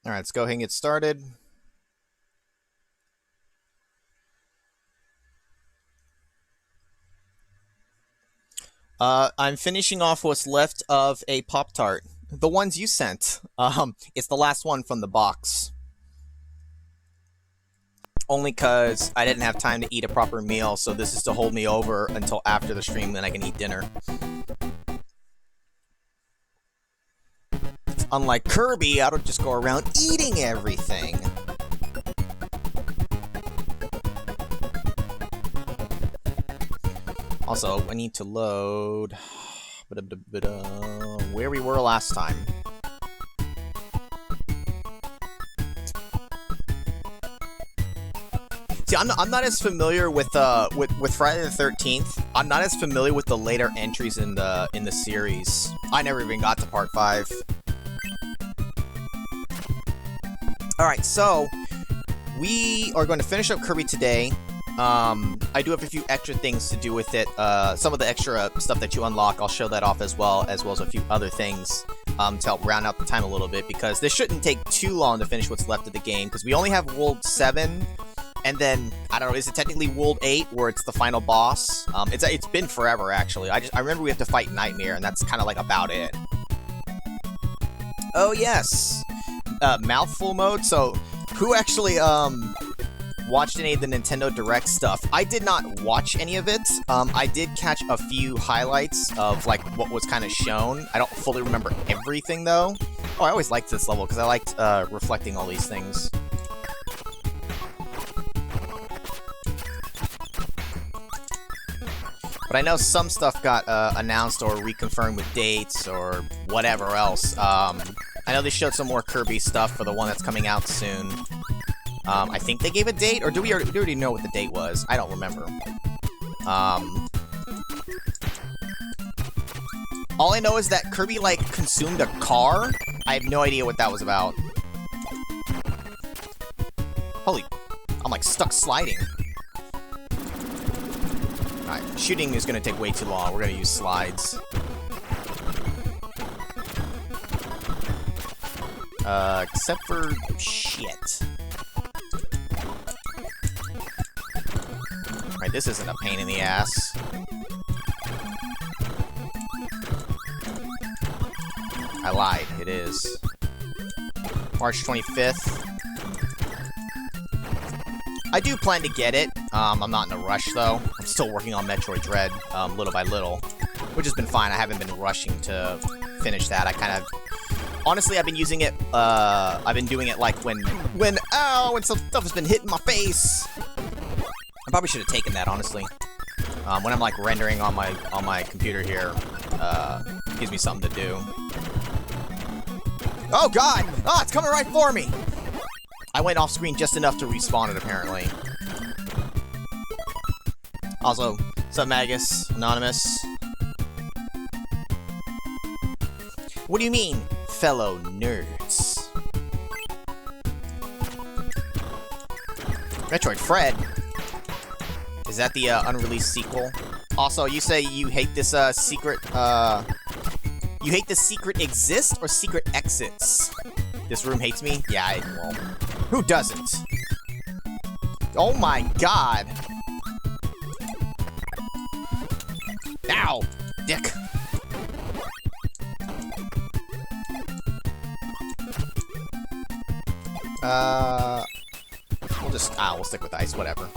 Alright, let's go ahead and get started. I'm finishing off what's left of a Pop-Tart. The ones you sent. It's the last one from the box. Only because I didn't have time to eat a proper meal, so this is to hold me over until after the stream, then I can eat dinner. Unlike Kirby, I don't just go around eating everything. Also, I need to load where we were last time. See, I'm not as familiar with Friday the 13th. I'm not as familiar with the later entries in the series. I never even got to part 5. Alright, so we are going to finish up Kirby today. I do have a few extra things to do with it. Some of the extra stuff that you unlock, I'll show that off as well as a few other things to help round out the time a little bit, because this shouldn't take too long to finish what's left of the game, because we only have World 7, and then, I don't know, is it technically World 8, where it's the final boss? It's been forever, actually. I remember we have to fight Nightmare, and that's kind of like about it. Oh, yes! Mouthful mode, so who actually, watched any of the Nintendo Direct stuff? I did not watch any of it. I did catch a few highlights of, like, what was kind of shown. I don't fully remember everything, though. Oh, I always liked this level, because I liked, reflecting all these things. But I know some stuff got, announced or reconfirmed with dates, or whatever else. I know they showed some more Kirby stuff for the one that's coming out soon. I think they gave a date, or do we already know what the date was? I don't remember. All I know is that Kirby, like, consumed a car. I have no idea what that was about. Holy, I'm, like, stuck sliding. Alright, shooting is gonna take way too long. We're gonna use slides. Except for shit. Alright, this isn't a pain in the ass. I lied, it is. March 25th. I do plan to get it. I'm not in a rush, though. I'm still working on Metroid Dread, little by little. Which has been fine. I haven't been rushing to finish that. I kind of... Honestly, I've been using it, I've been doing it, like, when some stuff has been hitting my face. I probably should have taken that, honestly. When I'm, like, rendering on my computer here, gives me something to do. Oh, God! Oh, it's coming right for me! I went off screen just enough to respawn it, apparently. Also, what's up, Magus? Anonymous? What do you mean, fellow nerds? Metroid Fred? Is that the unreleased sequel? Also, you say you hate this secret, you hate this secret exists or secret exits? This room hates me? Yeah, well, who doesn't? Oh my god! Ow! Dick! We'll stick with ice, whatever.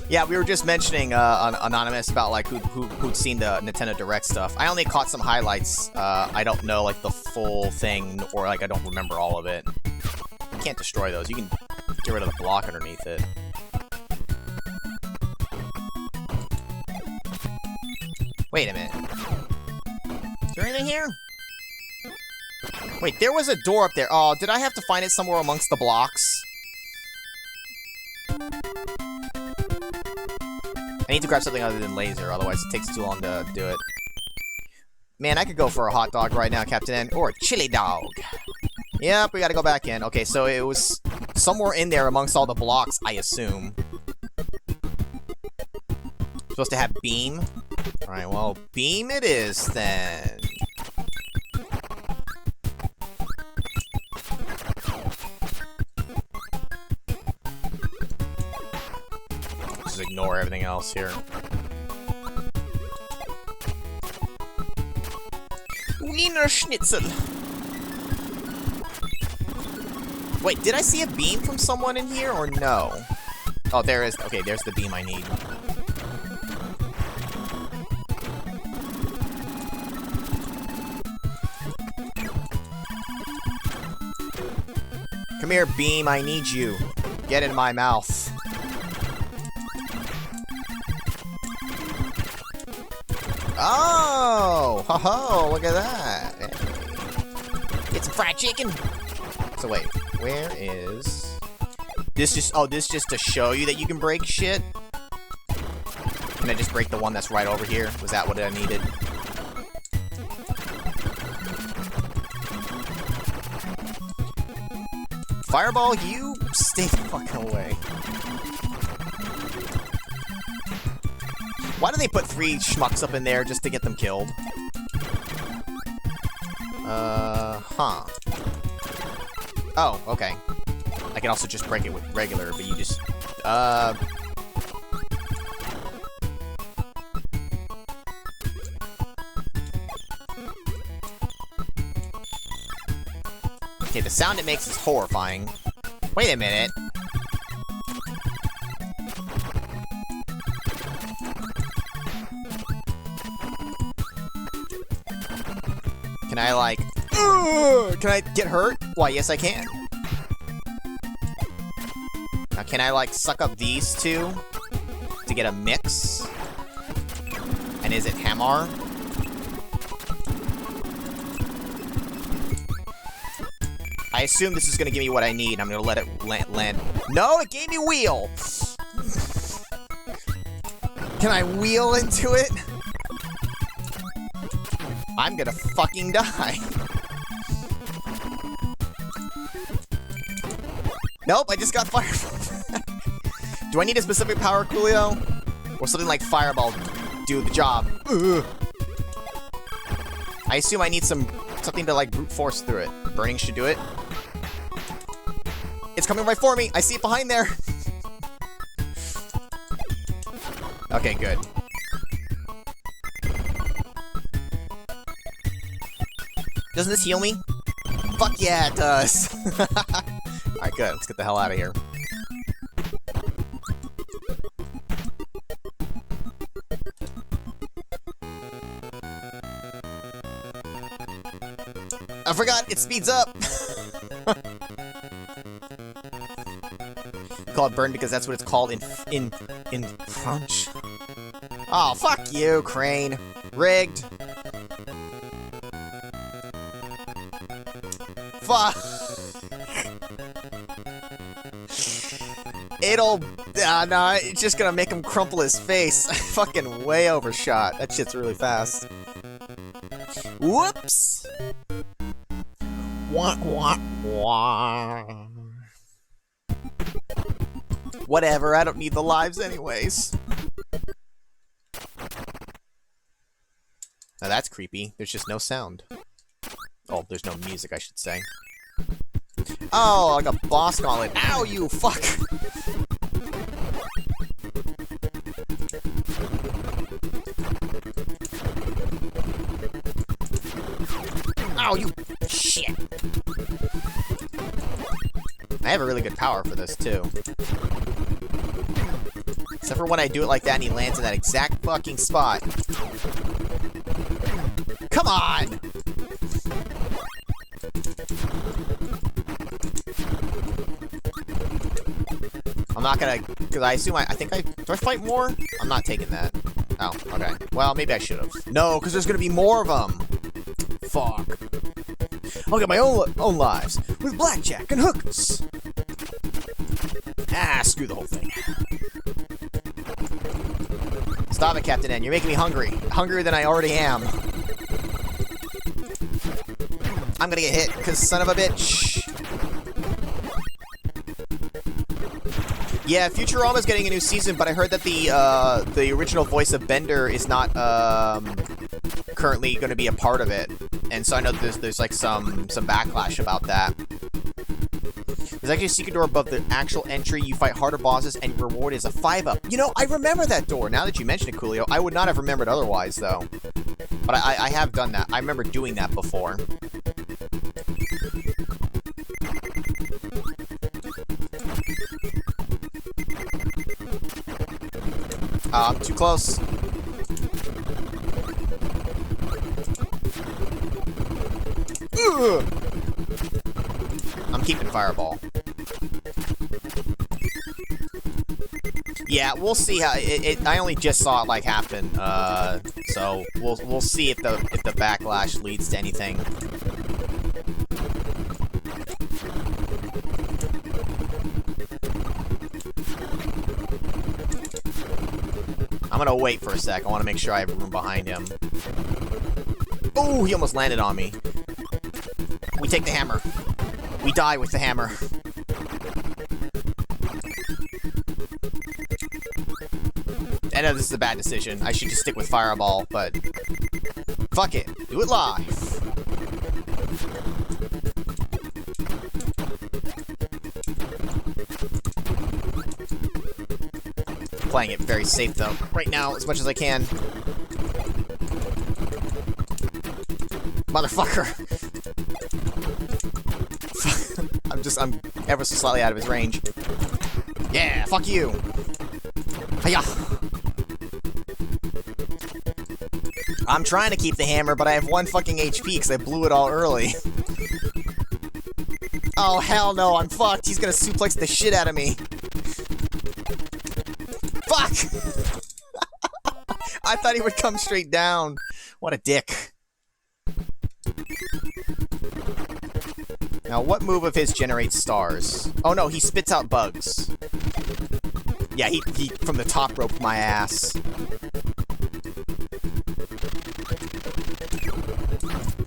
Yeah, we were just mentioning, Anonymous about, like, who'd seen the Nintendo Direct stuff. I only caught some highlights. I don't know, like, the full thing, or, like, I don't remember all of it. You can't destroy those. You can get rid of the block underneath it. Wait a minute. Is there anything here? Wait, there was a door up there. Oh, did I have to find it somewhere amongst the blocks? I need to grab something other than laser, otherwise it takes too long to do it. Man, I could go for a hot dog right now, Captain N, or a chili dog. Yep, we gotta go back in. Okay, so it was somewhere in there amongst all the blocks, I assume. Supposed to have beam? Alright, well, beam it is, then. everything else here. Wiener Schnitzel. Wait, did I see a beam from someone in here, or no? Oh, there is. Okay, there's the beam I need. Come here, beam, I need you. Get in my mouth. Oh! Ho ho! Look at that! Hey. Get some fried chicken! So wait, where is... This just... Oh, this just to show you that you can break shit? Can I just break the one that's right over here? Was that what I needed? Fireball, you stay the fuck away. Why do they put 3 schmucks up in there just to get them killed? Huh. Oh, okay. I can also just break it with regular, but you just... Okay, the sound it makes is horrifying. Wait a minute. Can I, like... Can I get hurt? Why, yes I can. Now, can I, like, suck up these two to get a mix? And is it Hammer? I assume this is gonna give me what I need. I'm gonna let it land. No, it gave me wheel! Can I wheel into it? I'm gonna fucking die. Nope, I just got fired. Do I need a specific power, Coolio? Or something like Fireball do the job? Ugh. I assume I need something to, like, brute force through it. Burning should do it. It's coming right for me! I see it behind there! Okay, good. Doesn't this heal me? Fuck yeah, it does! Alright, good. Let's get the hell out of here. I forgot! It speeds up! Call it burn because that's what it's called in French. Oh, fuck you, Crane. Rigged. Fuck. It'll... no, it's just gonna make him crumple his face. Fucking way overshot. That shit's really fast. Whoops! Wah, wah, wah. Whatever, I don't need the lives anyways. Now that's creepy. There's just no sound. Oh, there's no music, I should say. Oh, like a boss gauntlet. Ow, you fuck! Ow, you shit! I have a really good power for this, too. Except for when I do it like that and he lands in that exact fucking spot. Come on! I'm not gonna... Because I assume I think I... Do I fight more? I'm not taking that. Oh, okay. Well, maybe I should have. No, because there's gonna be more of them! Fuck. I'll get my own lives with blackjack and hookers. Ah, screw the whole thing. Stop it, Captain N. You're making me hungry. Hungrier than I already am. I'm gonna get hit, because son of a bitch. Yeah, Futurama's getting a new season, but I heard that the original voice of Bender is not currently going to be a part of it, and so I know there's like some backlash about that. There's actually a secret door above the actual entry. You fight harder bosses, and your reward is a 5-up. You know, I remember that door. Now that you mention it, Coolio, I would not have remembered otherwise, though. But I have done that. I remember doing that before. Too close. Ugh. I'm keeping Fireball. Yeah, we'll see how I only just saw it like happen. So we'll see if the backlash leads to anything. I'm gonna wait for a sec. I want to make sure I have room behind him. Oh, he almost landed on me. We take the hammer. We die with the hammer. I know this is a bad decision. I should just stick with Fireball, but fuck it. Do it live. Playing it very safe though, right now, as much as I can. Motherfucker! I'm ever so slightly out of his range. Yeah, fuck you! Hiya! I'm trying to keep the hammer, but I have 1 fucking HP because I blew it all early. Oh, hell no, I'm fucked. He's gonna suplex the shit out of me. Fuck! I thought he would come straight down. What a dick. Now, what move of his generates stars? Oh no, he spits out bugs. Yeah, he from the top rope my ass.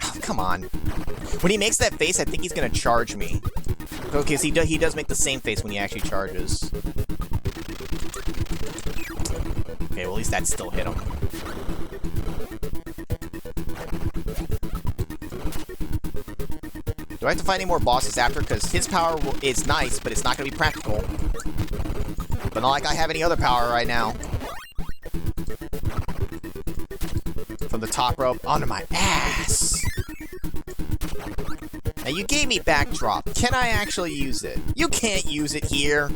Oh, come on. When he makes that face, I think he's gonna charge me. Because he does make the same face when he actually charges. Okay, well at least that still hit him. Do I have to fight any more bosses after? Because his power is nice, but it's not going to be practical. But not like I have any other power right now. From the top rope onto my ass. Now you gave me backdrop. Can I actually use it? You can't use it here.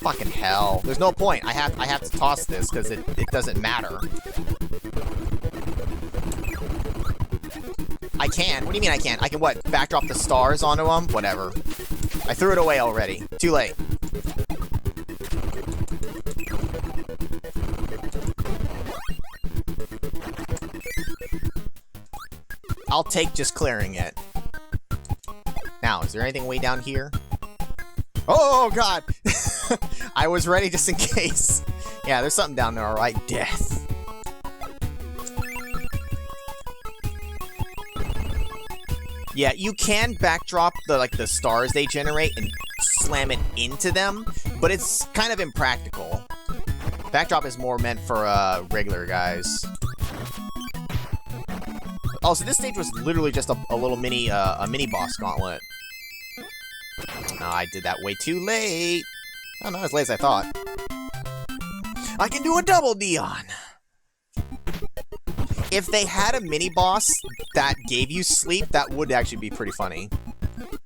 Fucking hell. There's no point. I have to toss this because it doesn't matter. I can. What do you mean I can't? I can what? Backdrop the stars onto them? Whatever. I threw it away already. Too late. I'll take just clearing it. Now, is there anything way down here? Oh, God! I was ready just in case. Yeah, there's something down there, alright. Death. Yeah, you can backdrop the stars they generate and slam it into them, but it's kind of impractical. Backdrop is more meant for regular guys. Oh, so this stage was literally just a little mini boss gauntlet. Oh, I did that way too late. Oh, not as late as I thought. I can do a double Dion. If they had a mini-boss that gave you sleep, that would actually be pretty funny.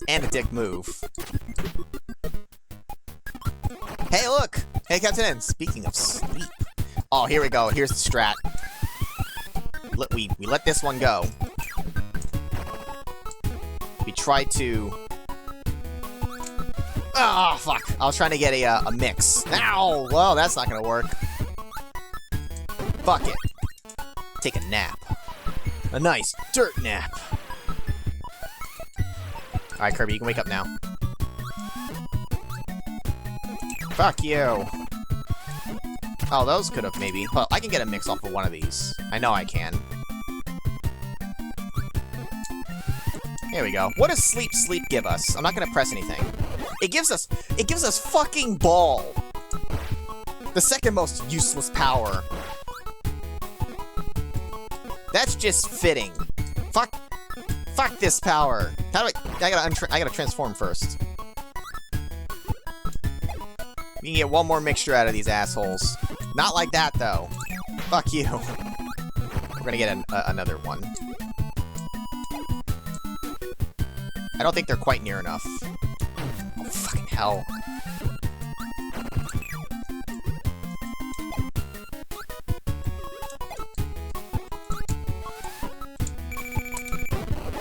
And a dick move. Hey, look! Hey, Captain N, speaking of sleep. Oh, here we go. Here's the strat. We let this one go. We try to... Oh, fuck. I was trying to get a mix. Ow! Well, that's not gonna work. Fuck it. Take a nap. A nice dirt nap. Alright, Kirby, you can wake up now. Fuck you. Oh, those could have maybe... Well, I can get a mix off of one of these. I know I can. Here we go. What does sleep give us? I'm not gonna press anything. It gives us fucking ball. The second most useless power. That's just fitting. Fuck this power. How do I gotta transform first. You can get one more mixture out of these assholes. Not like that, though. Fuck you. We're gonna get another one. I don't think they're quite near enough. Oh, fucking hell.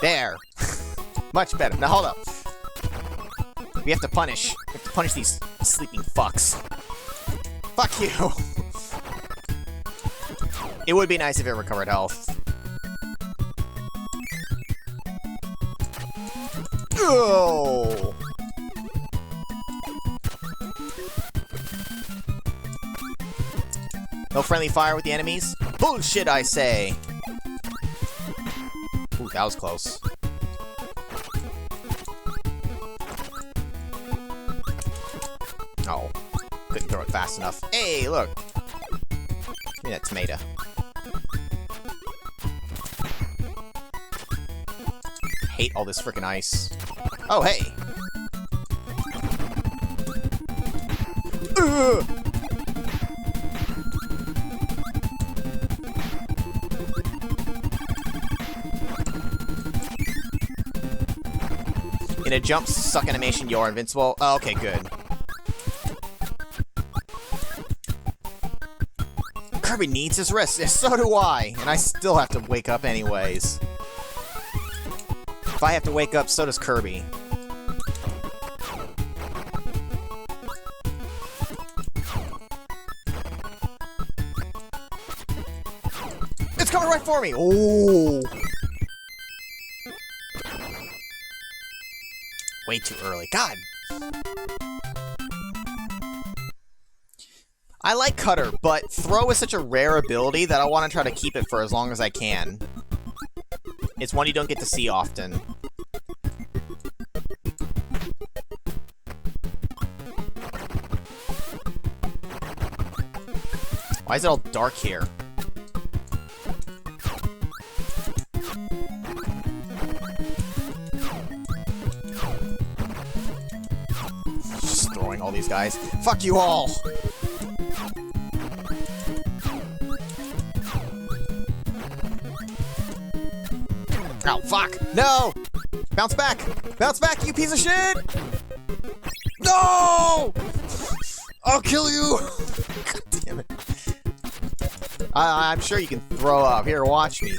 There. Much better. Now, hold up. We have to punish. We have to punish these sleeping fucks. Fuck you. It would be nice if it recovered health. Oh! No friendly fire with the enemies? Bullshit, I say! Ooh, that was close. Oh. Couldn't throw it fast enough. Hey, look! Give me that tomato. Hate all this frickin' ice. Oh, hey! Ugh! In a jump suck animation, you're invincible. Oh, okay, good. Kirby needs his rest. Yeah, so do I. And I still have to wake up anyways. If I have to wake up, so does Kirby. It's coming right for me! Oh! Way too early. God! I like Cutter, but Throw is such a rare ability that I want to try to keep it for as long as I can. It's one you don't get to see often. Why is it all dark here? Just throwing all these guys. Fuck you all! Oh, fuck! No! Bounce back! Bounce back, you piece of shit! No! I'll kill you! God damn it. I'm sure you can throw up. Here, watch me.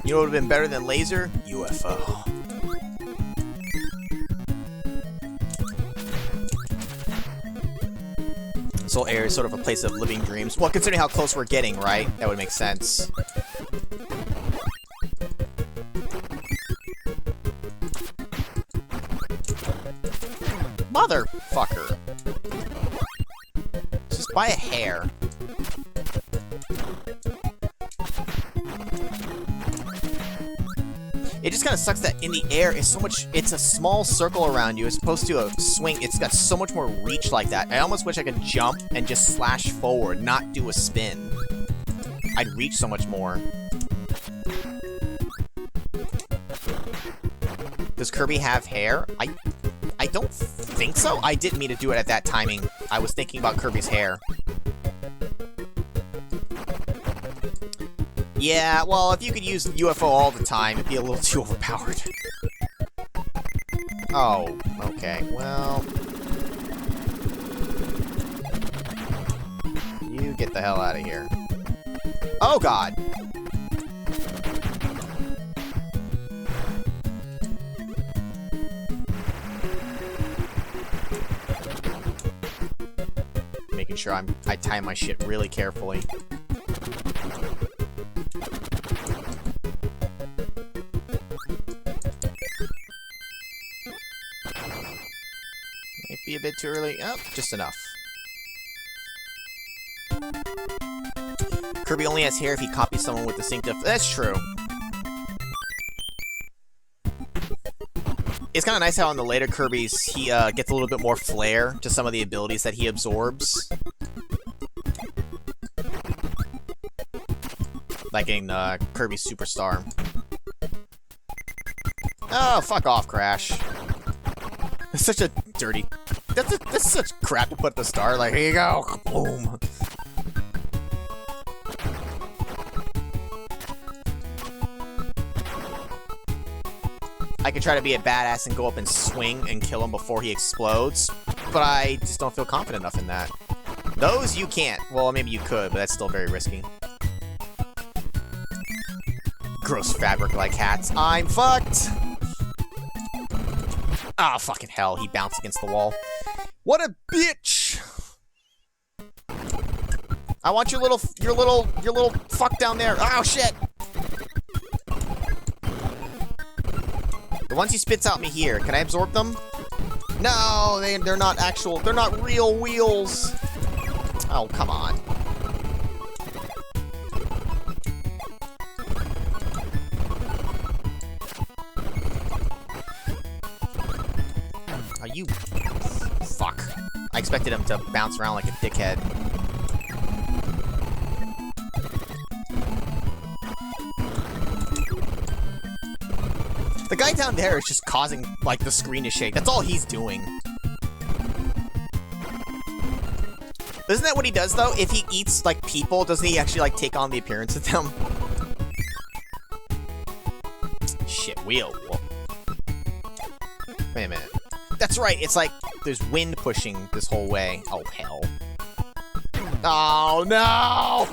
You know what would have been better than laser? UFO. This whole area is sort of a place of living dreams. Well, considering how close we're getting, right? That would make sense. Motherfucker. Just by a hair. It just kind of sucks that in the air is so much. It's a small circle around you as opposed to a swing. It's got so much more reach like that. I almost wish I could jump and just slash forward, not do a spin. I'd reach so much more. Does Kirby have hair? I don't think so. I didn't mean to do it at that timing. I was thinking about Kirby's hair. Yeah, well, if you could use UFO all the time, it'd be a little too overpowered. Oh, okay, well... You get the hell out of here. Oh, God! Making sure I time my shit really carefully. Might be a bit too early. Oh, just enough. Kirby only has hair if he copies someone with distinctive... That's true. It's kind of nice how in the later Kirbys, he gets a little bit more flair to some of the abilities that he absorbs. Like in Kirby Superstar. Oh, fuck off, Crash. It's such a dirty... That's such crap to put at the start. Like, here you go. Boom. I could try to be a badass and go up and swing and kill him before he explodes, but I just don't feel confident enough in that. Those you can't. Well, maybe you could, but that's still very risky. Gross fabric like hats. I'm fucked! Ah, oh, fucking hell. He bounced against the wall. What a bitch! I want your little fuck down there. Oh, shit! The ones he spits out me here, can I absorb them? No, they're not actual, they're not real wheels. Oh, come on. Are you... Fuck. I expected him to bounce around like a dickhead. The guy down there is just causing, like, the screen to shake. That's all he's doing. Isn't that what he does, though? If he eats, like, people, doesn't he actually, like, take on the appearance of them? Shit, wheel. Whoa. Wait a minute. That's right, it's like there's wind pushing this whole way. Oh, hell. Oh, no!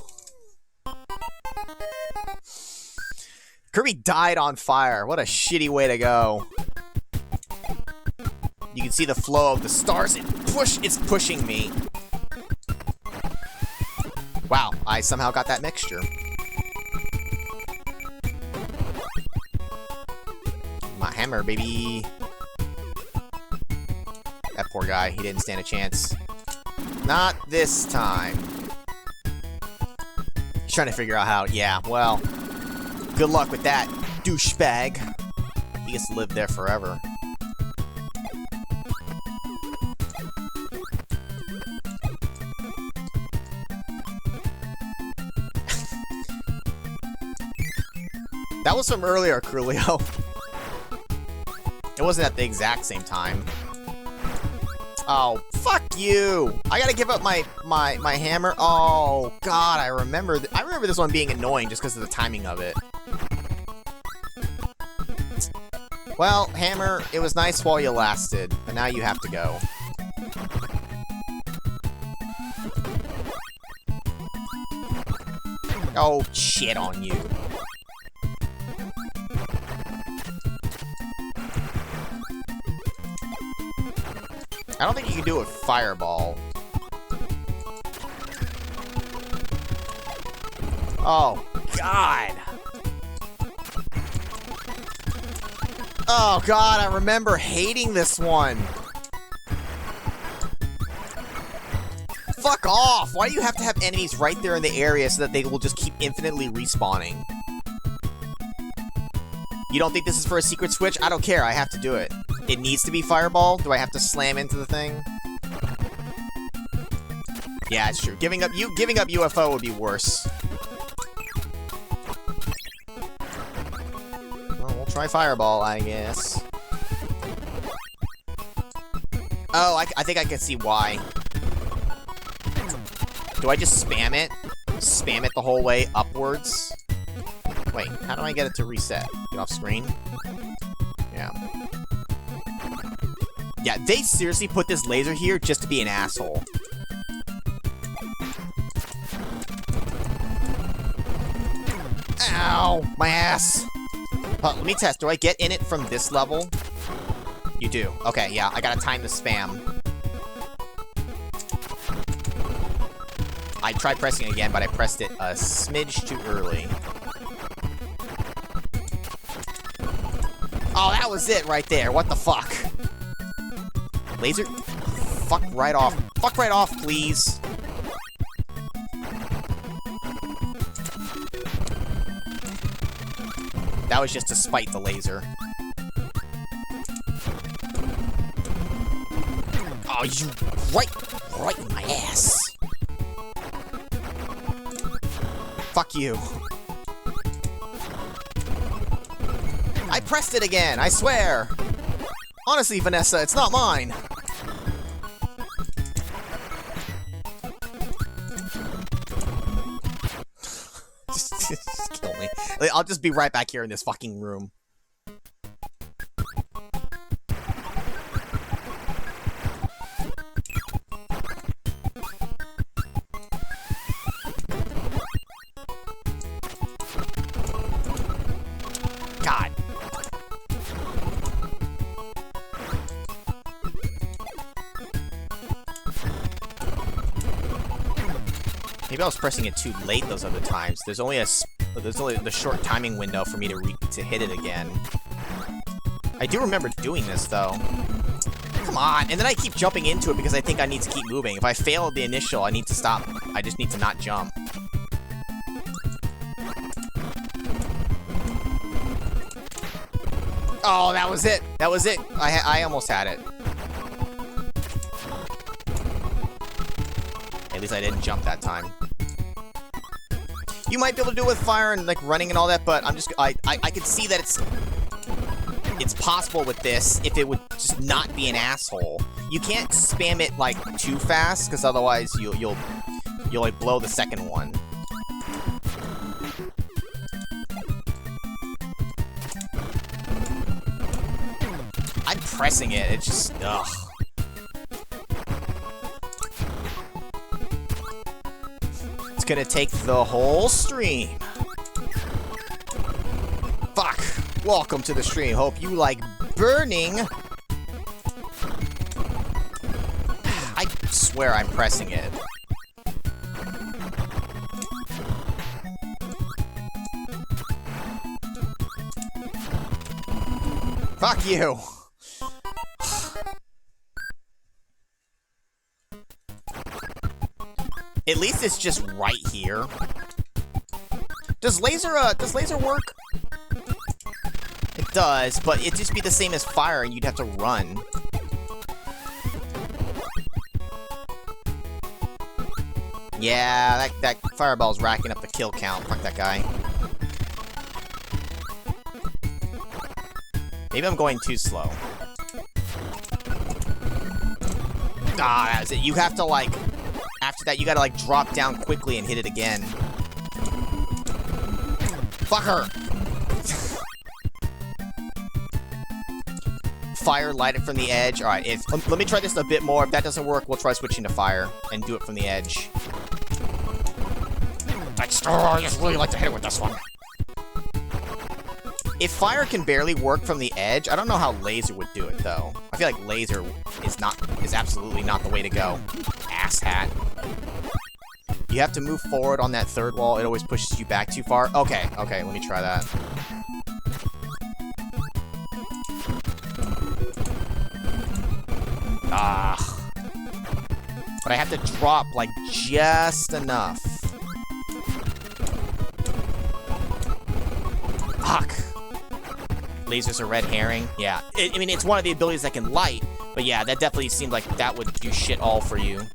Kirby died on fire. What a shitty way to go. You can see the flow of the stars. It's pushing me. Wow, I somehow got that mixture. My hammer, baby. That poor guy, he didn't stand a chance. Not this time. He's trying to figure out how, yeah, well... Good luck with that, douchebag. He gets to live there forever. That was from earlier, Crulio. It wasn't at the exact same time. Oh, fuck you! I gotta give up my hammer. Oh, God, I remember this one being annoying just because of the timing of it. Well, hammer, it was nice while you lasted, but now you have to go. Oh, shit on you. I don't think you can do a fireball. Oh, God! Oh, God, I remember hating this one! Fuck off! Why do you have to have enemies right there in the area so that they will just keep infinitely respawning? You don't think this is for a secret switch? I don't care, I have to do it. It needs to be fireball? Do I have to slam into the thing? Yeah, it's true. Giving up UFO would be worse. Well, we'll try fireball, I guess. Oh, I think I can see why. Do I just spam it? Spam it the whole way upwards? Wait, how do I get it to reset? Get off screen? Yeah. Yeah, they seriously put this laser here just to be an asshole. Ow! My ass! Let me test. Do I get in it from this level? You do. Okay, yeah. I gotta time the spam. I tried pressing it again, but I pressed it a smidge too early. Oh, that was it right there. What the fuck? Laser? Fuck right off. Fuck right off, please. That was just to spite the laser. Oh, you right in my ass. Fuck you. I pressed it again, I swear! Honestly, Vanessa, it's not mine! Just kill me. I'll just be right back here in this fucking room. God. Maybe I was pressing it too late those other times. There's only the short timing window for me to hit it again. I do remember doing this though. Come on, and then I keep jumping into it because I think I need to keep moving. If I fail the initial, I need to stop. I just need to not jump. Oh, that was it. That was it. I almost had it. At least I didn't jump that time. You might be able to do it with fire and like running and all that, but I'm just I can see that it's possible with this if it would just not be an asshole. You can't spam it like too fast because otherwise you'll like blow the second one. I'm pressing it. It's just ugh. It's gonna take the whole stream. Fuck. Welcome to the stream. Hope you like burning. I swear I'm pressing it. Fuck you. At least it's just right here. Does laser work? It does, but it'd just be the same as fire and you'd have to run. Yeah, that fireball's racking up the kill count. Fuck that guy. Maybe I'm going too slow. Ah, that's it. You have to, like... After that, you gotta, like, drop down quickly and hit it again. Fuck her! Fire, light it from the edge. Alright, let me try this a bit more. If that doesn't work, we'll try switching to fire and do it from the edge. I just really like to hit it with this one. If fire can barely work from the edge, I don't know how laser would do it, though. I feel like laser is absolutely not the way to go. Asshat. You have to move forward on that third wall. It always pushes you back too far. Okay, let me try that. Ah. But I have to drop, like, just enough. Fuck. Lasers are red herring. Yeah. I mean, it's one of the abilities that can light. But yeah, that definitely seemed like that would do shit all for you.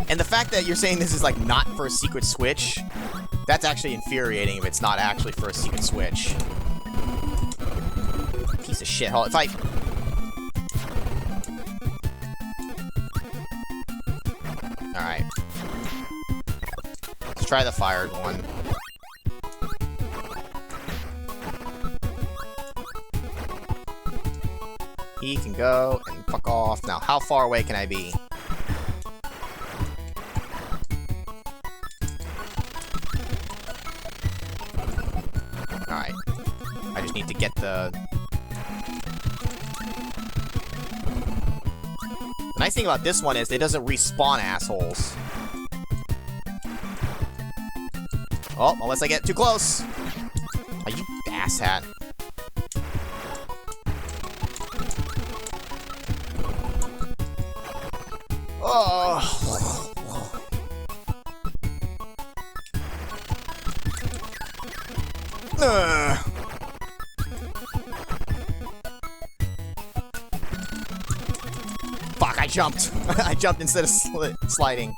And the fact that you're saying this is, like, not for a secret switch, that's actually infuriating if it's not actually for a secret switch. Piece of shit. If I... Alright. Let's try the fired one. He can go and fuck off. Now, how far away can I be? Alright. I just need to get the... The nice thing about this one is it doesn't respawn assholes. Oh, unless I get too close. Oh, you asshat. Oh. Fuck, I jumped. I jumped instead of sliding.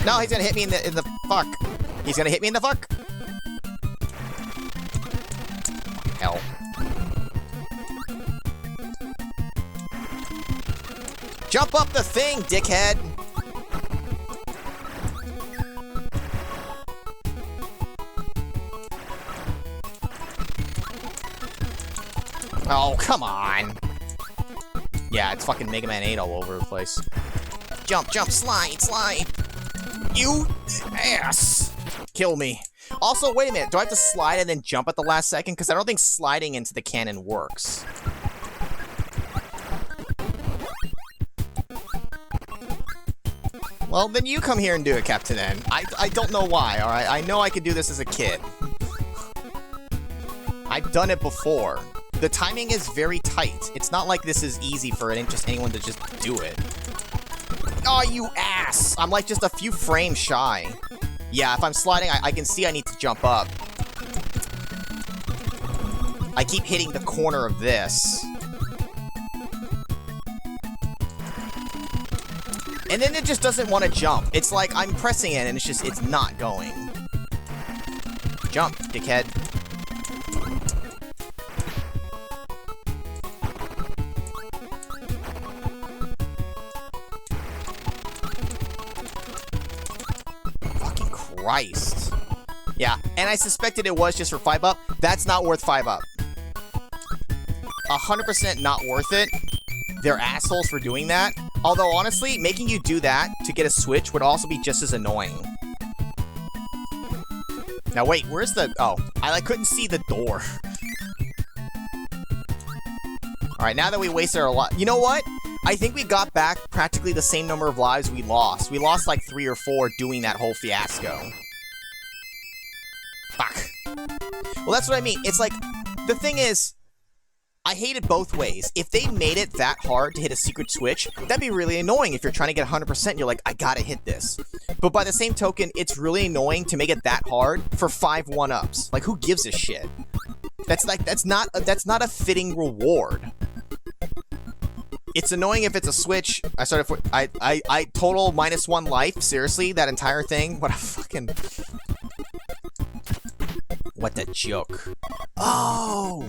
No, he's gonna hit me in the fuck. He's gonna hit me in the fuck. Hell. Jump up the thing, dickhead! Oh, come on! Yeah, it's fucking Mega Man 8 all over the place. Jump, jump, slide, slide! You ass! Kill me. Also, wait a minute, do I have to slide and then jump at the last second? Because I don't think sliding into the cannon works. Well, then you come here and do it, Captain N. I don't know why, alright? I know I could do this as a kid. I've done it before. The timing is very tight. It's not like this is easy for just anyone to just do it. Oh, you ass! I'm like just a few frames shy. Yeah, if I'm sliding, I can see I need to jump up. I keep hitting the corner of this. And then it just doesn't want to jump. It's like I'm pressing it and it's not going. Jump, dickhead. Fucking Christ. Yeah, and I suspected it was just for 5-up. That's not worth 5-up. 100% not worth it. They're assholes for doing that. Although, honestly, making you do that to get a switch would also be just as annoying. Now, wait, where's the... Oh, I couldn't see the door. Alright, now that we wasted our lives... You know what? I think we got back practically the same number of lives we lost. We lost like 3 or 4 doing that whole fiasco. Fuck. Well, that's what I mean. It's like... The thing is... I hate it both ways. If they made it that hard to hit a secret switch, that'd be really annoying if you're trying to get 100% and you're like, I gotta hit this. But by the same token, it's really annoying to make it that hard for 5 1-ups. Like, who gives a shit? That's not a fitting reward. It's annoying if it's a switch. I total -1 life. Seriously, that entire thing? What a fucking... What a joke. Oh!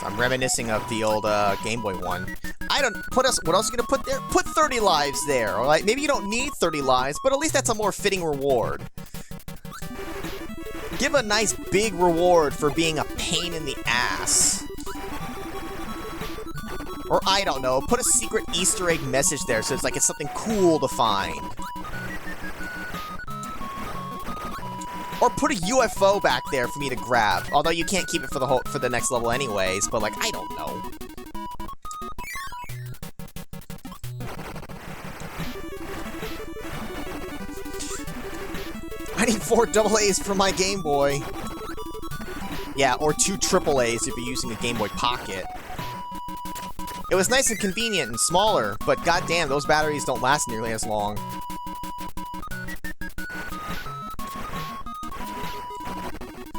I'm reminiscing of the old Game Boy one. What else are you gonna put there? Put 30 lives there, alright? Maybe you don't need 30 lives, but at least that's a more fitting reward. Give a nice big reward for being a pain in the ass. Or I don't know, put a secret Easter egg message there so it's something cool to find. Or put a UFO back there for me to grab. Although you can't keep it for the next level anyways, but like, I don't know. I need 4 AA's for my Game Boy. Yeah, or 2 AAA's if you're using a Game Boy Pocket. It was nice and convenient and smaller, but goddamn, those batteries don't last nearly as long.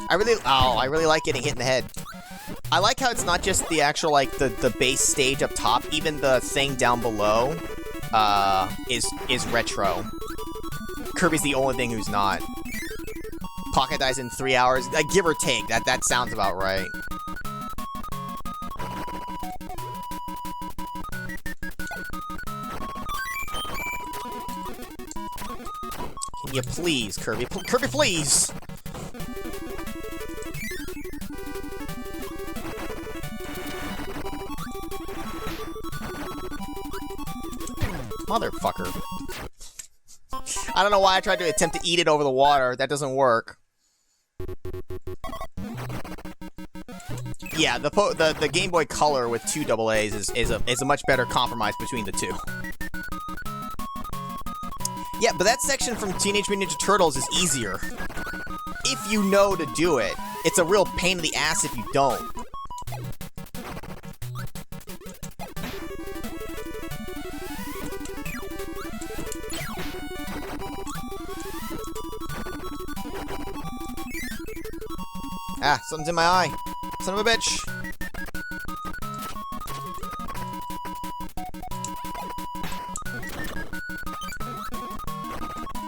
I really like getting hit in the head. I like how it's not just the actual, like, the base stage up top, even the thing down below, is retro. Kirby's the only thing who's not. Pocket dies in 3 hours, give or take, that sounds about right. Can you please, Kirby? Kirby, please! Motherfucker. I don't know why I tried to attempt to eat it over the water. That doesn't work. Yeah, the Game Boy Color with 2 AA's is a much better compromise between the two. Yeah, but that section from Teenage Mutant Ninja Turtles is easier. If you know to do it. It's a real pain in the ass if you don't. Ah, something's in my eye. Son of a bitch.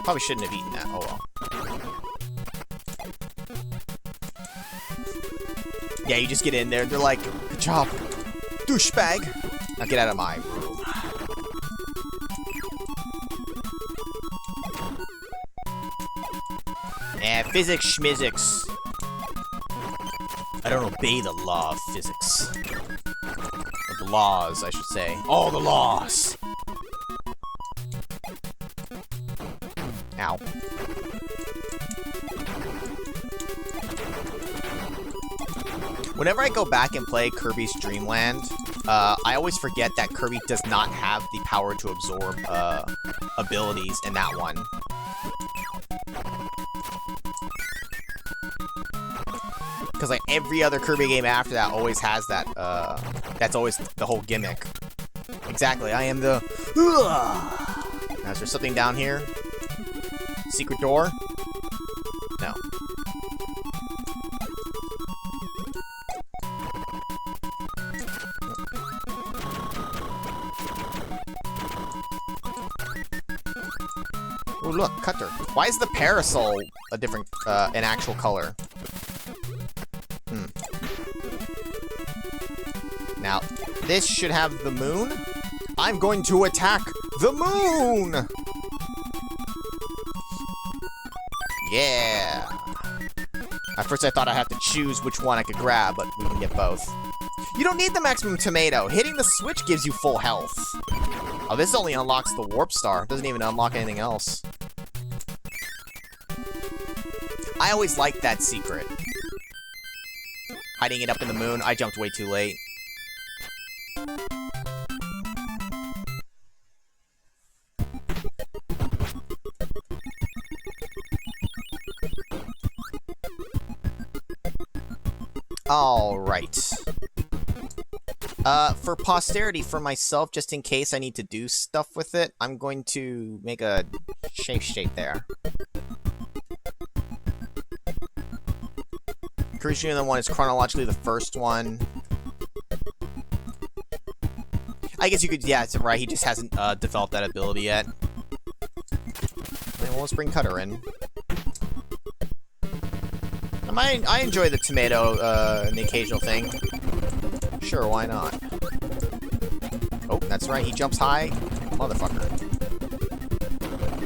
Probably shouldn't have eaten that. Oh well. Yeah, you just get in there, they're like, good job, douchebag. Now get out of my room. Yeah, physics schmizzics. I don't obey the law of physics. Or the laws, I should say. All the laws! Ow. Whenever I go back and play Kirby's Dream Land, I always forget that Kirby does not have the power to absorb abilities in that one. Because like every other Kirby game after that always has that, that's always the whole gimmick. Exactly, I am the... Now, is there something down here? Secret door? No. Oh look, Cutter. Why is the parasol a different, an actual color? Now, this should have the moon. I'm going to attack the moon! Yeah! At first I thought I'd have to choose which one I could grab, but we can get both. You don't need the maximum tomato. Hitting the switch gives you full health. Oh, this only unlocks the warp star. Doesn't even unlock anything else. I always liked that secret. Hiding it up in the moon. I jumped way too late. Alright. For posterity, for myself, just in case I need to do stuff with it, I'm going to make a shape there. Kirby's Dream Land 1 is chronologically the first one. I guess you could, yeah, it's right, he just hasn't developed that ability yet. Well, let's bring Cutter in. I enjoy the tomato, and the occasional thing. Sure, why not? Oh, that's right, he jumps high. Motherfucker.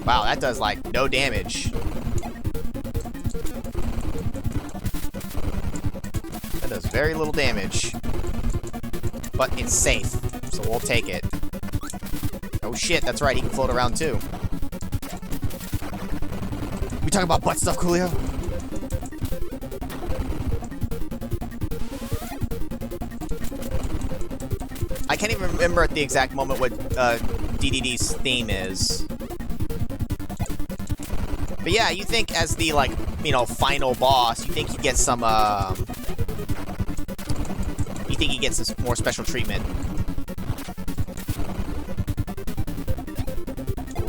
Wow, that does, like, no damage. That does very little damage. But it's safe, so we'll take it. Oh shit, that's right, he can float around too. We talking about butt stuff, Coolio? I can't even remember at the exact moment what DDD's theme is. But yeah, you think as the, like, you know, final boss, you think he gets some, you think he gets some more special treatment.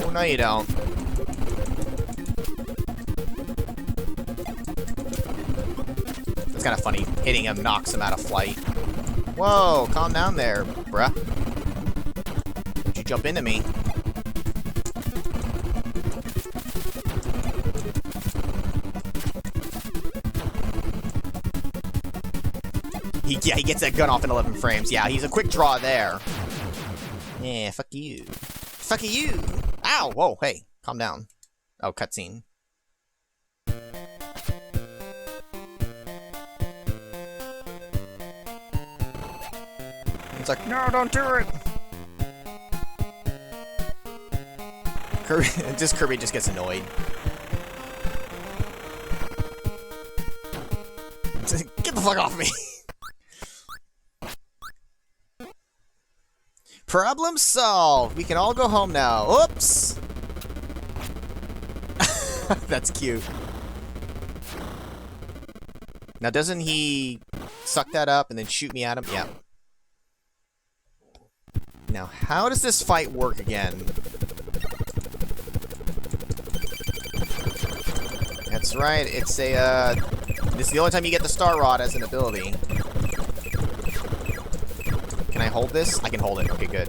Oh, no you don't. It's kind of funny. Hitting him knocks him out of flight. Whoa, calm down there, bruh. Don't you jump into me. Yeah, he gets that gun off in 11 frames. Yeah, he's a quick draw there. Yeah, fuck you. Fuck you! Ow! Whoa, hey, calm down. Oh, cutscene. It's like, no, don't do it! Kirby just gets annoyed. Get the fuck off me! Problem solved! We can all go home now. Oops! That's cute. Now, doesn't he suck that up and then shoot me at him? Yeah. Now, how does this fight work again? That's right, it's a, this is the only time you get the Star Rod as an ability. Can I hold this? I can hold it. Okay, good.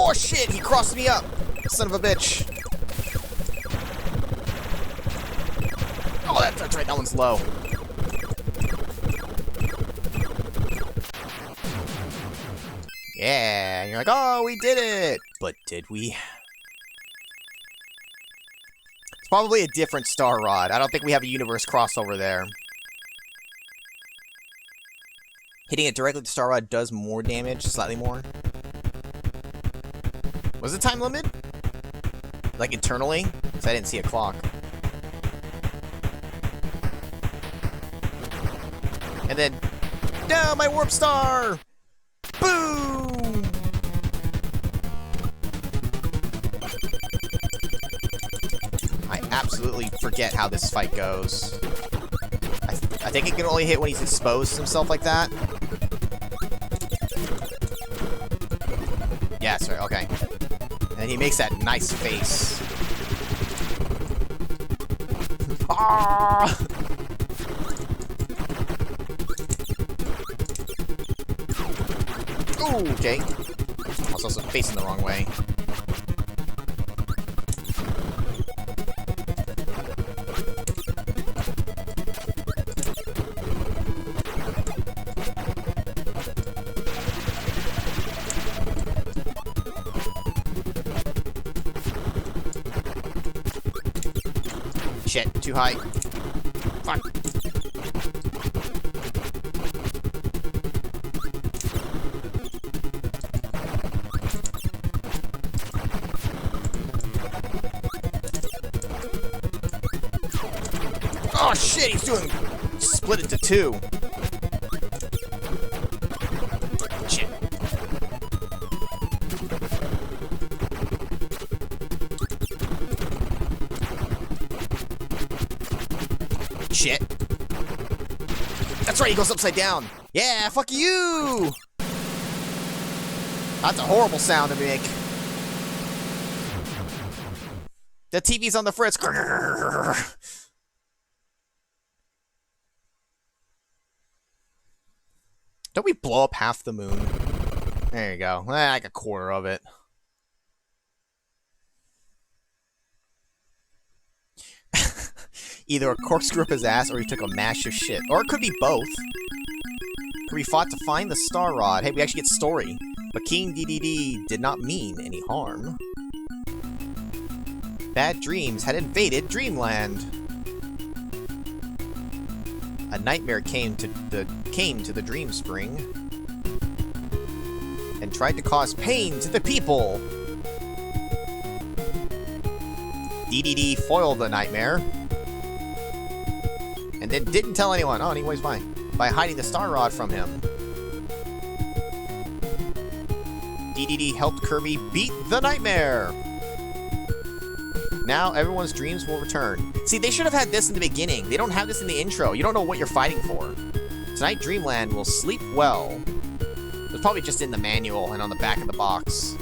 Oh shit, he crossed me up. Son of a bitch. Oh, that's right, that one's low. Yeah, and you're like, oh, we did it! But did we? It's probably a different Star Rod. I don't think we have a universe crossover there. Hitting it directly to Star Rod does more damage, slightly more. Was it time limit? Like internally? Because I didn't see a clock. And then, no, my warp star! Boom! I absolutely forget how this fight goes. I think it can only hit when he's exposed himself like that. Yeah, that's right, okay. And he makes that nice face. Ah! Ooh, okay. I was also facing the wrong way. Shit, too high. Fuck. Oh shit, he's doing split it to 2. Shit. Shit. That's right, he goes upside down. Yeah, fuck you! That's a horrible sound to make. The TV's on the fritz. Don't we blow up half the moon? There you go. Like a quarter of it. Either a corkscrew up his ass or he took a massive shit. Or it could be both. Kirby fought to find the Star Rod. Hey, we actually get story. But King DDD did not mean any harm. Bad dreams had invaded Dreamland. A nightmare came to the Dream Spring and tried to cause pain to the people. DDD foiled the nightmare and then didn't tell anyone. Oh, anyways, fine. By hiding the Star Rod from him. DDD helped Kirby beat the nightmare. Now everyone's dreams will return. See, they should have had this in the beginning. They don't have this in the intro. You don't know what you're fighting for. Tonight, Dreamland will sleep well. It's probably just in the manual and on the back of the box.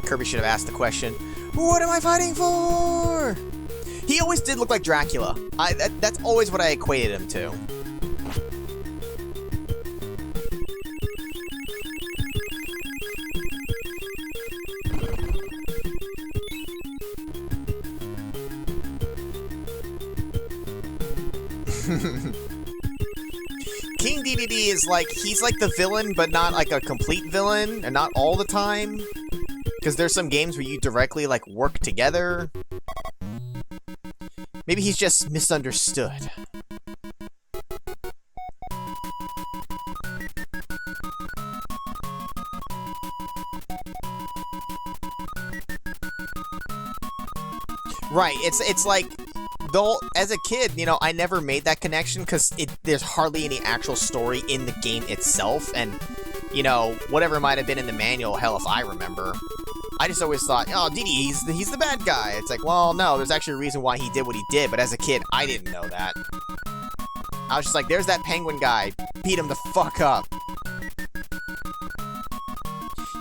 Kirby should have asked the question, what am I fighting for? He always did look like Dracula. That's always what I equated him to. King DDD is like, he's like the villain, but not like a complete villain, and not all the time. Because there's some games where you directly like work together. Maybe he's just misunderstood. Right, it's like, though, as a kid, you know, I never made that connection because there's hardly any actual story in the game itself, and, you know, whatever might have been in the manual, hell if I remember. I just always thought, oh, Didi, he's the bad guy. It's like, well, no, there's actually a reason why he did what he did, but as a kid, I didn't know that. I was just like, there's that penguin guy. Beat him the fuck up.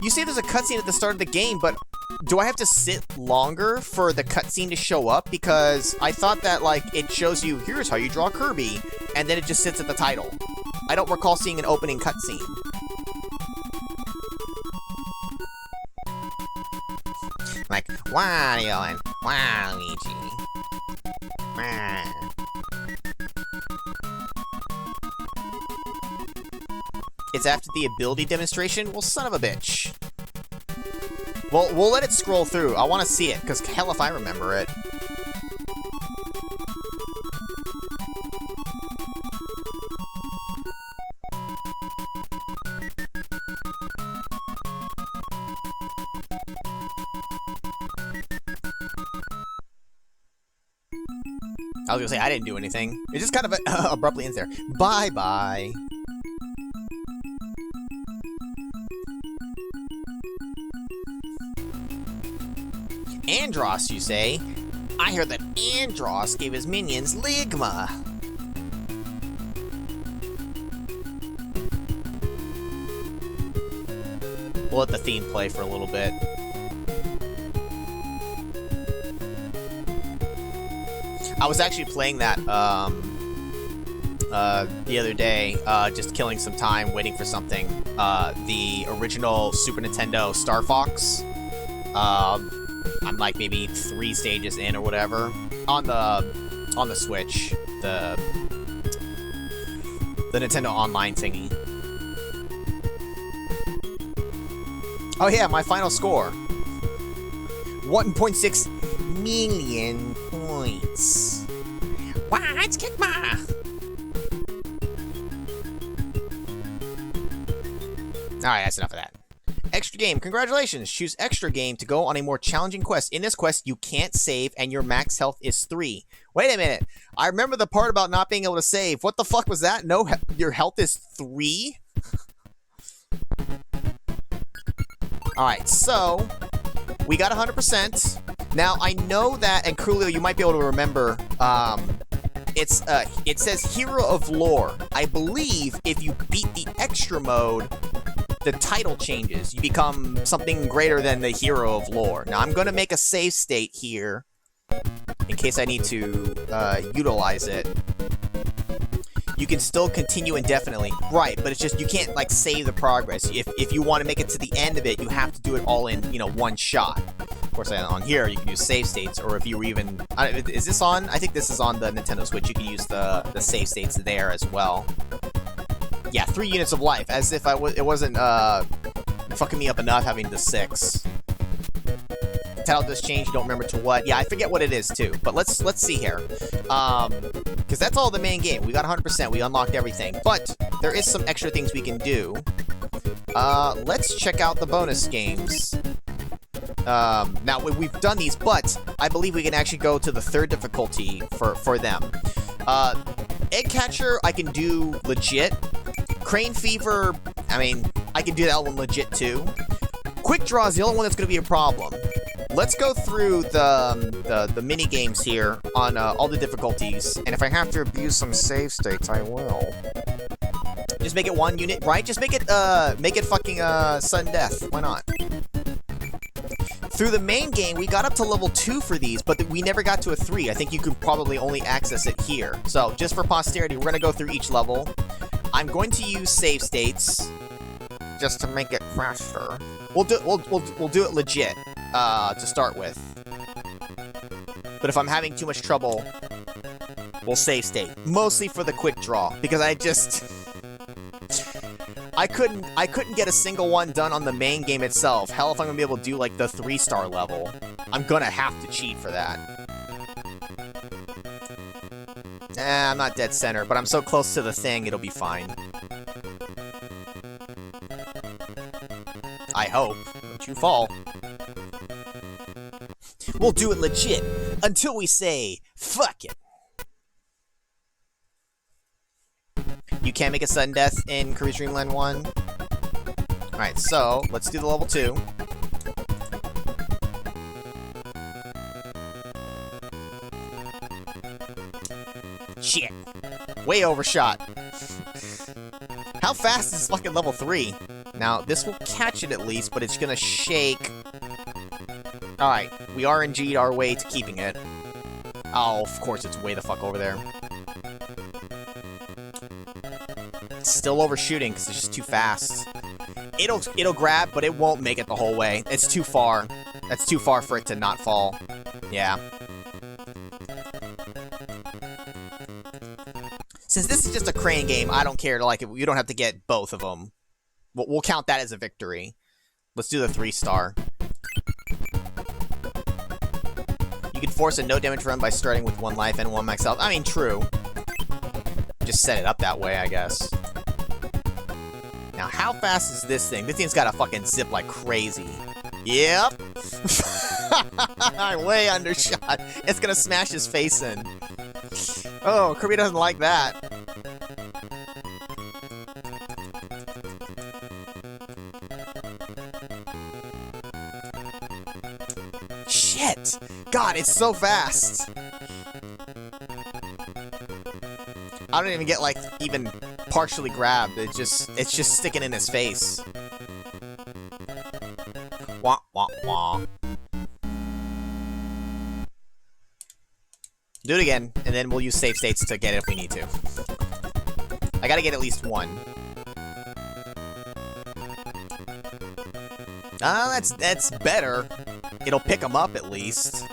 You say there's a cutscene at the start of the game, but do I have to sit longer for the cutscene to show up? Because I thought that, like, it shows you, here's how you draw Kirby, and then it just sits at the title. I don't recall seeing an opening cutscene. Like, Wario and Waluigi. Wah. It's after the ability demonstration? Well, son of a bitch. Well, we'll let it scroll through. I want to see it, because hell if I remember it. I was gonna say, I didn't do anything. It just kind of abruptly ends there. Bye-bye. Andross, you say? I heard that Andross gave his minions Ligma. We'll let the theme play for a little bit. I was actually playing that the other day, just killing some time, waiting for something. The original Super Nintendo Star Fox. I'm like maybe 3 stages in or whatever on the Switch, the Nintendo Online thingy. Oh yeah, my final score. 1.6 million points. Wow, it's Kikma! Alright, that's enough of that. Extra game, congratulations! Choose extra game to go on a more challenging quest. In this quest, you can't save and your max health is 3. Wait a minute, I remember the part about not being able to save. What the fuck was that? No, your health is 3? Alright, so, we got 100%. Now, I know that, and Crulio, you might be able to remember, it says Hero of Lore. I believe if you beat the extra mode, the title changes. You become something greater than the Hero of Lore. Now, I'm going to make a save state here, in case I need to utilize it. You can still continue indefinitely. Right, but it's just, you can't, like, save the progress. If you want to make it to the end of it, you have to do it all in, you know, one shot. Of course, on here, you can use save states, or if you were even... is this on? I think this is on the Nintendo Switch. You can use the save states there as well. Yeah, 3 units of life, as if it wasn't fucking me up enough having the 6. Title does change, you don't remember to what. Yeah, I forget what it is too, but let's see here. Because that's all the main game. We got 100%, we unlocked everything, but there is some extra things we can do. Let's check out the bonus games. Now, we've done these, but I believe we can actually go to the 3rd difficulty for them. Egg Catcher, I can do legit. Crane Fever, I mean, I can do that one legit too. Quick Draw is the only one that's going to be a problem. Let's go through the mini games here on all the difficulties, and if I have to abuse some save states, I will. Just make it 1 unit, right? Just make it fucking sudden death. Why not? Through the main game, we got up to level 2 for these, but we never got to a 3. I think you could probably only access it here. So, just for posterity, we're gonna go through each level. I'm going to use save states just to make it faster. We'll do it legit to start with. But if I'm having too much trouble, we'll save state. Mostly for the quick draw, because I couldn't get a single one done on the main game itself. Hell, if I'm gonna be able to do like the 3-star level, I'm gonna have to cheat for that. I'm not dead center, but I'm so close to the thing, it'll be fine. I hope. Don't you fall. We'll do it legit until we say, fuck it. You can't make a sudden death in Kirby's Dream Land 1. Alright, so, let's do the level 2. Shit. Way overshot. How fast is fucking level 3? Now, this will catch it at least, but it's gonna shake Alright, we RNG'd our way to keeping it. Oh, of course it's way the fuck over there. It's still overshooting because it's just too fast. It'll grab, but it won't make it the whole way. It's too far. That's too far for it to not fall. Yeah. Since this is just a crane game, I don't care to like it. You don't have to get both of them. We'll count that as a victory. Let's do the 3-star. You can force a no damage run by starting with 1 life and 1 max health. I mean, true. Just set it up that way, I guess. Now, how fast is this thing? This thing's got to fucking zip like crazy. Yep. Way undershot. It's gonna smash his face in. Oh, Kirby doesn't like that. Shit! God, it's so fast! I don't even get, like, even partially grabbed. It's just sticking in his face. Wah, wah, wah. Do it again, and then we'll use save states to get it if we need to. I gotta get at least 1. Ah, that's better. It'll pick them up at least.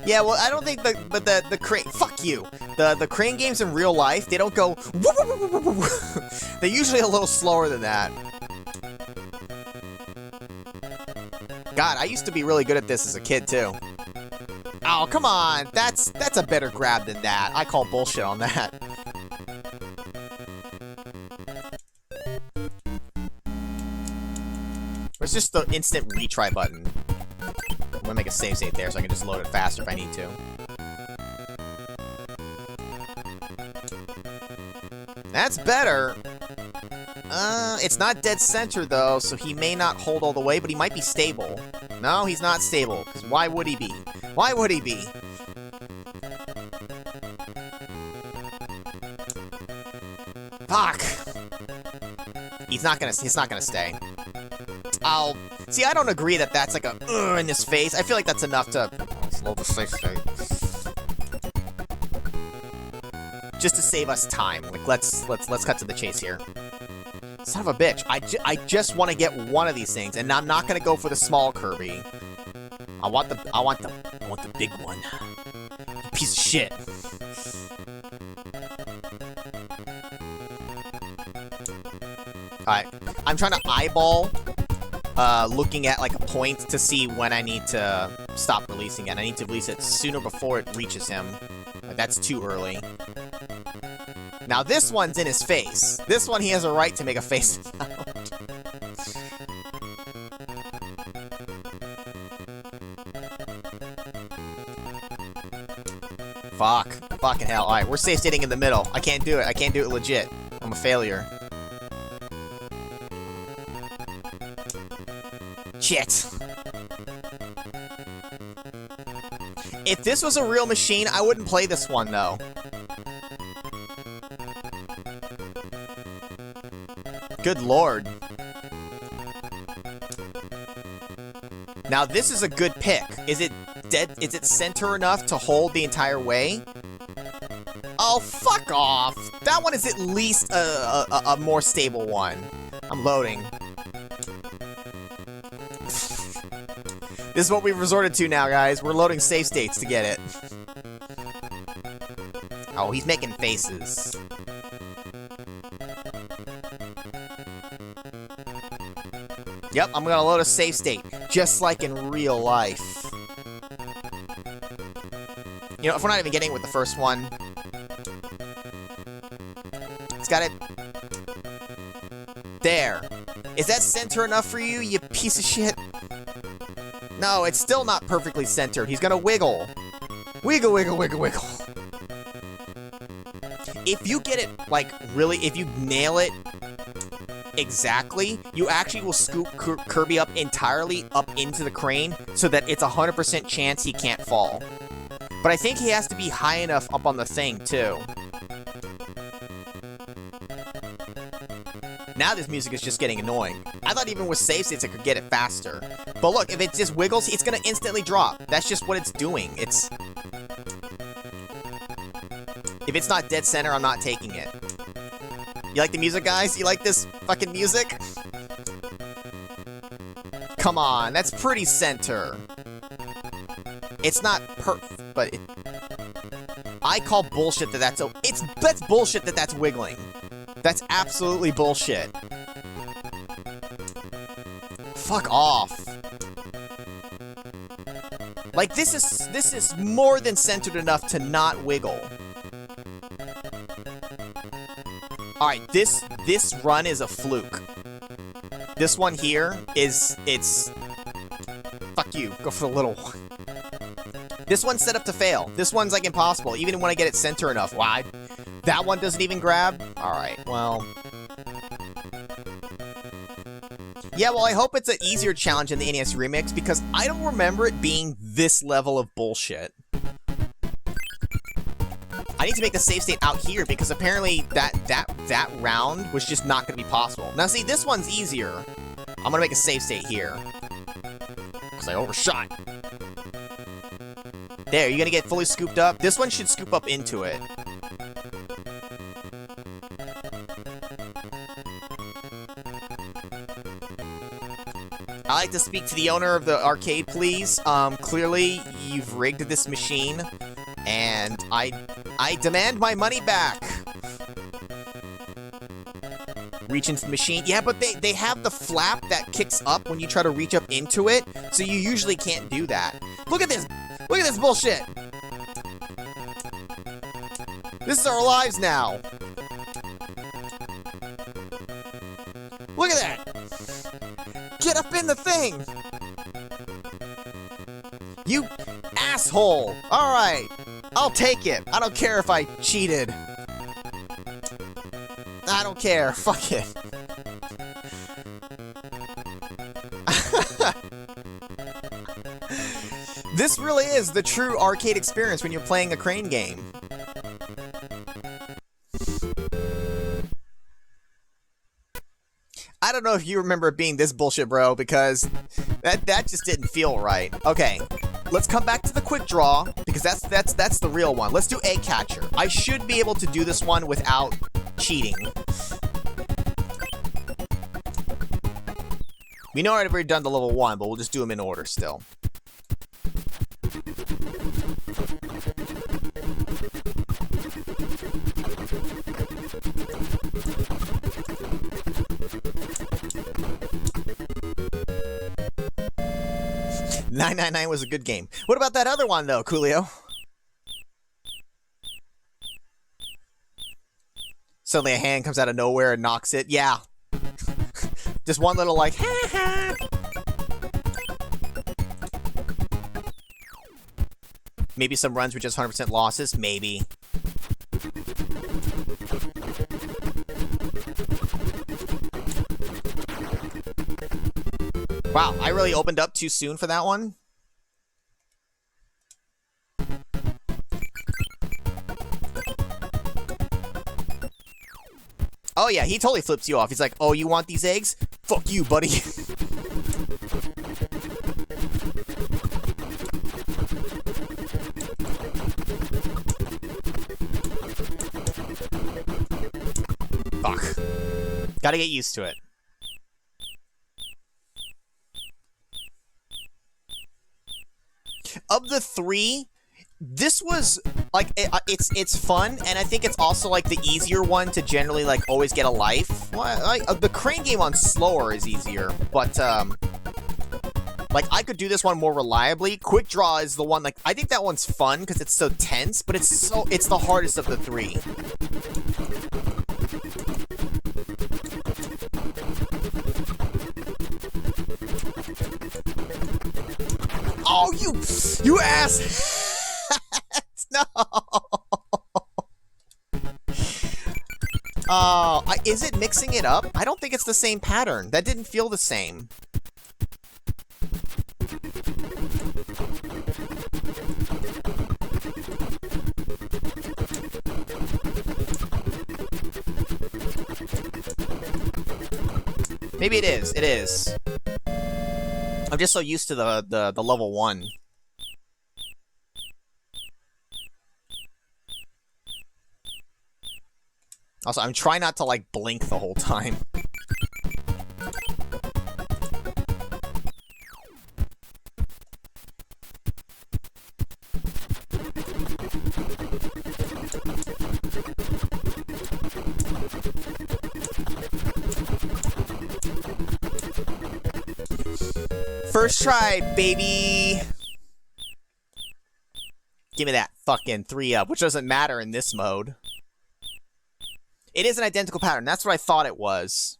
Yeah, well, I don't think the crane. Fuck you. The crane games in real life, they don't go. They're usually a little slower than that. God, I used to be really good at this as a kid too. Oh, come on. That's a better grab than that. I call bullshit on that. Where's just the instant retry button? I'm gonna make a save state there so I can just load it faster if I need to. That's better. It's not dead center though, so he may not hold all the way, but he might be stable. No, he's not stable, because why would he be? Why would he be? Fuck! He's not gonna stay. See, I don't agree that that's like a in his face. I feel like that's enough to slow the safe state. Just to save us time. Like let's cut to the chase here. Son of a bitch. I just want to get one of these things, and I'm not gonna go for the small Kirby. I want the big one. You piece of shit. Alright. I'm trying to eyeball looking at like a point to see when I need to stop releasing it. I need to release it sooner before it reaches him. Like, that's too early. Now this one's in his face. This one he has a right to make a face sound. Fuck. Fucking hell. Alright, we're safe sitting in the middle. I can't do it. I can't do it legit. I'm a failure. Shit. If this was a real machine, I wouldn't play this one, though. Good lord. Now, this is a good pick. Is it dead? Is it center enough to hold the entire way? Oh, fuck off. That one is at least a more stable one. I'm loading. This is what we've resorted to now, guys. We're loading save states to get it. Oh, he's making faces. Yep, I'm gonna load a save state, just like in real life. You know, if we're not even getting it with the first one... It's got it... There. Is that center enough for you, you piece of shit? No, it's still not perfectly centered. He's gonna wiggle. Wiggle, wiggle, wiggle, wiggle. If you get it, like, really, if you nail it exactly, you actually will scoop Kirby up entirely up into the crane so that it's 100% chance he can't fall. But I think he has to be high enough up on the thing, too. Now this music is just getting annoying. I thought even with save states I could get it faster. But look, if it just wiggles, it's gonna instantly drop. That's just what it's doing. If it's not dead center, I'm not taking it. You like the music, guys? You like this fucking music? Come on, that's pretty center. It's not but I call bullshit that's bullshit that's wiggling. That's absolutely bullshit. Fuck off. Like, this is more than centered enough to not wiggle. Alright, this run is a fluke. This one here it's... Fuck you, go for the little one. This one's set up to fail. This one's, like, impossible, even when I get it center enough. Why? That one doesn't even grab? Alright, well... Yeah, well, I hope it's an easier challenge in the NES Remix, because I don't remember it being this level of bullshit. I need to make the save state out here, because apparently that round was just not going to be possible. Now, see, this one's easier. I'm going to make a save state here. Because I overshot. There, you're going to get fully scooped up. This one should scoop up into it. I like to speak to the owner of the arcade, please. Clearly, you've rigged this machine, and I demand my money back. Reach into the machine. Yeah, but they have the flap that kicks up when you try to reach up into it, so you usually can't do that. Look at this! Look at this bullshit! This is our lives now! Look at that! Get up in the thing! You asshole! Alright, I'll take it. I don't care if I cheated. I don't care. Fuck it. This really is the true arcade experience when you're playing a crane game. I don't know if you remember it being this bullshit, bro, because that just didn't feel right. Okay, let's come back to the quick draw, because that's the real one. Let's do Egg Catcher. I should be able to do this one without cheating. We know I've already done the level 1, but we'll just do them in order still. $9.99 was a good game. What about that other one, though, Coolio? Suddenly a hand comes out of nowhere and knocks it. Yeah. Just one little, like, ha ha. Maybe some runs were just 100% losses. Maybe. Wow, I really opened up too soon for that one. Oh yeah, he totally flips you off. He's like, oh, you want these eggs? Fuck you, buddy. Fuck. Gotta get used to it. Of the three, this was, like, it's fun, and I think it's also, like, the easier one to generally, like, always get a life. Well, the crane game on slower is easier, but, like, I could do this one more reliably. Quick Draw is the one, like, I think that one's fun, because it's so tense, but it's the hardest of the three. Oh, you ass! No! Is it mixing it up? I don't think it's the same pattern. That didn't feel the same. Maybe it is. It is. I'm just so used to the level 1. Also, I'm trying not to, like, blink the whole time. First try, baby! Give me that fucking 3-up, which doesn't matter in this mode. It is an identical pattern. That's what I thought it was.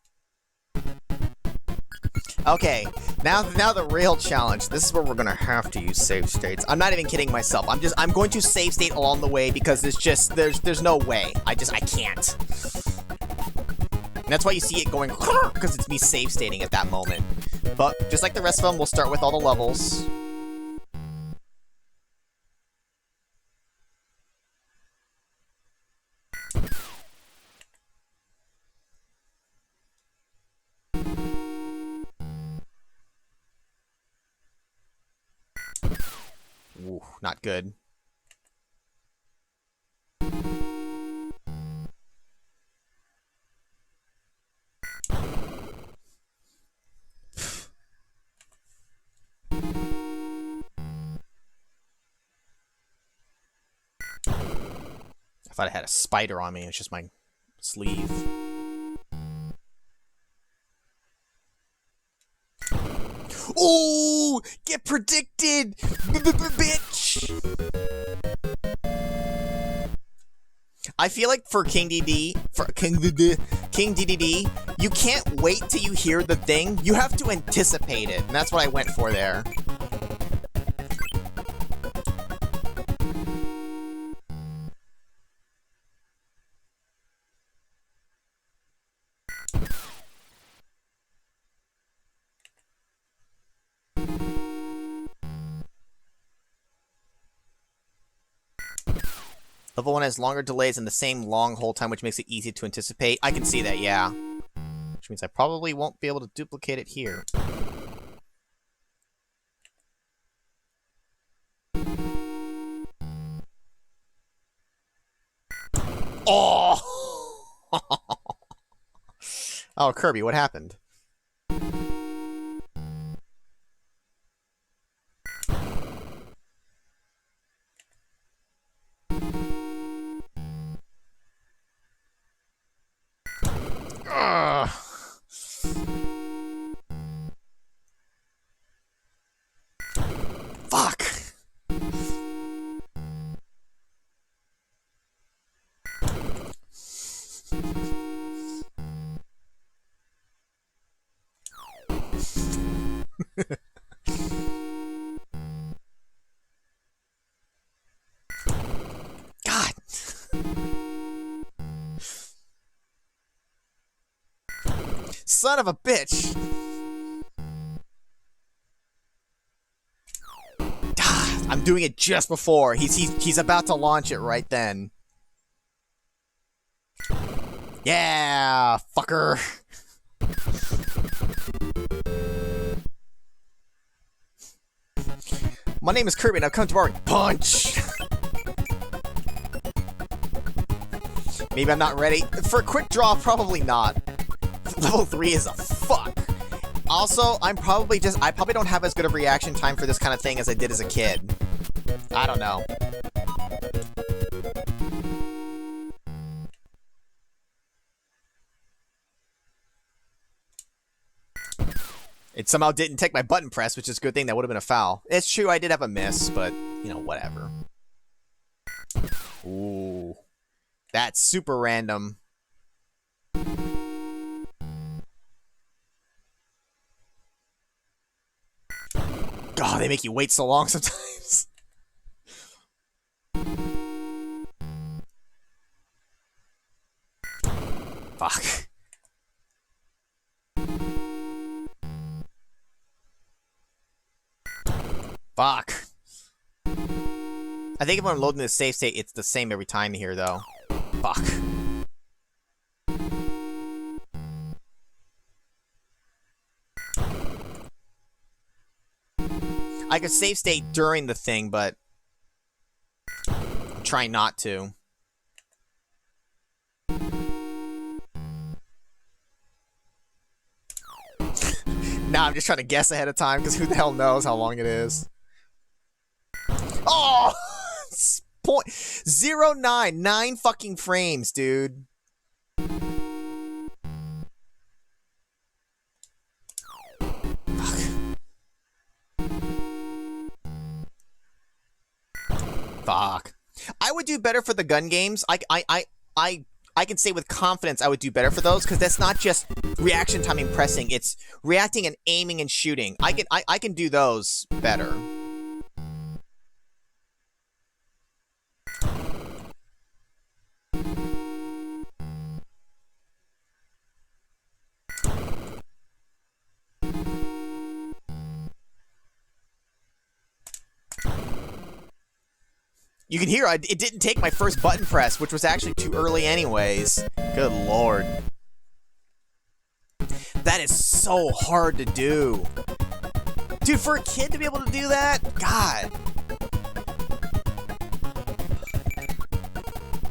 Okay, now the real challenge. This is where we're gonna have to use save states. I'm not even kidding myself. I'm going to save state along the way because there's no way. I can't. And that's why you see it going because it's me save stating at that moment. But just like the rest of them, we'll start with all the levels. Ooh, not good. I thought I had a spider on me. It's just my sleeve. Ooh! Get predicted! Bitch! I feel like for King DDD, you can't wait till you hear the thing. You have to anticipate it, and that's what I went for there. Level 1 has longer delays and the same long hold time, which makes it easy to anticipate. I can see that, yeah. Which means I probably won't be able to duplicate it here. Oh! Oh, Kirby, what happened? Fuck! God! Son of a bitch! I'm doing it just before. He's about to launch it right then. Yeah, fucker. My name is Kirby and I've come to bar punch. Maybe I'm not ready. For a quick draw, probably not. Level 3 is a fuck. Also, I probably don't have as good of reaction time for this kind of thing as I did as a kid. I don't know. It somehow didn't take my button press, which is a good thing. That would have been a foul. It's true, I did have a miss, but, you know, whatever. Ooh. That's super random. God, they make you wait so long sometimes. Fuck. Fuck. I think if I'm loading the save state, it's the same every time here, though. Fuck. I could save state during the thing, but I'm trying not to. Nah, I'm just trying to guess ahead of time, because who the hell knows how long it is. Oh! 0.09, 9 fucking frames, dude. Fuck. I would do better for the gun games. I can say with confidence I would do better for those, because that's not just reaction timing pressing, it's reacting and aiming and shooting. I can do those better. You can hear it didn't take my first button press, which was actually too early anyways. Good lord. That is so hard to do. Dude, for a kid to be able to do that? God.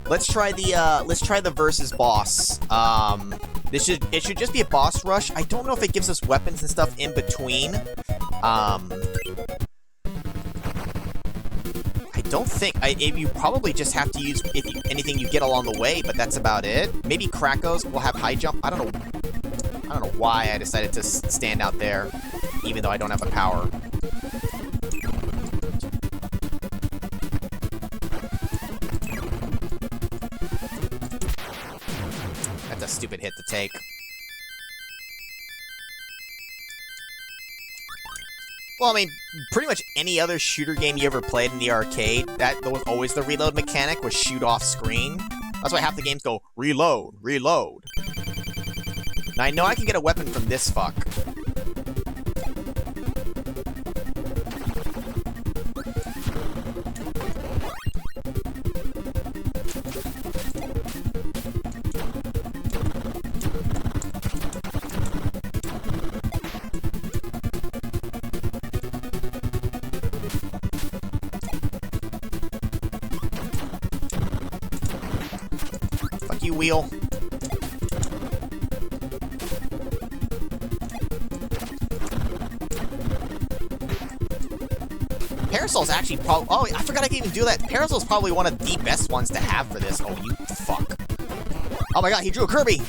Let's try the versus boss. It should just be a boss rush. I don't know if it gives us weapons and stuff in between. I don't think you probably just have to use anything you get along the way, but that's about it. Maybe Krakos will have high jump. I don't know why I decided to stand out there, even though I don't have a power. That's a stupid hit to take. Well, I mean, pretty much any other shooter game you ever played in the arcade, that was always the reload mechanic, was shoot off screen. That's why half the games go, reload, reload. Now, I know I can get a weapon from this fuck. Wheel. Parasol's actually probably... Oh, I forgot I can even do that. Parasol's probably one of the best ones to have for this. Oh, you fuck. Oh my god, he drew a Kirby!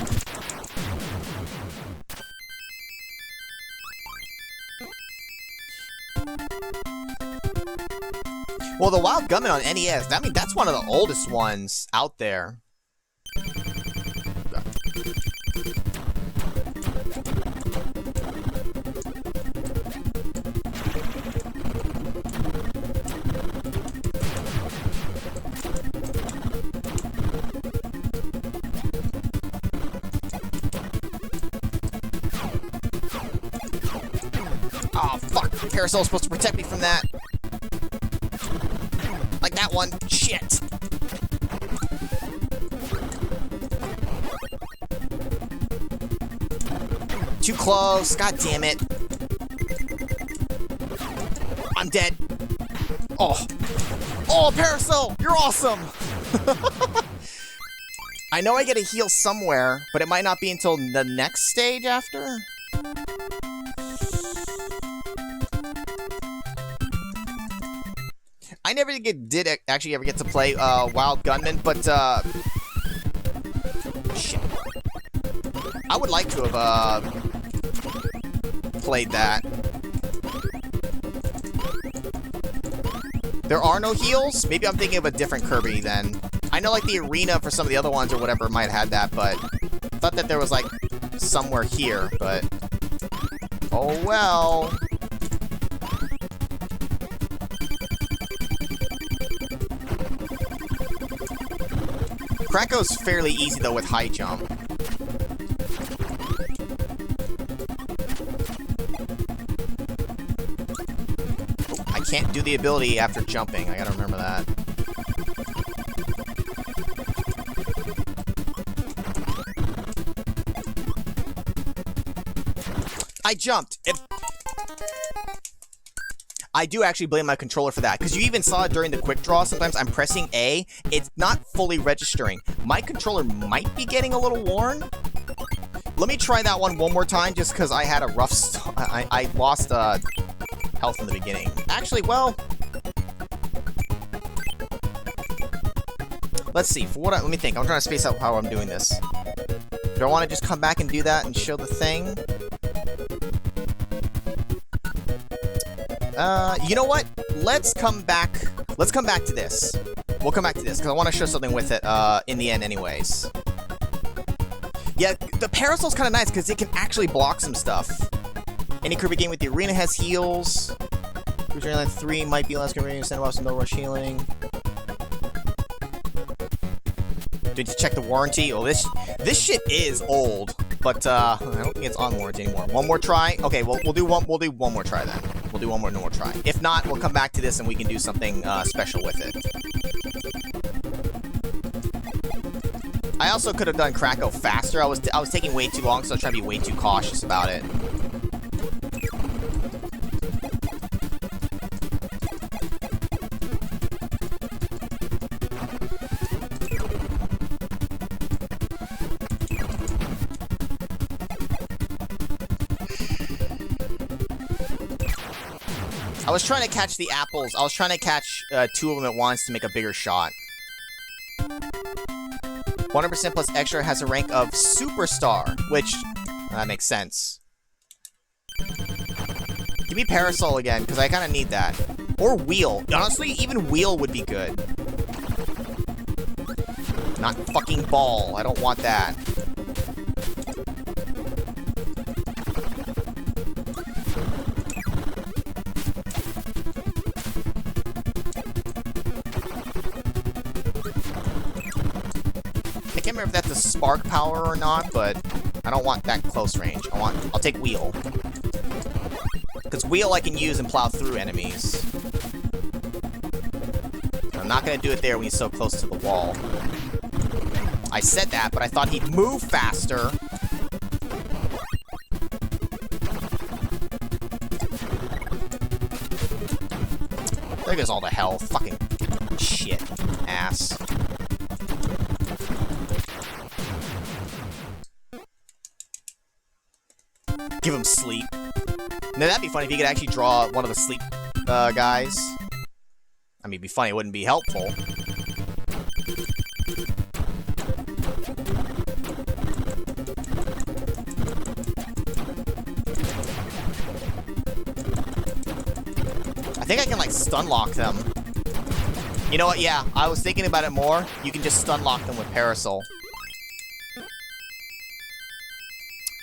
Well, the Wild Gunman on NES, I mean, that's one of the oldest ones out there. Oh, fuck. Parasol's supposed to protect me from that. Like that one. Shit. Too close. God damn it. I'm dead. Oh. Oh, Parasol! You're awesome! I know I get a heal somewhere, but it might not be until the next stage after? I never did actually ever get to play Wild Gunman, but shit. I would like to have played that. There are no heals? Maybe I'm thinking of a different Kirby then. I know like the arena for some of the other ones or whatever might have had that, but I thought that there was like somewhere here, but oh well. Krakos fairly easy though with high jump. Oh, I can't do the ability after jumping. I gotta remember that. I jumped. I do actually blame my controller for that, because you even saw it during the quick draw. Sometimes I'm pressing A, it's not fully registering. My controller might be getting a little worn. Let me try that one more time, just because I had a rough I lost health in the beginning. Actually, well, let's see. For what? Let me think. I'm trying to space out how I'm doing this. Do I want to just come back and do that and show the thing? You know what? Let's come back to this. We'll come back to this, because I want to show something with it, in the end anyways. Yeah, the Parasol's kind of nice, because it can actually block some stuff. Any Kirby game with the arena has heals. Cruiser Airline 3 might be less convenient, send off some no rush healing. Did you check the warranty? Oh, this shit is old, but I don't think it's on warranty anymore. One more try? Okay, well, we'll do one more try then. We'll do one more try. If not, we'll come back to this and we can do something special with it. I also could have done Krakow faster. I was taking way too long, so I was trying to be way too cautious about it. I was trying to catch the apples. I was trying to catch 2 of them at once to make a bigger shot. 100% plus extra has a rank of Superstar, which, that makes sense. Give me Parasol again, because I kind of need that. Or Wheel. Honestly, even Wheel would be good. Not fucking Ball. I don't want that. I can't remember if that's a spark power or not, but I don't want that close range. I'll take Wheel. Because Wheel I can use and plow through enemies. I'm not going to do it there when he's so close to the wall. I said that, but I thought he'd move faster. There goes all the health. Fucking shit. Ass. Give him sleep. Now that'd be funny if he could actually draw one of the sleep guys. I mean, it'd be funny, it wouldn't be helpful. I think I can, like, stun lock them. You know what, yeah, I was thinking about it more. You can just stun lock them with Parasol.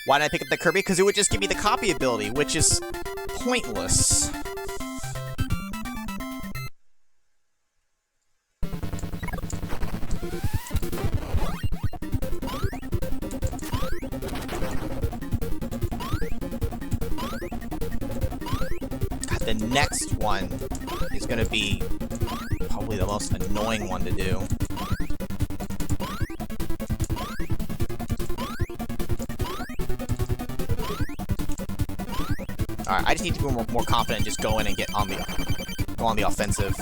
Why did I pick up the Kirby? Because it would just give me the copy ability, which is pointless. God, the next one is going to be probably the most annoying one to do. Alright, I just need to be more confident and just go in and go on the offensive.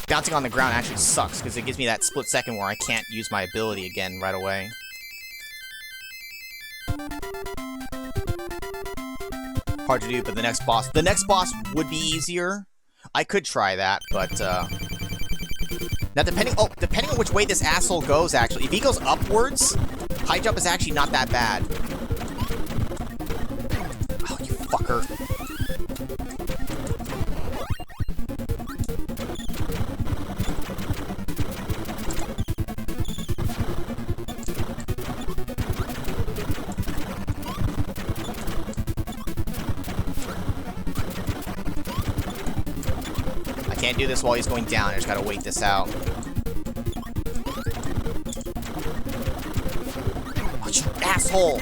Bouncing on the ground actually sucks, because it gives me that split second where I can't use my ability again right away. Hard to do, but the next boss would be easier. I could try that, but now depending on which way this asshole goes, actually, if he goes upwards, high jump is actually not that bad. Oh, you fucker. Can't do this while he's going down. I just gotta wait this out. Oh, you asshole!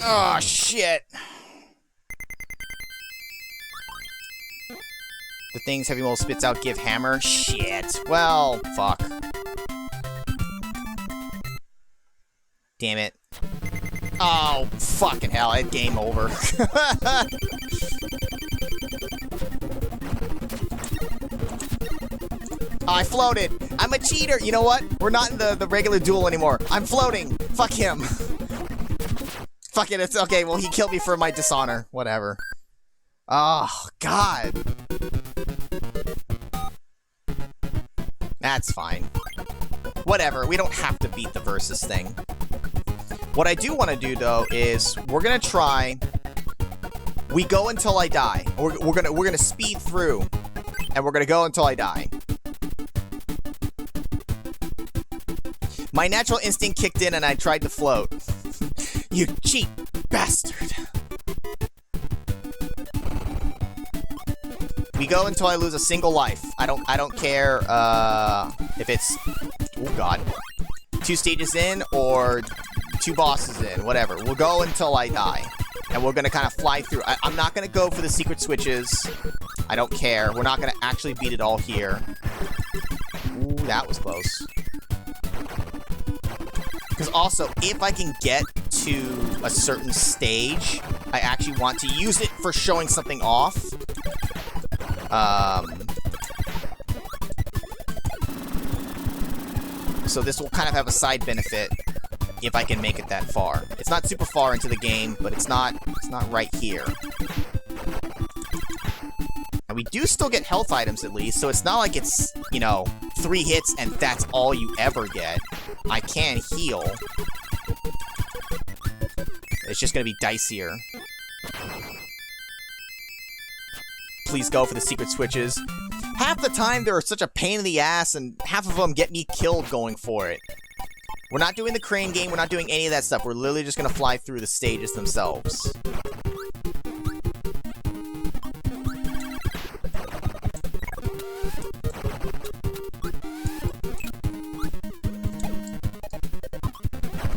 Oh, shit. The things Heavy Mole spits out give hammer? Shit. Well, fuck. Damn it. Oh, fucking hell. I had game over. Oh, I floated. I'm a cheater. You know what? We're not in the regular duel anymore. I'm floating. Fuck him. Fuck it. It's okay. Well, he killed me for my dishonor. Whatever. Oh, God. That's fine. Whatever. We don't have to beat the versus thing. What I do want to do, though, is we're going to try... We go until I die. We're gonna speed through. And we're going to go until I die. My natural instinct kicked in and I tried to float. You cheap bastard. We go until I lose a single life. I don't care if it's, oh god, 2 stages in or 2 bosses in, whatever. We'll go until I die. And we're gonna kind of fly through. I'm not gonna go for the secret switches. I don't care. We're not gonna actually beat it all here. Ooh, that was close. Because also, if I can get to a certain stage, I actually want to use it for showing something off. So this will kind of have a side benefit if I can make it that far. It's not super far into the game, but it's not right here. And we do still get health items at least, so it's not like it's, you know, 3 hits and that's all you ever get. I can heal. It's just gonna be dicier. Please go for the secret switches. Half the time they're such a pain in the ass and half of them get me killed going for it. We're not doing the crane game, we're not doing any of that stuff. We're literally just gonna fly through the stages themselves.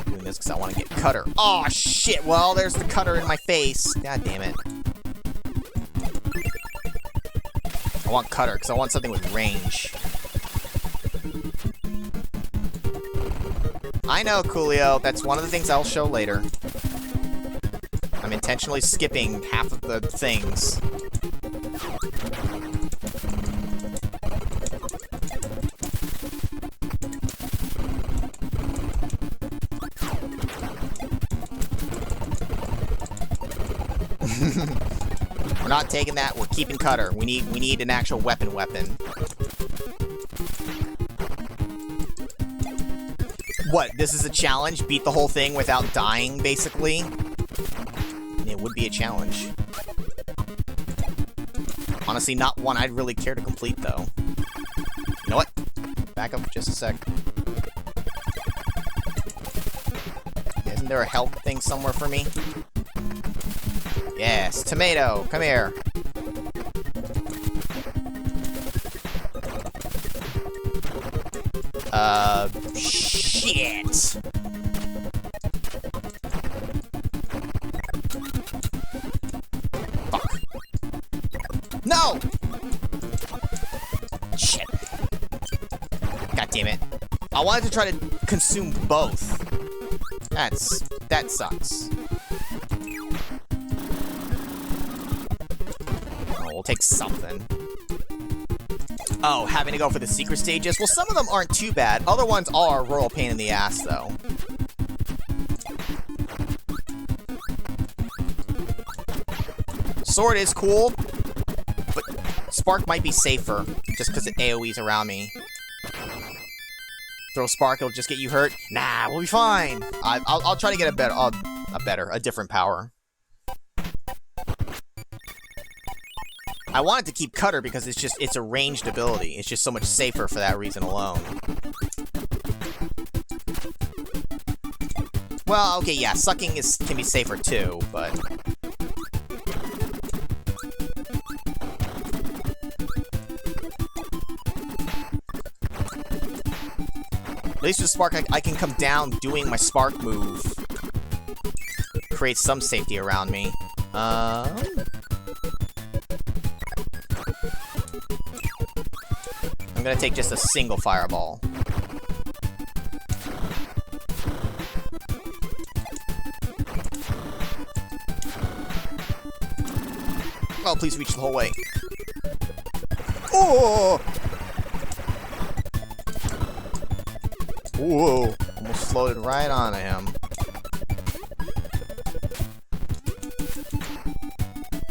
Doing this because I want to get Cutter. Oh shit, well there's the Cutter in my face. God damn it. I want Cutter because I want something with range. I know, Coolio. That's one of the things I'll show later. I'm intentionally skipping half of the things. We're not taking that. We're keeping Cutter. We need an actual weapon. What, this is a challenge? Beat the whole thing without dying, basically? It would be a challenge. Honestly, not one I'd really care to complete, though. You know what? Back up just a sec. Isn't there a health thing somewhere for me? Yes, Tomato, come here. Shit. Fuck. No! Shit. God damn it. I wanted to try to consume both. That sucks. Oh, we'll take something. Oh, having to go for the secret stages? Well, some of them aren't too bad. Other ones are a royal pain in the ass, though. Sword is cool, but Spark might be safer, just because it AoEs around me. Throw Spark, it'll just get you hurt? Nah, we'll be fine. I'll try to get a different power. I wanted to keep Cutter because it's a ranged ability. It's just so much safer for that reason alone. Well, okay, yeah, sucking can be safer too, but... At least with Spark, I can come down doing my Spark move. create some safety around me. I'm gonna take just a single fireball. Oh, please reach the whole way. Oh! Whoa! Almost floated right onto him.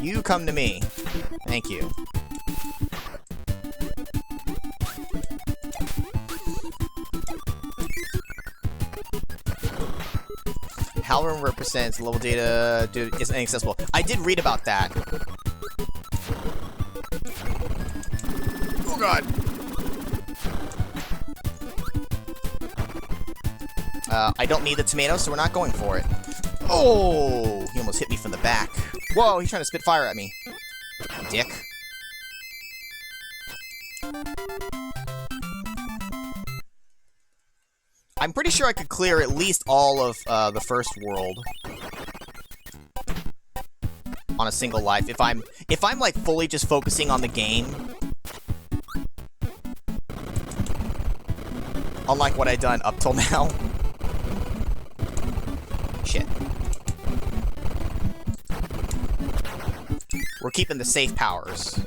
You come to me. Thank you. Howl Room represents level data is inaccessible. I did read about that. Oh god. I don't need the tomato, so we're not going for it. Oh! He almost hit me from the back. Whoa, he's trying to spit fire at me. Dick. I'm pretty sure I could clear at least all of the first world on a single life if I'm like fully just focusing on the game. Unlike what I've done up till now. Shit. We're keeping the safe powers.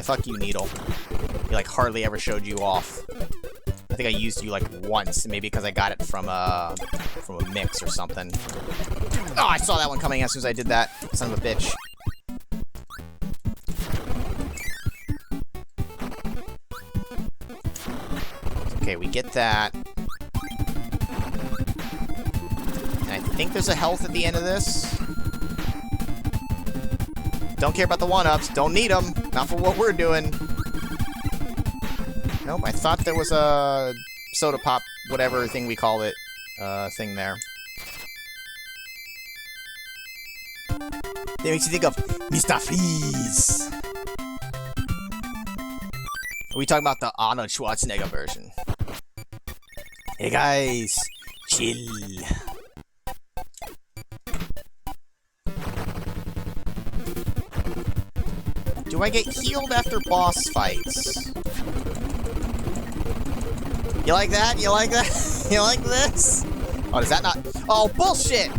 Fuck you, Needle. He, like, hardly ever showed you off. I think I used you, like, once, maybe because I got it from a mix or something. Oh, I saw that one coming as soon as I did that. Son of a bitch. Okay, we get that. And I think there's a health at the end of this. Don't care about the one-ups. Don't need them. Not for what we're doing. Nope, I thought there was a soda pop, whatever thing we call it, thing there. That makes you think of Mr. Freeze. Are we talking about the Arnold Schwarzenegger version? Hey guys, chill. Do I get healed after boss fights? You like that? You like that? You like this? Oh, does that not? Oh, bullshit!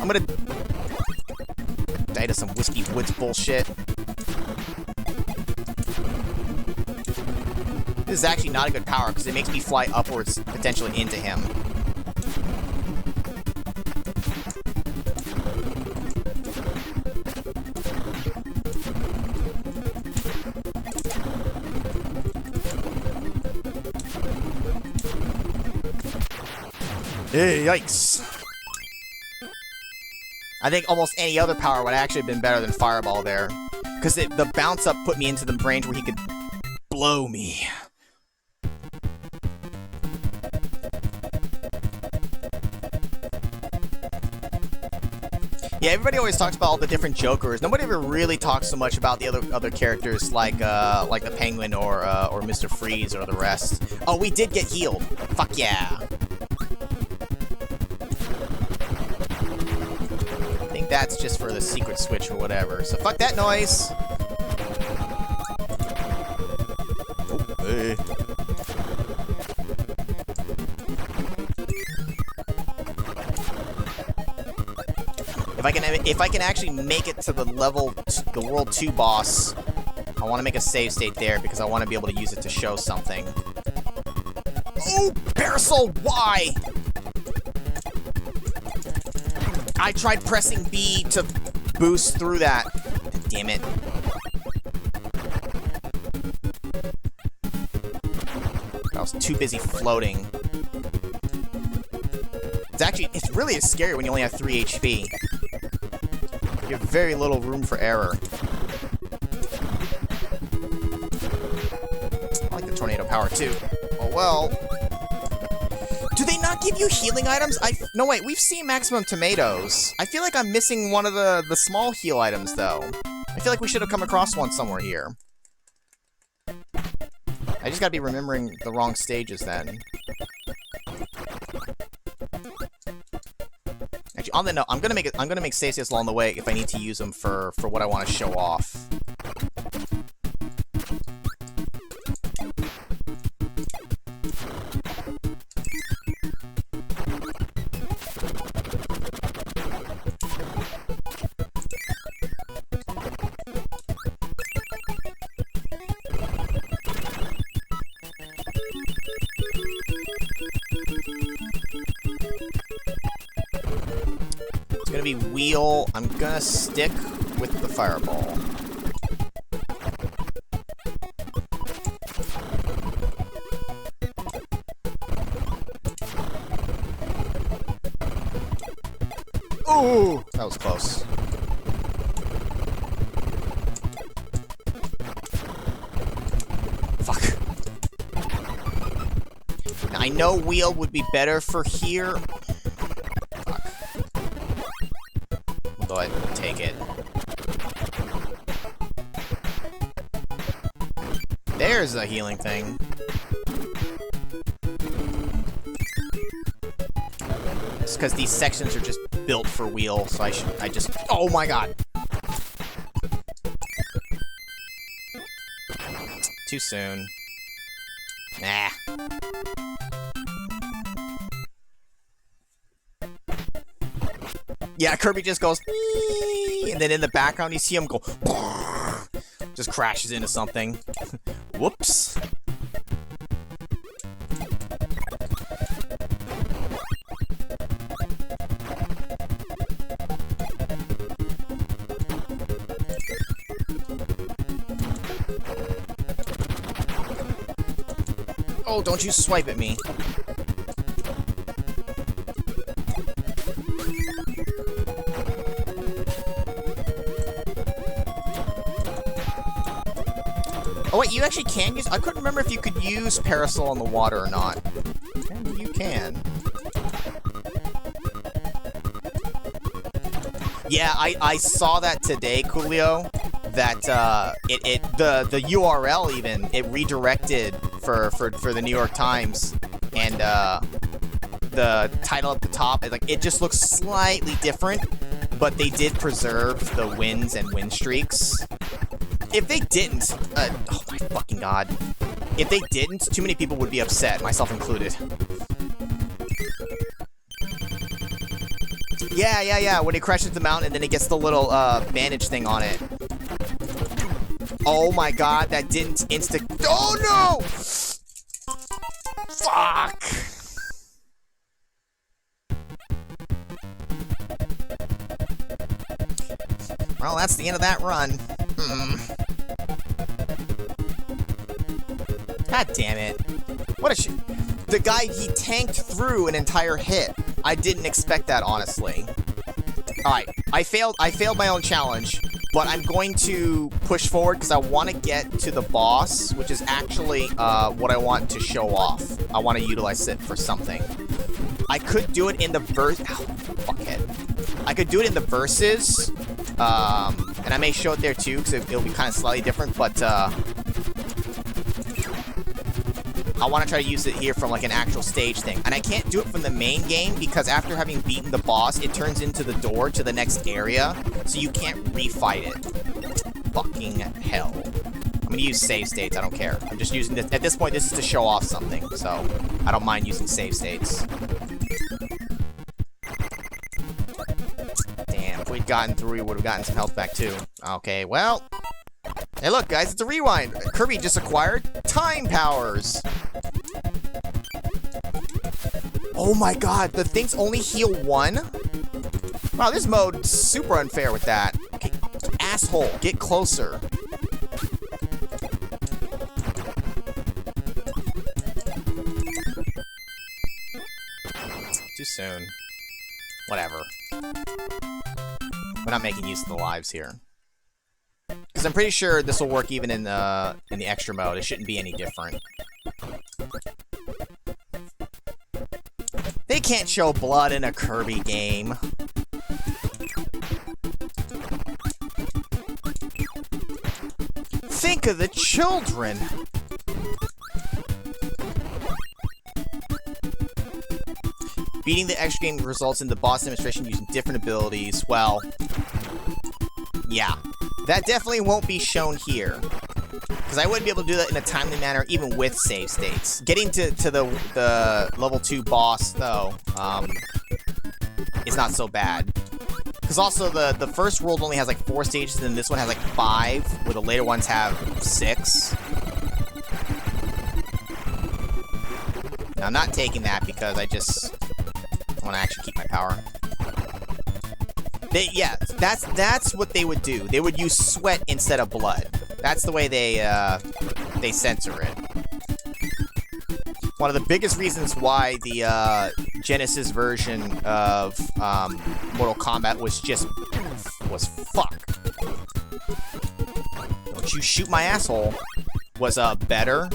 I'm gonna die to some Whiskey Woods bullshit. This is actually not a good power because it makes me fly upwards, potentially into him. Hey, yikes. I think almost any other power would actually have been better than Fireball there. Because the bounce up put me into the range where he could blow me. Yeah, everybody always talks about all the different Jokers. Nobody ever really talks so much about the other characters like the Penguin or Mr. Freeze or the rest. Oh, we did get healed. Fuck yeah. I think that's just for the secret switch or whatever. So fuck that noise. Oh, hey. If I can actually make it to the World 2 boss, I want to make a save state there because I want to be able to use it to show something. Oh, Parasol, why? I tried pressing B to boost through that. Damn it. I was too busy floating. It's really scary when you only have 3 HP. You have very little room for error. I like the tornado power too. Oh well. Do they not give you healing items? No, wait, we've seen maximum tomatoes. I feel like I'm missing one of the small heal items, though. I feel like we should have come across one somewhere here. I just gotta be remembering the wrong stages, then. Actually, on that note, I'm gonna make save states along the way if I need to use them for what I want to show off. Be wheel. I'm gonna stick with the fireball. Ooh, that was close. Fuck. Now, I know wheel would be better for here. I'd take it. There's a healing thing. It's because these sections are just built for wheel, so I just... Oh my god! Too soon. Nah. Yeah, Kirby just goes, and then in the background you see him go, just crashes into something. Whoops. Oh, don't you swipe at me. Oh wait, you actually can use... I couldn't remember if you could use Parasol in the water or not. And you can. Yeah, I saw that today, Coolio. That the URL even, it redirected for the New York Times, and the title at the top, it just looks slightly different, but they did preserve the wins and win streaks. If they didn't, oh my fucking god. If they didn't, too many people would be upset, myself included. Yeah, when it crashes the mountain and then it gets the little, bandage thing on it. Oh my god, that didn't oh no! Fuck! Well, that's the end of that run. God damn it. What a shit. The guy, he tanked through an entire hit. I didn't expect that, honestly. Alright, I failed my own challenge, but I'm going to push forward because I want to get to the boss, which is actually what I want to show off. I want to utilize it for something. I could do it in the fuckhead. I could do it in the verses, and I may show it there too, because it'll be kind of slightly different, but I want to try to use it here from, an actual stage thing. And I can't do it from the main game, because after having beaten the boss, it turns into the door to the next area, so you can't refight it. Fucking hell. I'm gonna use save states, I don't care. I'm just using this. At this point, this is to show off something, so I don't mind using save states. Damn, if we'd gotten through, we would have gotten some health back too. Okay, well. Hey look, guys, it's a rewind. Kirby just acquired time powers. Oh my god, the things only heal one? Wow, this mode's super unfair with that. Okay, asshole, get closer. Too soon. Whatever. We're not making use of the lives here. Because I'm pretty sure this will work even in the extra mode. It shouldn't be any different. can't show blood in a Kirby game. Think of the children. Beating the extra game results in the boss demonstration using different abilities. Well, yeah. That definitely won't be shown here. Because I wouldn't be able to do that in a timely manner, even with save states. Getting to the level 2 boss, though, is not so bad. Because also, the first world only has like 4 stages, and this one has like 5, where the later ones have 6. Now, I'm not taking that because I just want to actually keep my power. Yeah, that's what they would do. They would use sweat instead of blood. That's the way they censor it. One of the biggest reasons why the Genesis version of Mortal Kombat was fuck. Don't you shoot my asshole was better.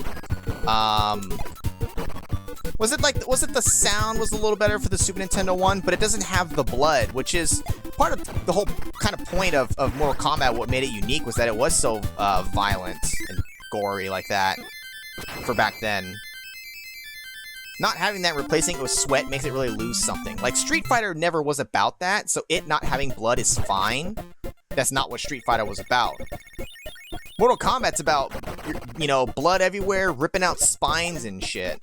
Was it the sound was a little better for the Super Nintendo one, but it doesn't have the blood, which is part of the whole kind of point of Mortal Kombat. What made it unique was that it was so violent and gory like that for back then. Not having that, replacing it with sweat, makes it really lose something. Like, Street Fighter never was about that, so it not having blood is fine. That's not what Street Fighter was about. Mortal Kombat's about, you know, blood everywhere, ripping out spines and shit.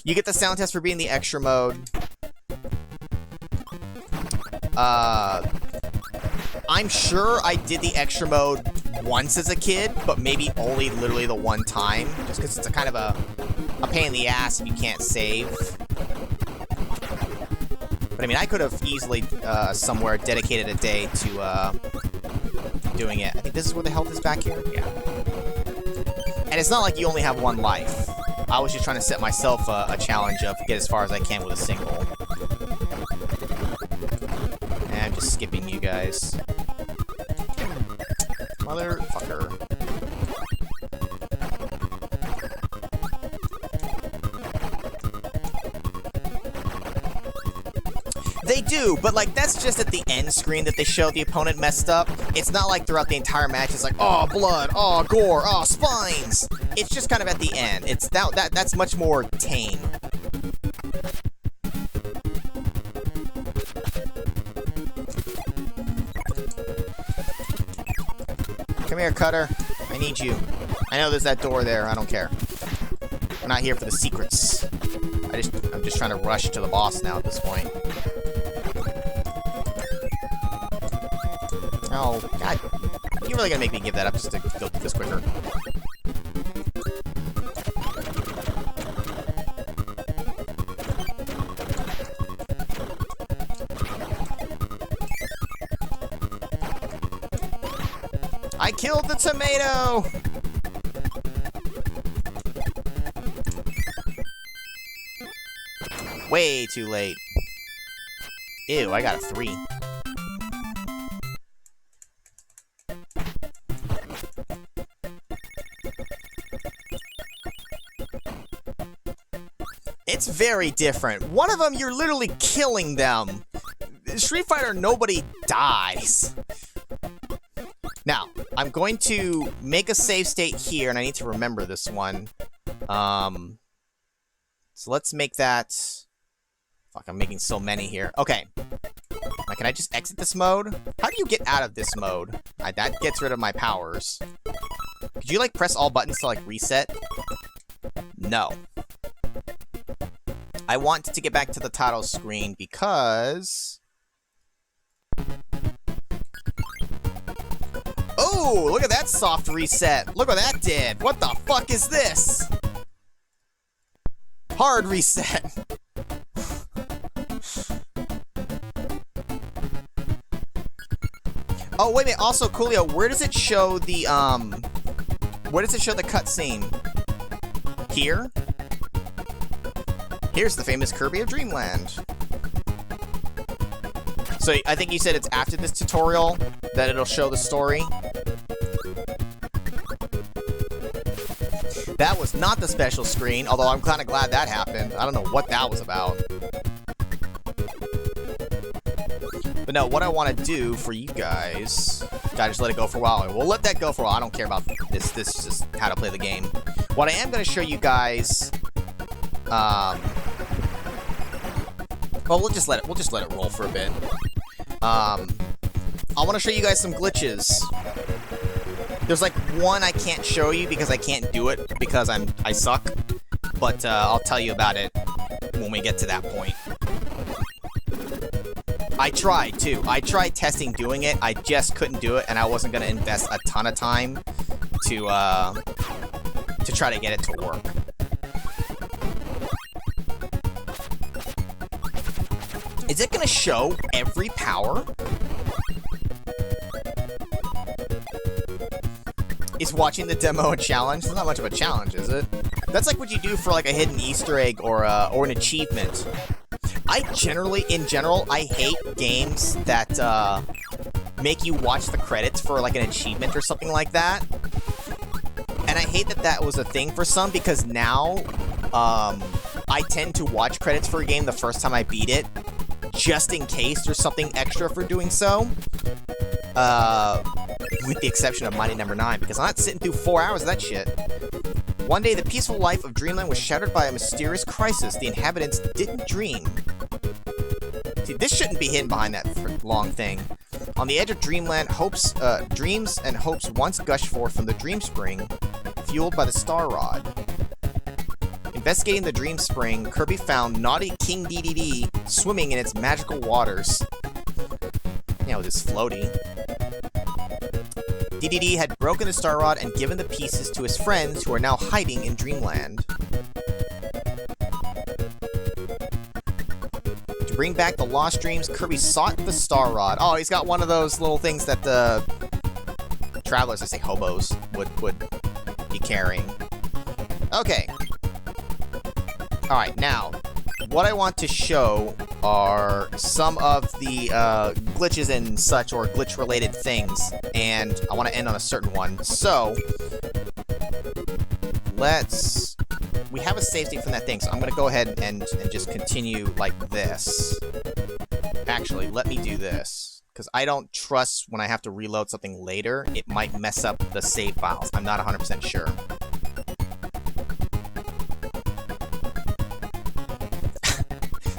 You get the sound test for being the extra mode. I'm sure I did the extra mode once as a kid, but maybe only literally the one time, just because it's a kind of a pain in the ass if you can't save. But I mean, I could have easily somewhere dedicated a day to doing it. I think this is where the health is back here. Yeah. And it's not like you only have one life. I was just trying to set myself a challenge of get as far as I can with a single. And I'm just skipping you guys. Motherfucker. They do, but like that's just at the end screen that they show the opponent messed up. It's not like throughout the entire match it's like, oh, blood, oh, gore, oh, spines. It's just kind of at the end. It's that's much more tame. Come here, Cutter. I need you. I know there's that door there. I don't care. I'm not here for the secrets. I'm just trying to rush to the boss now at this point. Oh, God. You're really gonna make me give that up just to go through this quicker. I killed the tomato! Way too late. Ew, I got a 3. It's very different. One of them, you're literally killing them. Street Fighter, nobody dies. Now, I'm going to make a save state here, and I need to remember this one. So let's make that... Fuck, I'm making so many here. Okay. Now, can I just exit this mode? How do you get out of this mode? That gets rid of my powers. Could you, like, press all buttons to, like, reset? No. I want to get back to the title screen because... Oh, look at that soft reset. Look what that did. What the fuck is this? Hard reset. Oh, wait a minute. Also, Coolio, where does it show the, where does it show the cutscene? Here? Here's the famous Kirby of Dreamland. So, I think you said it's after this tutorial that it'll show the story. That was not the special screen, although I'm kind of glad that happened. I don't know what that was about. But no, what I want to do for you guys... Gotta just let it go for a while. We'll let that go for a while. I don't care about this. This is just how to play the game. What I am going to show you guys... well, we'll just let it roll for a bit. I want to show you guys some glitches. There's like one I can't show you because I can't do it because I suck. But I'll tell you about it when we get to that point. I tried too. I tried testing doing it. I just couldn't do it, and I wasn't gonna invest a ton of time to try to get it to work. Is it gonna show every power? Is watching the demo a challenge? It's not much of a challenge, is it? That's like what you do for like a hidden Easter egg or an achievement. In general, I hate games that make you watch the credits for like an achievement or something like that. And I hate that that was a thing for some because now I tend to watch credits for a game the first time I beat it, just in case there's something extra for doing so. With the exception of Mighty Number 9, because I'm not sitting through 4 hours of that shit. One day, the peaceful life of Dreamland was shattered by a mysterious crisis. The inhabitants didn't dream. See, this shouldn't be hidden behind that long thing. On the edge of Dreamland, dreams and hopes once gushed forth from the Dream Spring, fueled by the Star Rod. Investigating the Dream Spring, Kirby found naughty King DDD swimming in its magical waters. You know, this floaty. DDD had broken the Star Rod and given the pieces to his friends who are now hiding in Dreamland. To bring back the lost dreams, Kirby sought the Star Rod. Oh, he's got one of those little things that the travelers, I say hobos, would be carrying. Okay. Alright, now, what I want to show are some of the glitches and such, or glitch-related things, and I want to end on a certain one. So, we have a save state from that thing, so I'm going to go ahead and just continue like this. Actually, let me do this, because I don't trust when I have to reload something later, it might mess up the save files. I'm not 100% sure.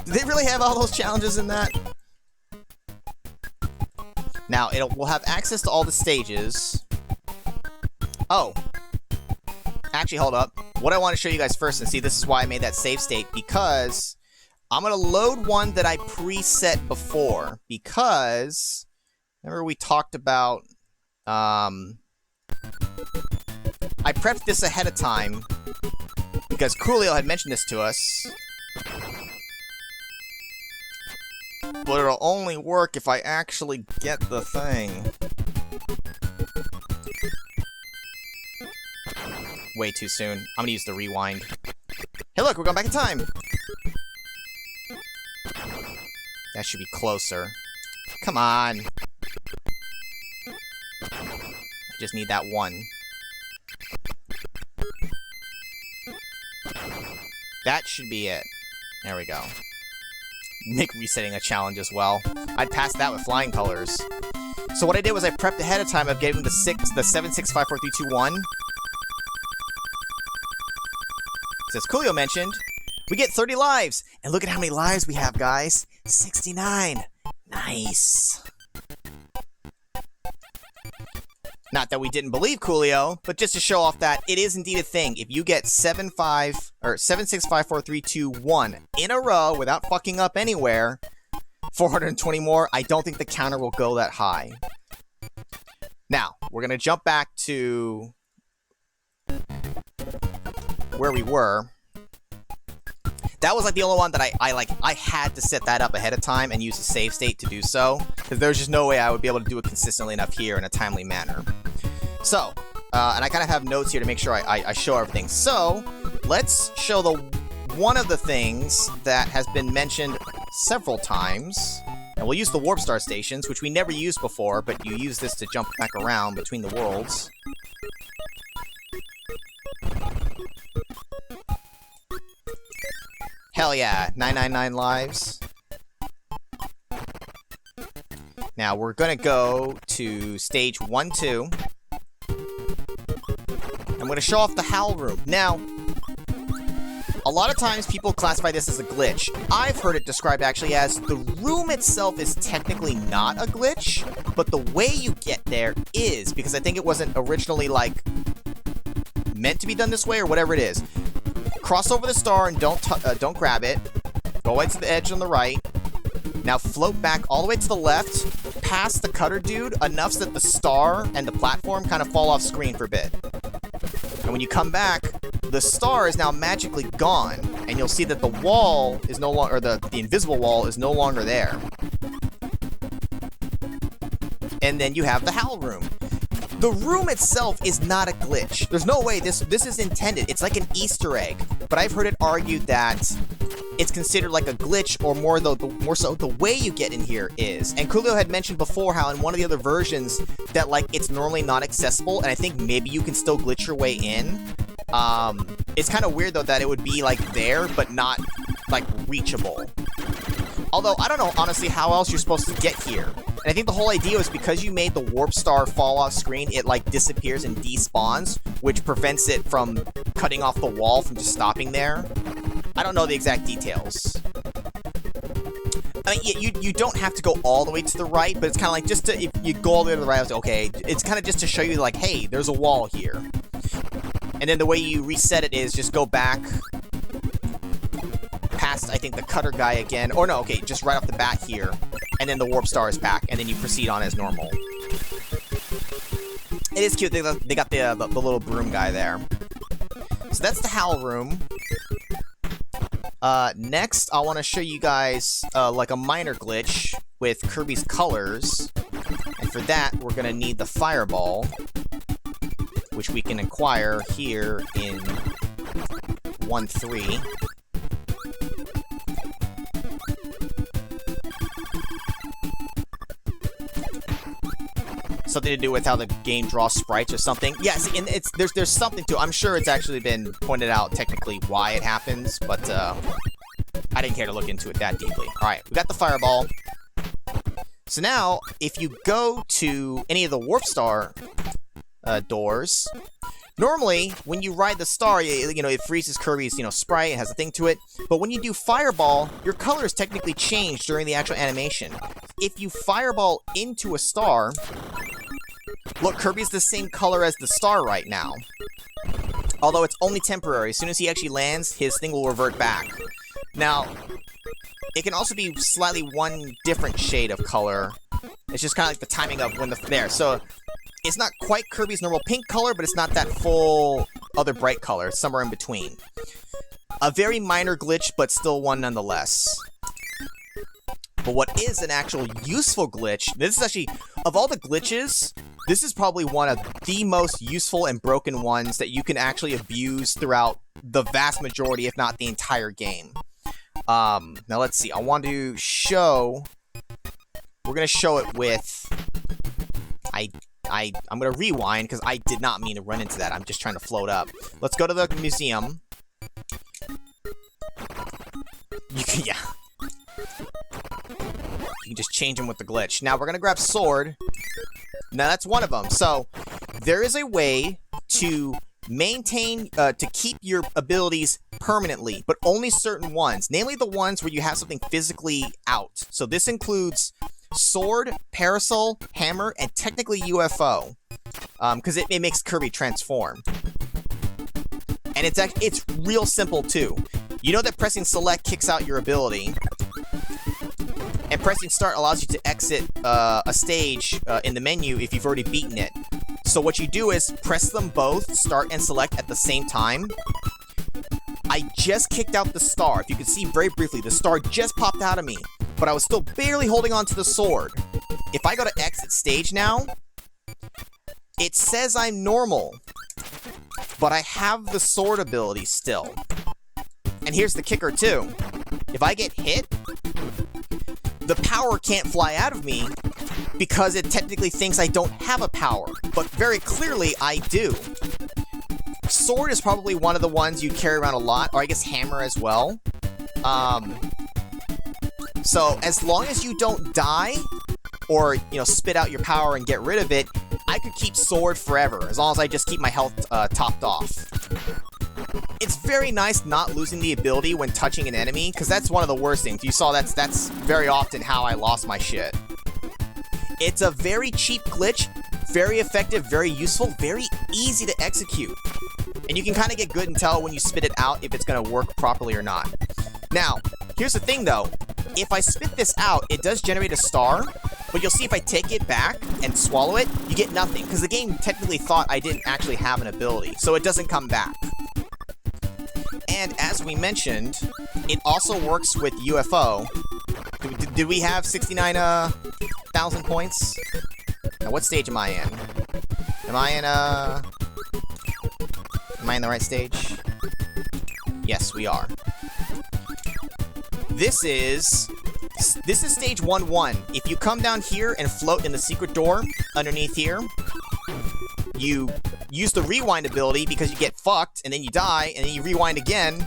Did they really have all those challenges in that? Now, we'll have access to all the stages. Oh. Actually, hold up. What I want to show you guys first, and see, this is why I made that save state, because I'm going to load one that I preset before, because remember we talked about, I prepped this ahead of time, because Coolio had mentioned this to us. But it'll only work if I actually get the thing. Way too soon. I'm gonna use the rewind. Hey look, we're going back in time! That should be closer. Come on! I just need that one. That should be it. There we go. Make resetting a challenge as well. I'd pass that with flying colors. So what I did was I prepped ahead of time of getting the 7654321. As Coolio mentioned, we get 30 lives! And look at how many lives we have, guys! 69! Nice! Not that we didn't believe Coolio, but just to show off that it is indeed a thing. If you get 7654321 in a row without fucking up anywhere, 420 more, I don't think the counter will go that high. Now, we're gonna jump back to where we were. That was like the only one that I had to set that up ahead of time and use a save state to do so, because there's just no way I would be able to do it consistently enough here in a timely manner. So, and I kind of have notes here to make sure I show everything. So, let's show one of the things that has been mentioned several times. And we'll use the Warp Star stations, which we never used before, but you use this to jump back around between the worlds. Hell yeah, 999 lives. Now we're gonna go to stage 1, 2. I'm gonna show off the Howl Room. Now, a lot of times people classify this as a glitch. I've heard it described actually as the room itself is technically not a glitch, but the way you get there is, because I think it wasn't originally, like, meant to be done this way or whatever it is. Cross over the star and don't grab it. Go right to the edge on the right. Now float back all the way to the left, past the cutter dude, enough so that the star and the platform kind of fall off screen for a bit. And when you come back, the star is now magically gone, and you'll see that the wall is no longer, or the invisible wall is no longer there. And then you have the Howl Room. The room itself is not a glitch. There's no way this is intended. It's like an Easter egg. But I've heard it argued that it's considered like a glitch, or more so the way you get in here is. And Coolio had mentioned before how in one of the other versions that like it's normally not accessible, and I think maybe you can still glitch your way in. It's kind of weird though that it would be like there, but not like reachable. Although I don't know honestly how else you're supposed to get here. And I think the whole idea is because you made the warp star fall off screen, it like disappears and despawns, which prevents it from cutting off the wall from just stopping there. I don't know the exact details. I mean, you don't have to go all the way to the right, but it's kind of like just to, if you go all the way to the right, I was like, okay, it's kind of just to show you like, hey, there's a wall here. And then the way you reset it is just go back past, I think, the cutter guy again. Or no, okay, just right off the bat here. And then the warp star is back, and then you proceed on as normal. It is cute. They got the little broom guy there. So that's the Howl Room. Next, I want to show you guys, like a minor glitch with Kirby's colors. And for that, we're going to need the Fireball, which we can acquire here in 1-3. Something to do with how the game draws sprites or something. Yes, and there's something to it. I'm sure it's actually been pointed out technically why it happens, but I didn't care to look into it that deeply. Alright, we got the Fireball. So now, if you go to any of the Warp Star doors, normally, when you ride the star, you know, it freezes Kirby's, you know, sprite, it has a thing to it. But when you do Fireball, your colors technically change during the actual animation. If you Fireball into a star, look, Kirby's the same color as the star right now. Although it's only temporary. As soon as he actually lands, his thing will revert back. Now, it can also be slightly one different shade of color. It's just kind of like the timing of when there. So, it's not quite Kirby's normal pink color, but it's not that full other bright color. It's somewhere in between. A very minor glitch, but still one nonetheless. But what is an actual useful glitch, this is actually, of all the glitches, this is probably one of the most useful and broken ones that you can actually abuse throughout the vast majority, if not the entire game. Now let's see, I want to show, we're going to show it with, I'm going to rewind because I did not mean to run into that. I'm just trying to float up. Let's go to the museum. Yeah. You can just change them with the glitch. Now we're going to grab Sword. Now that's one of them. So there is a way to maintain, to keep your abilities permanently, but only certain ones. Namely the ones where you have something physically out. So this includes Sword, Parasol, Hammer, and technically UFO. Because it makes Kirby transform. And it's real simple too. You know that pressing select kicks out your ability. And pressing start allows you to exit a stage in the menu if you've already beaten it. So what you do is press them both, start and select at the same time. I just kicked out the star. If you can see very briefly, the star just popped out of me. But I was still barely holding on to the sword. If I go to exit stage now, it says I'm normal. But I have the sword ability still. And here's the kicker too. If I get hit, the power can't fly out of me because it technically thinks I don't have a power. But very clearly, I do. Sword is probably one of the ones you carry around a lot, or I guess Hammer as well. So as long as you don't die, or, you know, spit out your power and get rid of it, I could keep Sword forever, as long as I just keep my health topped off. It's very nice not losing the ability when touching an enemy, because that's one of the worst things. You saw that's very often how I lost my shit. It's a very cheap glitch, very effective, very useful, very easy to execute. And you can kind of get good and tell when you spit it out if it's going to work properly or not. Now, here's the thing though. If I spit this out, it does generate a star, but you'll see if I take it back and swallow it, you get nothing, because the game technically thought I didn't actually have an ability, so it doesn't come back. And as we mentioned, it also works with UFO. Did we have 69,000 points? Now, what stage am I in? Am I in the right stage? Yes, we are. This is stage 1-1. If you come down here and float in the secret door underneath here, you use the rewind ability because you get fucked, and then you die, and then you rewind again.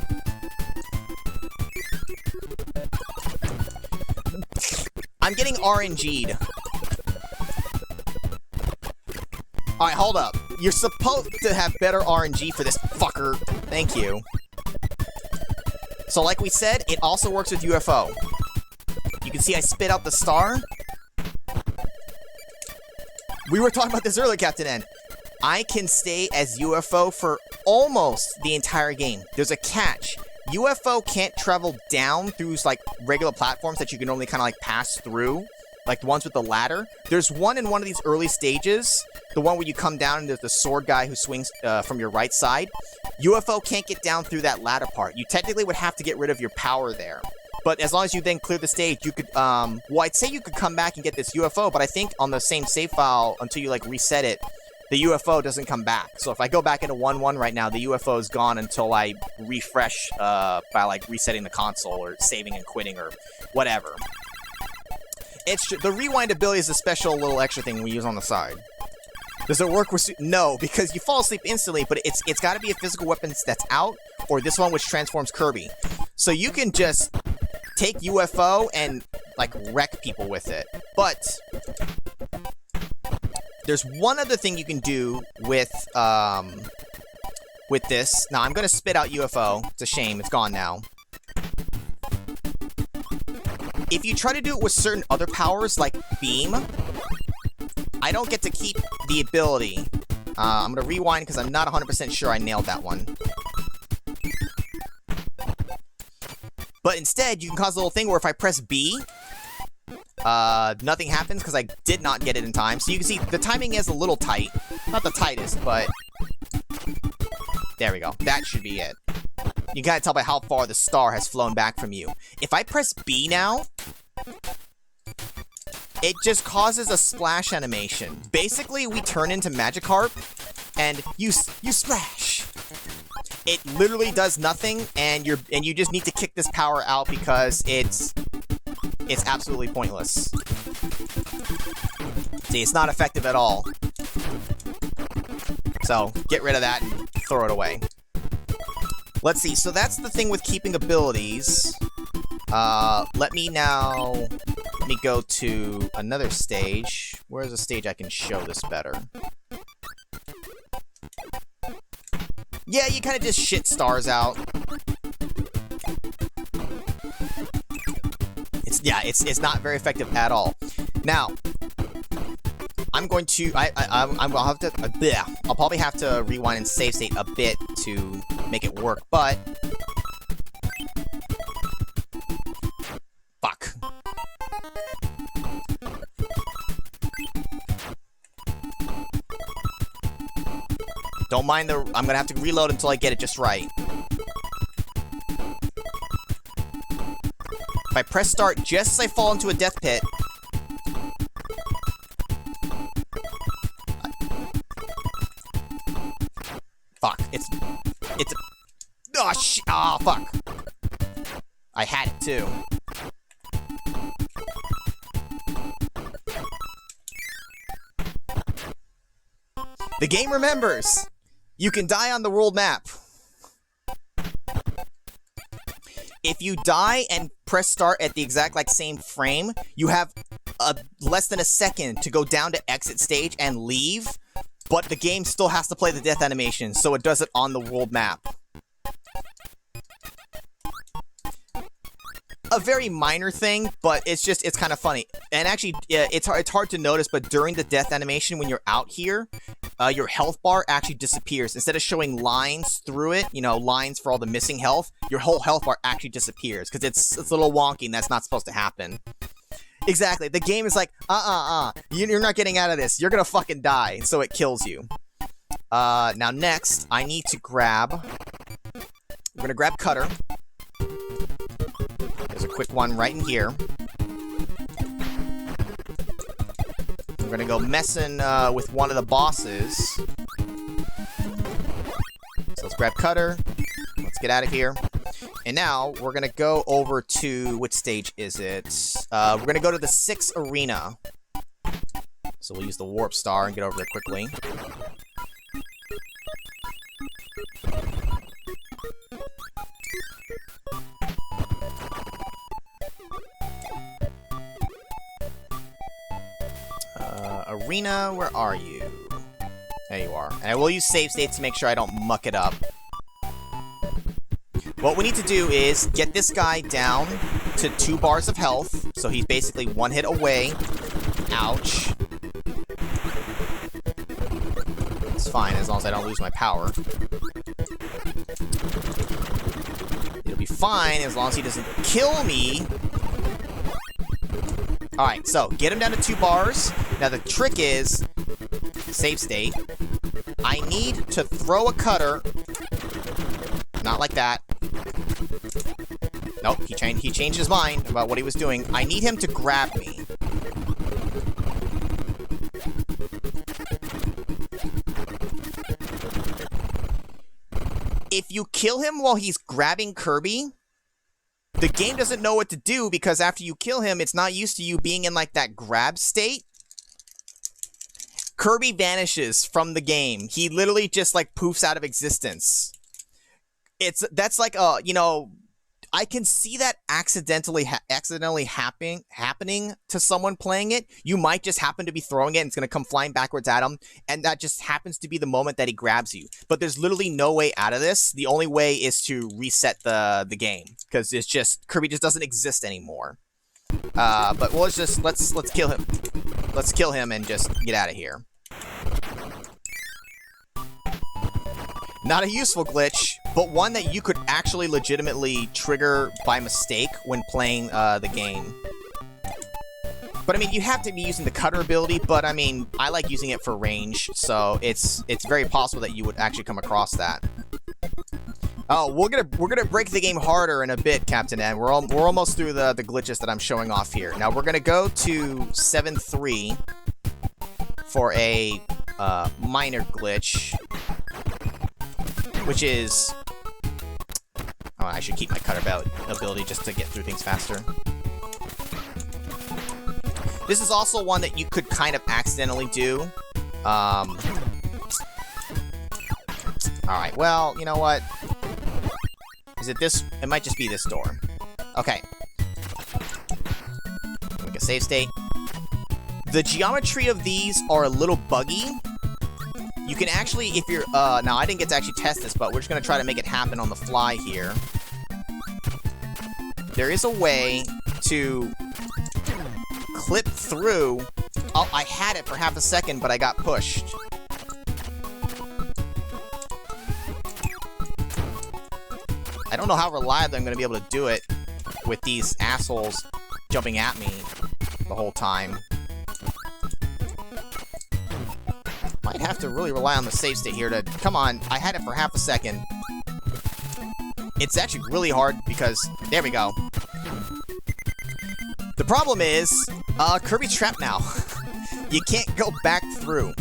I'm getting RNG'd. Alright, hold up. You're supposed to have better RNG for this fucker. Thank you. So like we said, it also works with UFO. You can see I spit out the star. We were talking about this earlier, Captain N. I can stay as UFO for almost the entire game. There's a catch. UFO can't travel down through, like, regular platforms that you can only kind of, like, pass through. Like the ones with the ladder. There's one in one of these early stages. The one where you come down and there's the sword guy who swings from your right side. UFO can't get down through that ladder part. You technically would have to get rid of your power there. But as long as you then clear the stage, you could, well, I'd say you could come back and get this UFO, but I think on the same save file, until you, like, reset it, the UFO doesn't come back. So if I go back into 1-1 right now, the UFO is gone until I refresh, by, like, resetting the console, or saving and quitting, or whatever. The rewind ability is a special little extra thing we use on the side. Does it work with... No, because you fall asleep instantly, but it's got to be a physical weapon that's out, or this one which transforms Kirby. So you can just take UFO and, like, wreck people with it. But there's one other thing you can do with this. Now, I'm going to spit out UFO. It's a shame. It's gone now. If you try to do it with certain other powers, like Beam, I don't get to keep the ability. I'm going to rewind because I'm not 100% sure I nailed that one. But instead, you can cause a little thing where if I press B, nothing happens because I did not get it in time. So you can see the timing is a little tight. Not the tightest, but... There we go. That should be it. You can kind of tell by how far the star has flown back from you. If I press B now, it just causes a splash animation. Basically, we turn into Magikarp, and you splash. It literally does nothing, and you just need to kick this power out because it's absolutely pointless. See, it's not effective at all. So, get rid of that and throw it away. Let's see, so that's the thing with keeping abilities. Let me go to another stage. Where's a stage I can show this better? Yeah, you kind of just shit stars out. It's not very effective at all. Now, I'm going to, I'll probably have to rewind and save state a bit to make it work, but... Fuck. Don't mind the... I'm gonna have to reload until I get it just right. If I press start just as I fall into a death pit... Fuck, it's a... Oh, shit! Oh, fuck! I had it, too. The game remembers! You can die on the world map. if you die and press start at the exact same frame, you have less than a second to go down to exit stage and leave, but the game still has to play the death animation, so it does it on the world map. A very minor thing, but it's kind of funny. And actually, it's hard to notice, but during the death animation, when you're out here, your health bar actually disappears. Instead of showing lines through it, you know, lines for all the missing health, your whole health bar actually disappears, because it's a little wonky, and that's not supposed to happen. Exactly. The game is like, you're not getting out of this. You're gonna fucking die, so it kills you. Now next, I need to grab... We're gonna grab Cutter. There's a quick one right in here. We're gonna go messing with one of the bosses. So let's grab Cutter. Let's get out of here. And now we're gonna go over to... Which stage is it? We're gonna go to the 6th arena. So we'll use the Warp Star and get over there quickly. Arena, where are you? There you are. And I will use save states to make sure I don't muck it up. What we need to do is get this guy down to 2 bars of health. So he's basically 1 hit away. Ouch. It's fine as long as I don't lose my power. It'll be fine as long as he doesn't kill me. Alright, so get him down to 2 bars. Now the trick is, save state, I need to throw a Cutter. Not like that. Nope, he changed his mind about what he was doing. I need him to grab me. If you kill him while he's grabbing Kirby, the game doesn't know what to do, because after you kill him, it's not used to you being in that grab state. Kirby vanishes from the game. He literally just poofs out of existence. That's you know, I can see that accidentally happening to someone playing it. You might just happen to be throwing it and it's going to come flying backwards at him, and that just happens to be the moment that he grabs you. But there's literally no way out of this. The only way is to reset the game, because it's just Kirby just doesn't exist anymore. But let's kill him. Let's kill him and just get out of here. Not a useful glitch, but one that you could actually legitimately trigger by mistake when playing the game. But I mean, you have to be using the Cutter ability, but I mean, I like using it for range, so it's very possible that you would actually come across that. Oh, we're gonna break the game harder in a bit, Captain N. We're almost through the glitches that I'm showing off here. Now we're gonna go to 7-3 for a minor glitch, which is... Oh, I should keep my Cutter ability just to get through things faster. This is also one that you could kind of accidentally do. Alright, well, you know what? Is it this? It might just be this door. Okay. Make a save state. The geometry of these are a little buggy. You can actually, if you're, now I didn't get to actually test this, but we're just gonna try to make it happen on the fly here. There is a way to clip through. Oh, I had it for half a second, but I got pushed. I don't know how reliably I'm gonna be able to do it with these assholes jumping at me the whole time. Might have to really rely on the save state here to... Come on, I had it for half a second. It's actually really hard because... There we go. The problem is, Kirby's trapped now. You can't go back through.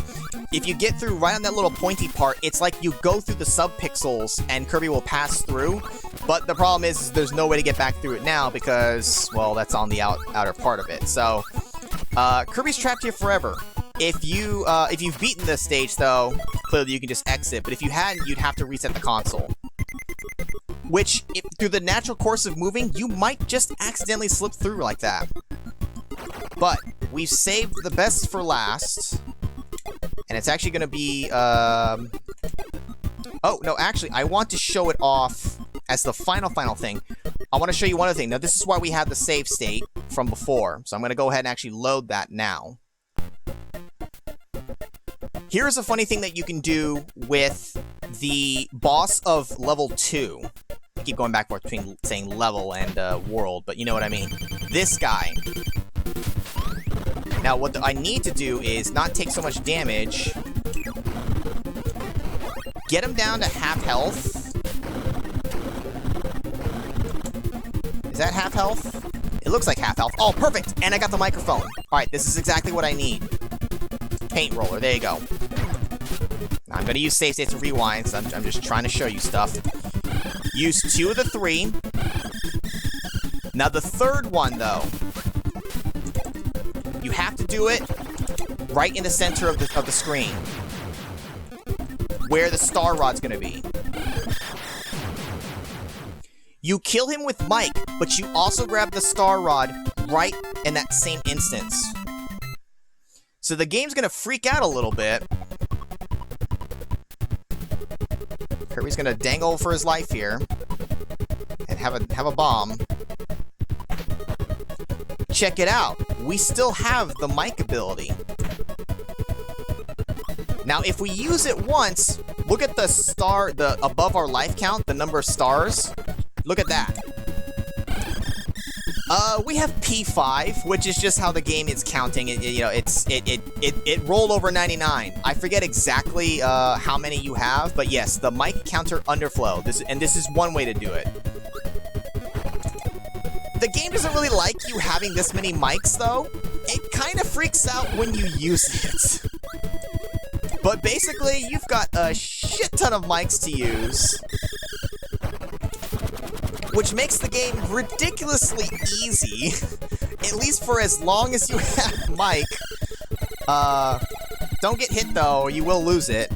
If you get through right on that little pointy part, it's like you go through the sub-pixels and Kirby will pass through. But the problem is there's no way to get back through it now because, well, that's on the outer part of it. So, Kirby's trapped here forever. If you've beaten this stage, though, clearly you can just exit. But if you hadn't, you'd have to reset the console. which, through the natural course of moving, you might just accidentally slip through like that. But we've saved the best for last, and it's actually going to be, oh, no, actually, I want to show it off as the final thing. I want to show you one other thing. Now, this is why we had the save state from before, so I'm going to go ahead and actually load that now. Here's a funny thing that you can do with the boss of level 2. I keep going back and forth between saying level and world, but you know what I mean. This guy. Now, what I need to do is not take so much damage. Get him down to half health. Is that half health? It looks like half health. Oh, perfect! And I got the microphone. Alright, this is exactly what I need. Paint roller, there you go. Now, I'm gonna use save state to rewind, so I'm just trying to show you stuff. Use 2 of the 3. Now, the third one, though, you have to do it right in the center of the screen, where the star rod's gonna be. You kill him with Mike, but you also grab the star rod right in that same instance. So the game's gonna freak out a little bit. Kirby's gonna dangle for his life here and have a bomb. Check it out. We still have the Mike ability. Now, if we use it once, look at the above our life count, the number of stars. Look at that. We have P5, which is just how the game is counting. It rolled over 99. I forget exactly how many you have, but yes, the mic counter underflow. This is one way to do it. The game doesn't really like you having this many mics, though. It kind of freaks out when you use it. But basically, you've got a shit ton of mics to use, which makes the game ridiculously easy, at least for as long as you have Mike. Don't get hit, though, or you will lose it.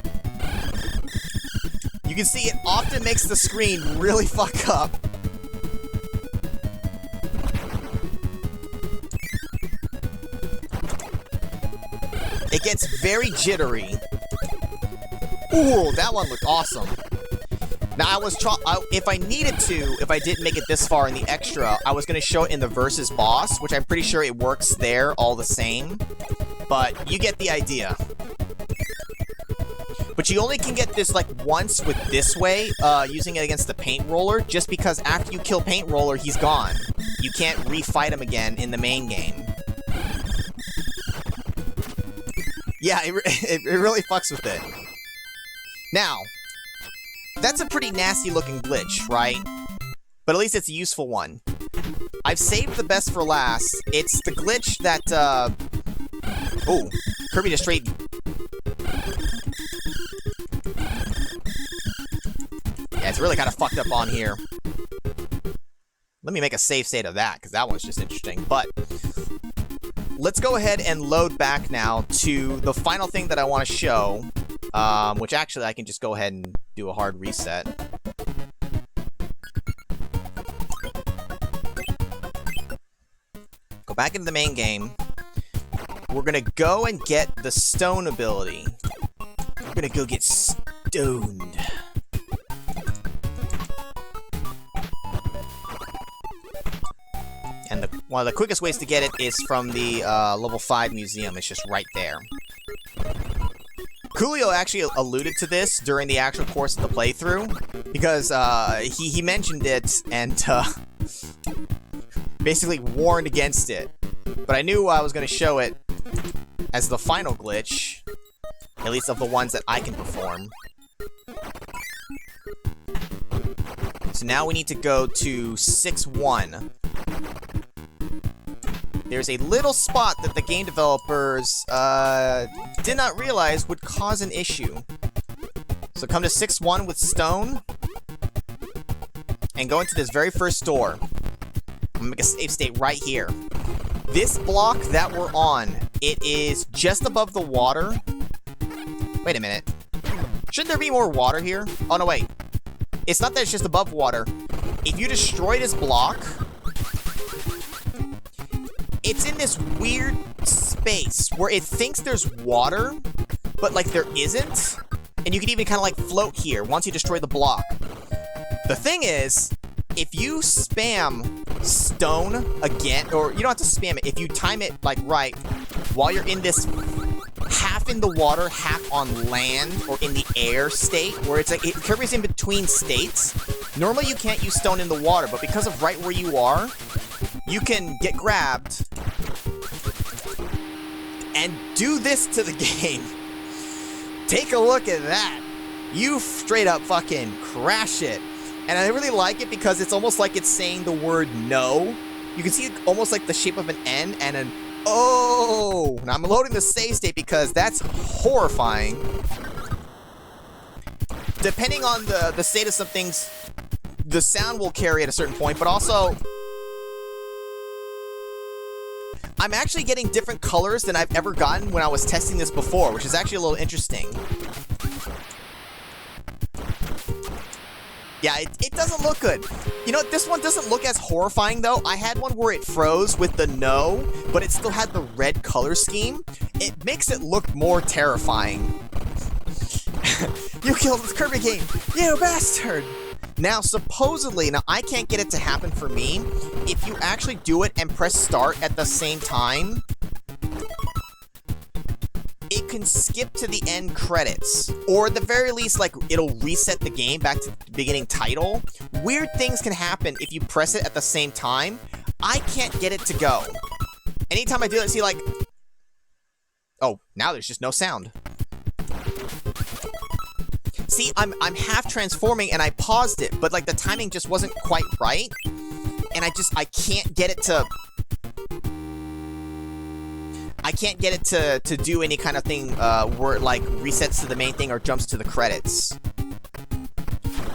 You can see it often makes the screen really fuck up. It gets very jittery. Ooh, that one looked awesome. Now, if I needed to, if I didn't make it this far in the extra, I was going to show it in the versus boss, which I'm pretty sure it works there all the same. But you get the idea. But you only can get this, like, once with this way, using it against the paint roller, just because after you kill paint roller, he's gone. You can't refight him again in the main game. Yeah, it really fucks with it. Now, that's a pretty nasty looking glitch, right? But at least it's a useful one. I've saved the best for last. It's the glitch that, oh, Kirby just straight... Yeah, it's really kind of fucked up on here. Let me make a save state of that, because that one's just interesting. But let's go ahead and load back now to the final thing that I want to show, which actually I can just go ahead and do a hard reset. Go back into the main game. We're gonna go and get the stone ability. We're gonna go get stoned. And one of the quickest ways to get it is from the level 5 museum. It's just right there. Coolio actually alluded to this during the actual course of the playthrough, because he mentioned it and basically warned against it. But I knew I was going to show it as the final glitch, at least of the ones that I can perform. So now we need to go to 6-1. There's a little spot that the game developers did not realize would cause an issue. So come to 6-1 with stone, and go into this very first door. I'm gonna make a save state right here. This block that we're on, it is just above the water. Wait a minute. Shouldn't there be more water here? Oh, no, wait. It's not that it's just above water. if you destroy this block, it's in this weird space where it thinks there's water, but like there isn't. And you can even kind of like float here once you destroy the block. The thing is, if you spam stone again, or you don't have to spam it, if you time it like right, while you're in this half in the water, half on land, or in the air state, where it's like, Kirby's in between states. Normally you can't use stone in the water, but because of right where you are, you can get grabbed and do this to the game. Take a look at that. You straight up fucking crash it. And I really like it because it's almost like it's saying the word no. You can see almost like the shape of an N and an O. Now I'm loading the save state because that's horrifying. Depending on the status of things, the sound will carry at a certain point, but also I'm actually getting different colors than I've ever gotten when I was testing this before, which is actually a little interesting. Yeah, it doesn't look good. You know, this one doesn't look as horrifying, though. I had one where it froze with the no, but it still had the red color scheme. It makes it look more terrifying. You killed this Kirby game, you bastard! Now, supposedly, now I can't get it to happen for me. If you actually do it and press start at the same time, it can skip to the end credits. Or at the very least, like, it'll reset the game back to the beginning title. Weird things can happen if you press it at the same time. I can't get it to go. Anytime I do it, see, like... Oh, now there's just no sound. See, I'm half transforming and I paused it, but like the timing just wasn't quite right. And I can't get it to... I can't get it to do any kind of thing where it like resets to the main thing or jumps to the credits.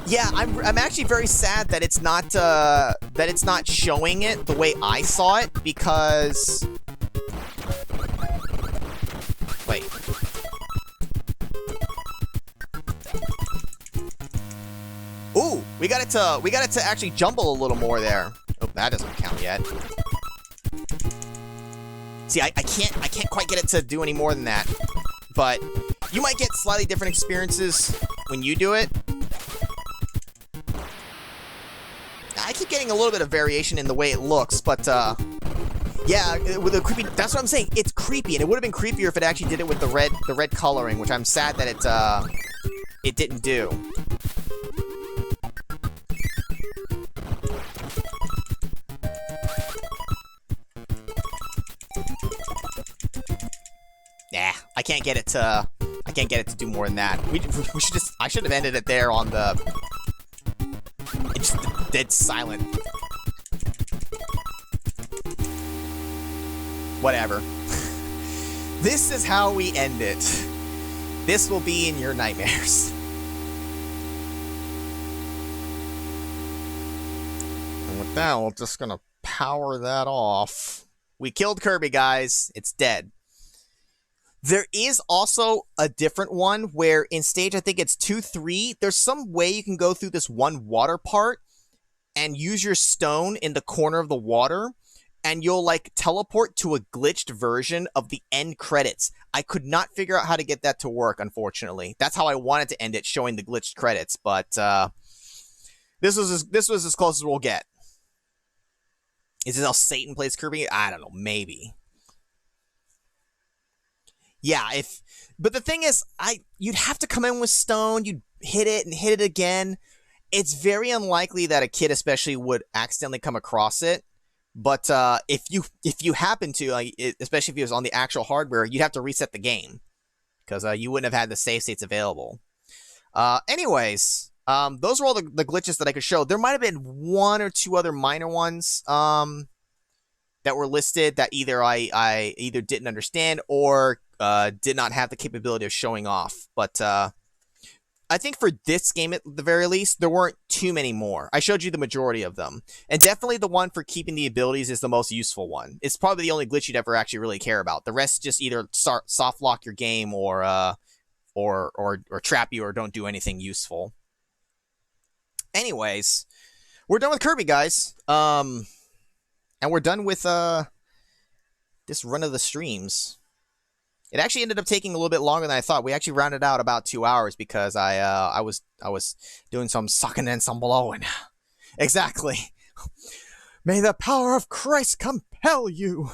Yeah, I'm actually very sad that it's not showing it the way I saw it, because... Wait. Ooh, we got it to actually jumble a little more there. Oh, that doesn't count yet. See, I can't quite get it to do any more than that. But you might get slightly different experiences when you do it. I keep getting a little bit of variation in the way it looks, but yeah, with the creepy, that's what I'm saying. It's creepy, and it would have been creepier if it actually did it with the red coloring, which I'm sad that it didn't do. Nah, I can't get it to do more than that. I should have ended it there on the... It's just dead silent. Whatever. This is how we end it. This will be in your nightmares. And with that, we're just gonna power that off. We killed Kirby, guys. It's dead. There is also a different one where in stage, I think it's 2-3, there's some way you can go through this one water part and use your stone in the corner of the water, and you'll like teleport to a glitched version of the end credits. I could not figure out how to get that to work, unfortunately. That's how I wanted to end it, showing the glitched credits, but this was as close as we'll get. Is this how Satan plays Kirby? I don't know, maybe. Yeah, but the thing is, you'd have to come in with stone, you'd hit it and hit it again. It's very unlikely that a kid especially would accidentally come across it. But if you happen to, like, especially if it was on the actual hardware, you'd have to reset the game, because you wouldn't have had the save states available. Anyways, those are all the glitches that I could show. There might have been one or two other minor ones that were listed that either I either didn't understand or did not have the capability of showing off. But I think for this game, at the very least, there weren't too many more. I showed you the majority of them. And definitely the one for keeping the abilities is the most useful one. It's probably the only glitch you'd ever actually really care about. The rest just either soft lock your game or trap you or don't do anything useful. Anyways, we're done with Kirby, guys. And we're done with this run of the streams. It actually ended up taking a little bit longer than I thought. We actually rounded out about 2 hours because I was doing some sucking and some blowing. Exactly. May the power of Christ compel you.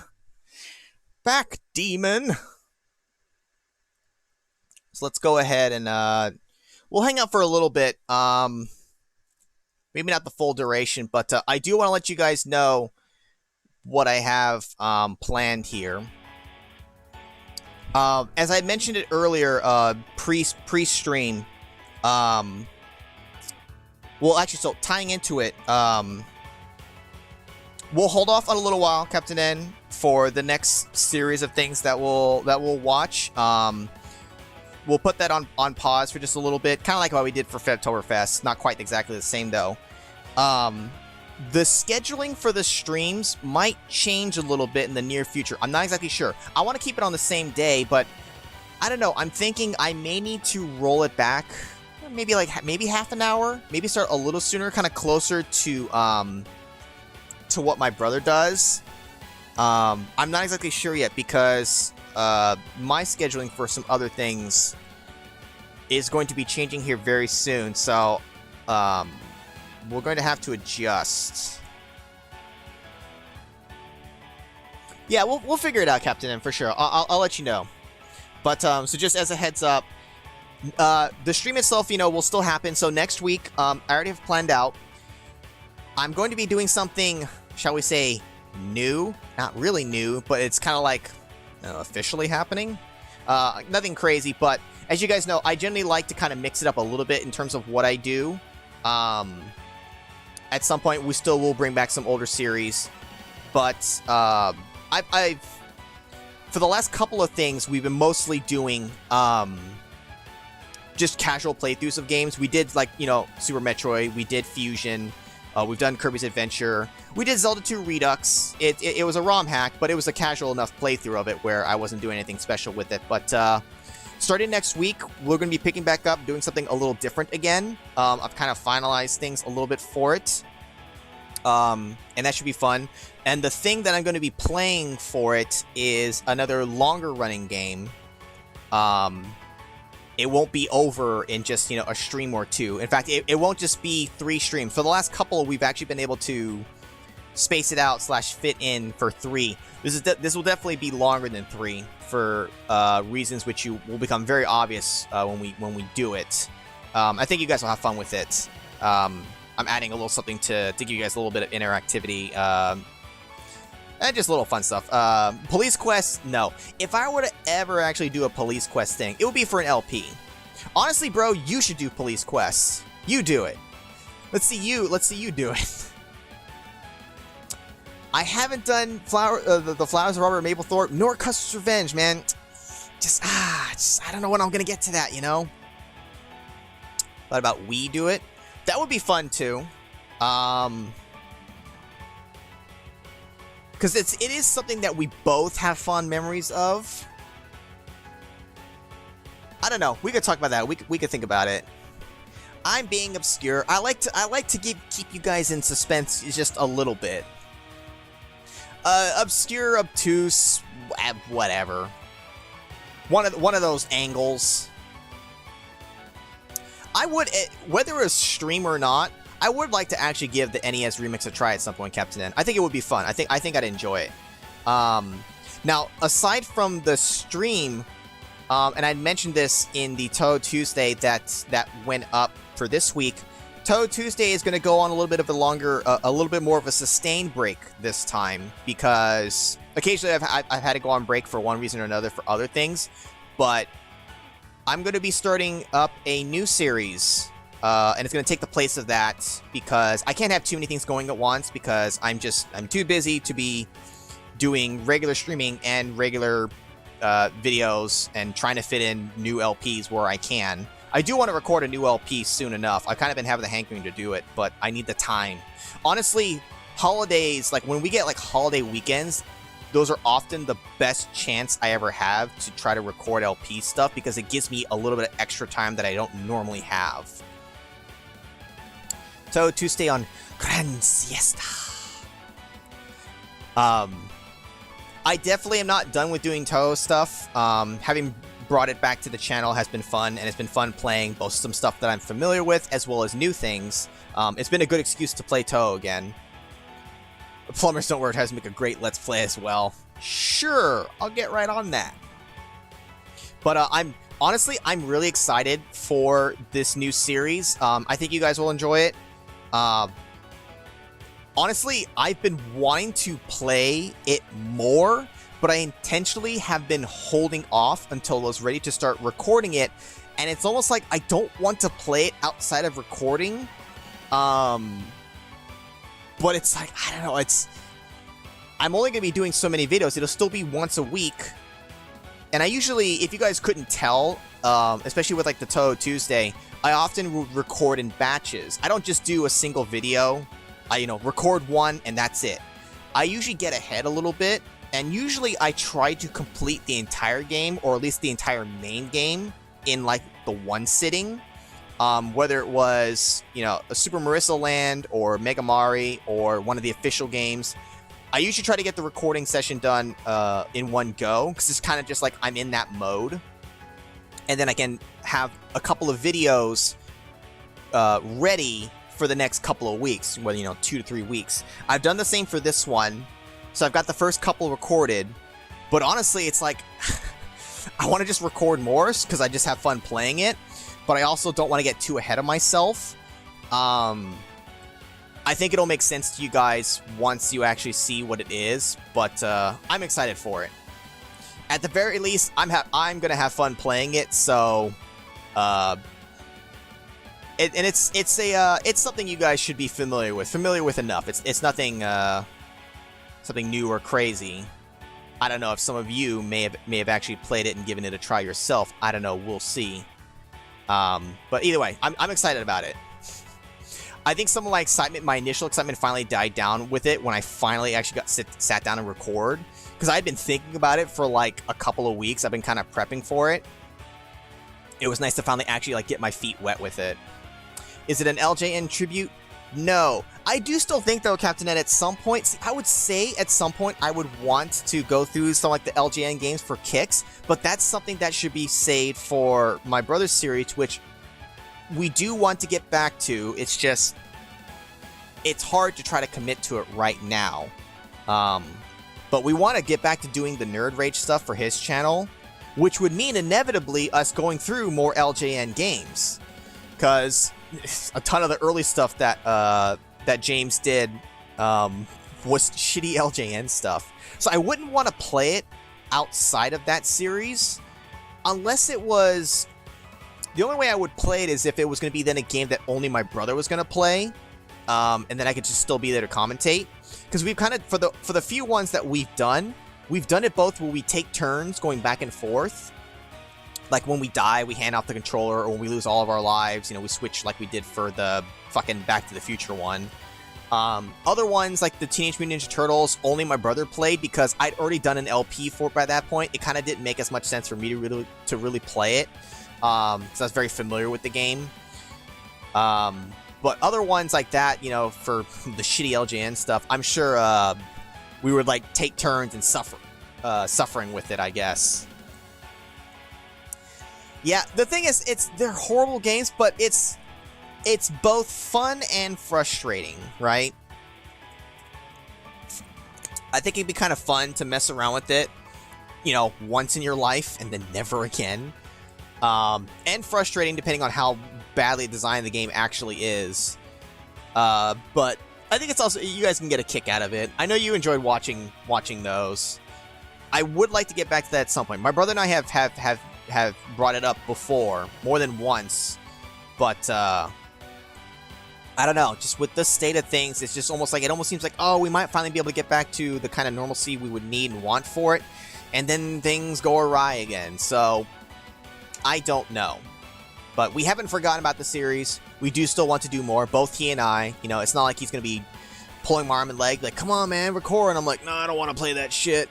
Back, demon. So let's go ahead and we'll hang out for a little bit. Maybe not the full duration, but I do want to let you guys know what I have planned here. As I mentioned it earlier, pre-stream, well, actually, so tying into it, we'll hold off on a little while, Captain N, for the next series of things that we'll watch. We'll put that on pause for just a little bit, kind of like what we did for Febtoberfest. Not quite exactly the same, though. The scheduling for the streams might change a little bit in the near future. I'm not exactly sure. I want to keep it on the same day, but I don't know. I'm thinking I may need to roll it back, maybe half an hour. Maybe start a little sooner, kind of closer to what my brother does. I'm not exactly sure yet because my scheduling for some other things is going to be changing here very soon. So we're going to have to adjust. Yeah, we'll figure it out, Captain M, for sure. I'll let you know. But so just as a heads up, the stream itself, will still happen. So next week, I already have planned out. I'm going to be doing something, shall we say, new? Not really new, but it's kind of like officially happening. Nothing crazy, but as you guys know, I generally like to kind of mix it up a little bit in terms of what I do. At some point, we still will bring back some older series, but I've for the last couple of things, we've been mostly doing just casual playthroughs of games. We did Super Metroid, we did Fusion, we've done Kirby's Adventure, we did Zelda 2 Redux. It was a ROM hack, but it was a casual enough playthrough of it where I wasn't doing anything special with it. But starting next week, we're going to be picking back up, doing something a little different again. I've kind of finalized things a little bit for it. And that should be fun. And the thing that I'm going to be playing for it is another longer running game. It won't be over in just, a stream or two. In fact, it won't just be 3 streams. For the last couple, we've actually been able to space it out / fit in for 3. This will definitely be longer than 3 for reasons which will become very obvious when we do it. I think you guys will have fun with it. I'm adding a little something to give you guys a little bit of interactivity and just a little fun stuff. Police quests, no. If I were to ever actually do a police quest thing, it would be for an LP. Honestly, bro, you should do police quests. You do it. Let's see you do it. I haven't done the Flowers of Robert Mapplethorpe nor Custer's Revenge, man. Just I don't know when I'm gonna get to that, What about we do it? That would be fun too. Because it is something that we both have fond memories of. I don't know. We could talk about that. We could think about it. I'm being obscure. I like to keep you guys in suspense just a little bit. Obscure, obtuse, whatever. One of those angles. I would, whether it's stream or not, I would like to actually give the NES remix a try at some point, Captain N. I think it would be fun. I think I'd enjoy it. Now, aside from the stream, and I mentioned this in the Toad Tuesday that went up for this week. Toad Tuesday is going to go on a little bit of a little bit more of a sustained break this time because occasionally I've had to go on break for one reason or another for other things, but I'm going to be starting up a new series, and it's going to take the place of that because I can't have too many things going at once because I'm too busy to be doing regular streaming and regular videos and trying to fit in new LPs where I can. I do want to record a new LP soon enough. I've kind of been having the hankering to do it, but I need the time. Honestly, holidays, like when we get like holiday weekends, those are often the best chance I ever have to try to record LP stuff because it gives me a little bit of extra time that I don't normally have. Toad Tuesday on Gran Siesta. I definitely am not done with doing Toad stuff. Having brought it back to the channel has been fun, and it's been fun playing both some stuff that I'm familiar with as well as new things. It's been a good excuse to play Toad again. Plumbers Don't Work has to make a great Let's Play as well. Sure, I'll get right on that. But honestly, I'm really excited for this new series. I think you guys will enjoy it. Honestly, I've been wanting to play it more, but I intentionally have been holding off until I was ready to start recording it. And it's almost like I don't want to play it outside of recording. But it's like, I don't know, I'm only going to be doing so many videos. It'll still be once a week. And I usually, if you guys couldn't tell, especially with like the Toad Tuesday, I often record in batches. I don't just do a single video. I, record one and that's it. I usually get ahead a little bit, and usually I try to complete the entire game, or at least the entire main game, in like the one sitting. Whether it was, a Super Marissa Land, or Mega Mari, or one of the official games. I usually try to get the recording session done in one go, because it's kind of just like I'm in that mode. And then I can have a couple of videos ready for the next couple of weeks, whether, 2 to 3 weeks. I've done the same for this one, so I've got the first couple recorded, but honestly, it's like, I want to just record more, because I just have fun playing it, but I also don't want to get too ahead of myself. I think it'll make sense to you guys once you actually see what it is, but I'm excited for it. At the very least, I'm gonna have fun playing it, so it's something you guys should be familiar with enough. It's nothing something new or crazy. I don't know if some of you may have actually played it and given it a try yourself. I don't know. We'll see. But either way, I'm excited about it. I think some of my initial excitement finally died down with it when I finally actually sat down and record. Because I had been thinking about it for like a couple of weeks. I've been kind of prepping for it. It was nice to finally actually get my feet wet with it. Is it an LJN tribute? No. I do still think though, Captain Ed, at some point, I would say at some point I would want to go through some like the LJN games for kicks, but that's something that should be saved for my brother's series, which we do want to get back to. It's just, it's hard to try to commit to it right now. But we want to get back to doing the Nerd Rage stuff for his channel, which would mean inevitably us going through more LJN games. Because a ton of the early stuff that that James did was shitty LJN stuff. So I wouldn't want to play it outside of that series, unless it was... The only way I would play it is if it was going to be then a game that only my brother was going to play, and then I could just still be there to commentate. Because we've kind of, for the few ones that we've done it both where we take turns going back and forth. Like when we die, we hand off the controller, or when we lose all of our lives, we switch like we did for the fucking Back to the Future one. Other ones, like the Teenage Mutant Ninja Turtles, only my brother played because I'd already done an LP for it by that point. It kind of didn't make as much sense for me to really play it. So I was very familiar with the game. But other ones like that, for the shitty LJN stuff, I'm sure we would take turns and suffering with it, I guess. Yeah, the thing is, they're horrible games, but it's both fun and frustrating, right? I think it'd be kind of fun to mess around with it, once in your life and then never again. And frustrating depending on how badly designed the game actually is. But I think it's also, you guys can get a kick out of it. I know you enjoyed watching those. I would like to get back to that at some point. My brother and I have brought it up before, more than once, but I don't know, just with the state of things, it's just almost seems like, oh, we might finally be able to get back to the kind of normalcy we would need and want for it, and then things go awry again, so I don't know. But we haven't forgotten about the series. We do still want to do more, both he and I. It's not like he's going to be pulling my arm and leg, like, come on, man, record, and I'm like, no, I don't want to play that shit.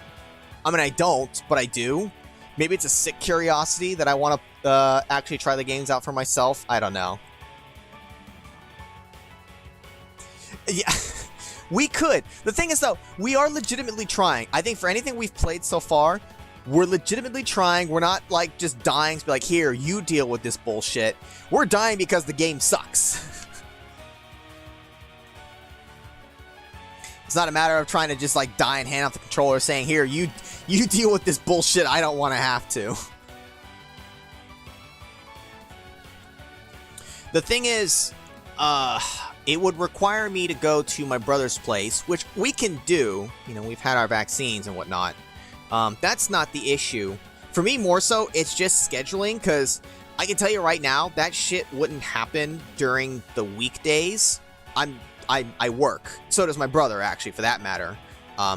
I mean, I don't, but I do. Maybe it's a sick curiosity that I want to actually try the games out for myself. I don't know. Yeah, we could. The thing is, though, we are legitimately trying. I think for anything we've played so far, we're legitimately trying. We're not, like, just dying to be like, here, you deal with this bullshit. We're dying because the game sucks. It's not a matter of trying to just, like, die and hand off the controller saying, here, you deal with this bullshit. I don't want to have to. The thing is, it would require me to go to my brother's place, which we can do. You know, we've had our vaccines and whatnot. That's not the issue. For me, more so, it's just scheduling, because I can tell you right now, that shit wouldn't happen during the weekdays. I work. So does my brother, actually, for that matter.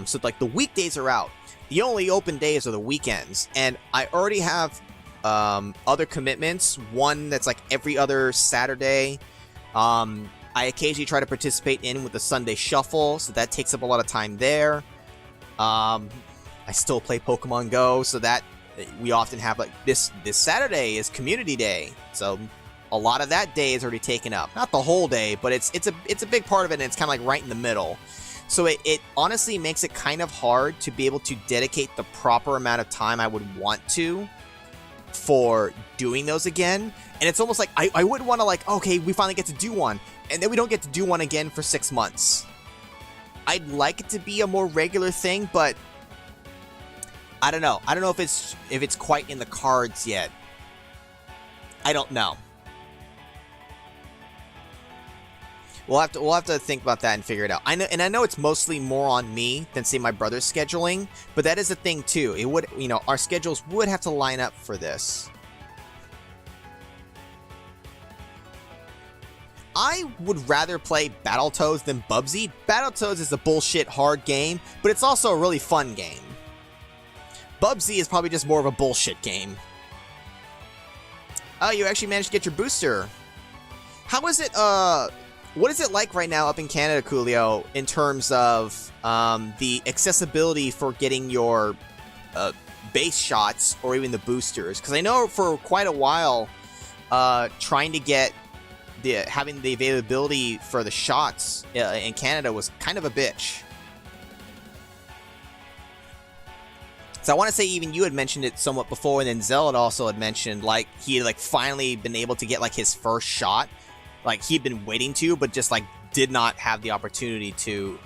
So, like, the weekdays are out. The only open days are the weekends. And I already have other commitments. One that's, like, every other Saturday. I occasionally try to participate in with the Sunday Shuffle, so that takes up a lot of time there. I still play Pokemon Go, so that we often have, like, this Saturday is Community Day, so a lot of that day is already taken up. Not the whole day, but it's a big part of it, and it's kind of like right in the middle. So it honestly makes it kind of hard to be able to dedicate the proper amount of time I would want to for doing those again. And it's almost like I wouldn't want to, like, okay, we finally get to do one, and then we don't get to do one again for 6 months. I'd like it to be a more regular thing, but I don't know. I don't know if it's quite in the cards yet. I don't know. We'll have to think about that and figure it out. I know it's mostly more on me than, say, my brother's scheduling, but that is a thing too. It would, you know, our schedules would have to line up for this. I would rather play Battletoads than Bubsy. Battletoads is a bullshit hard game, but it's also a really fun game. Bubsy is probably just more of a bullshit game. Oh, you actually managed to get your booster. How is it, what is it like right now up in Canada, Coolio, in terms of the accessibility for getting your base shots or even the boosters? Because I know for quite a while, trying to get having the availability for the shots in Canada was kind of a bitch. So I want to say even you had mentioned it somewhat before, and then Zell had also had mentioned, like, he had, like, finally been able to get, like, his first shot. Like, he'd been waiting to, but just, like, did not have the opportunity to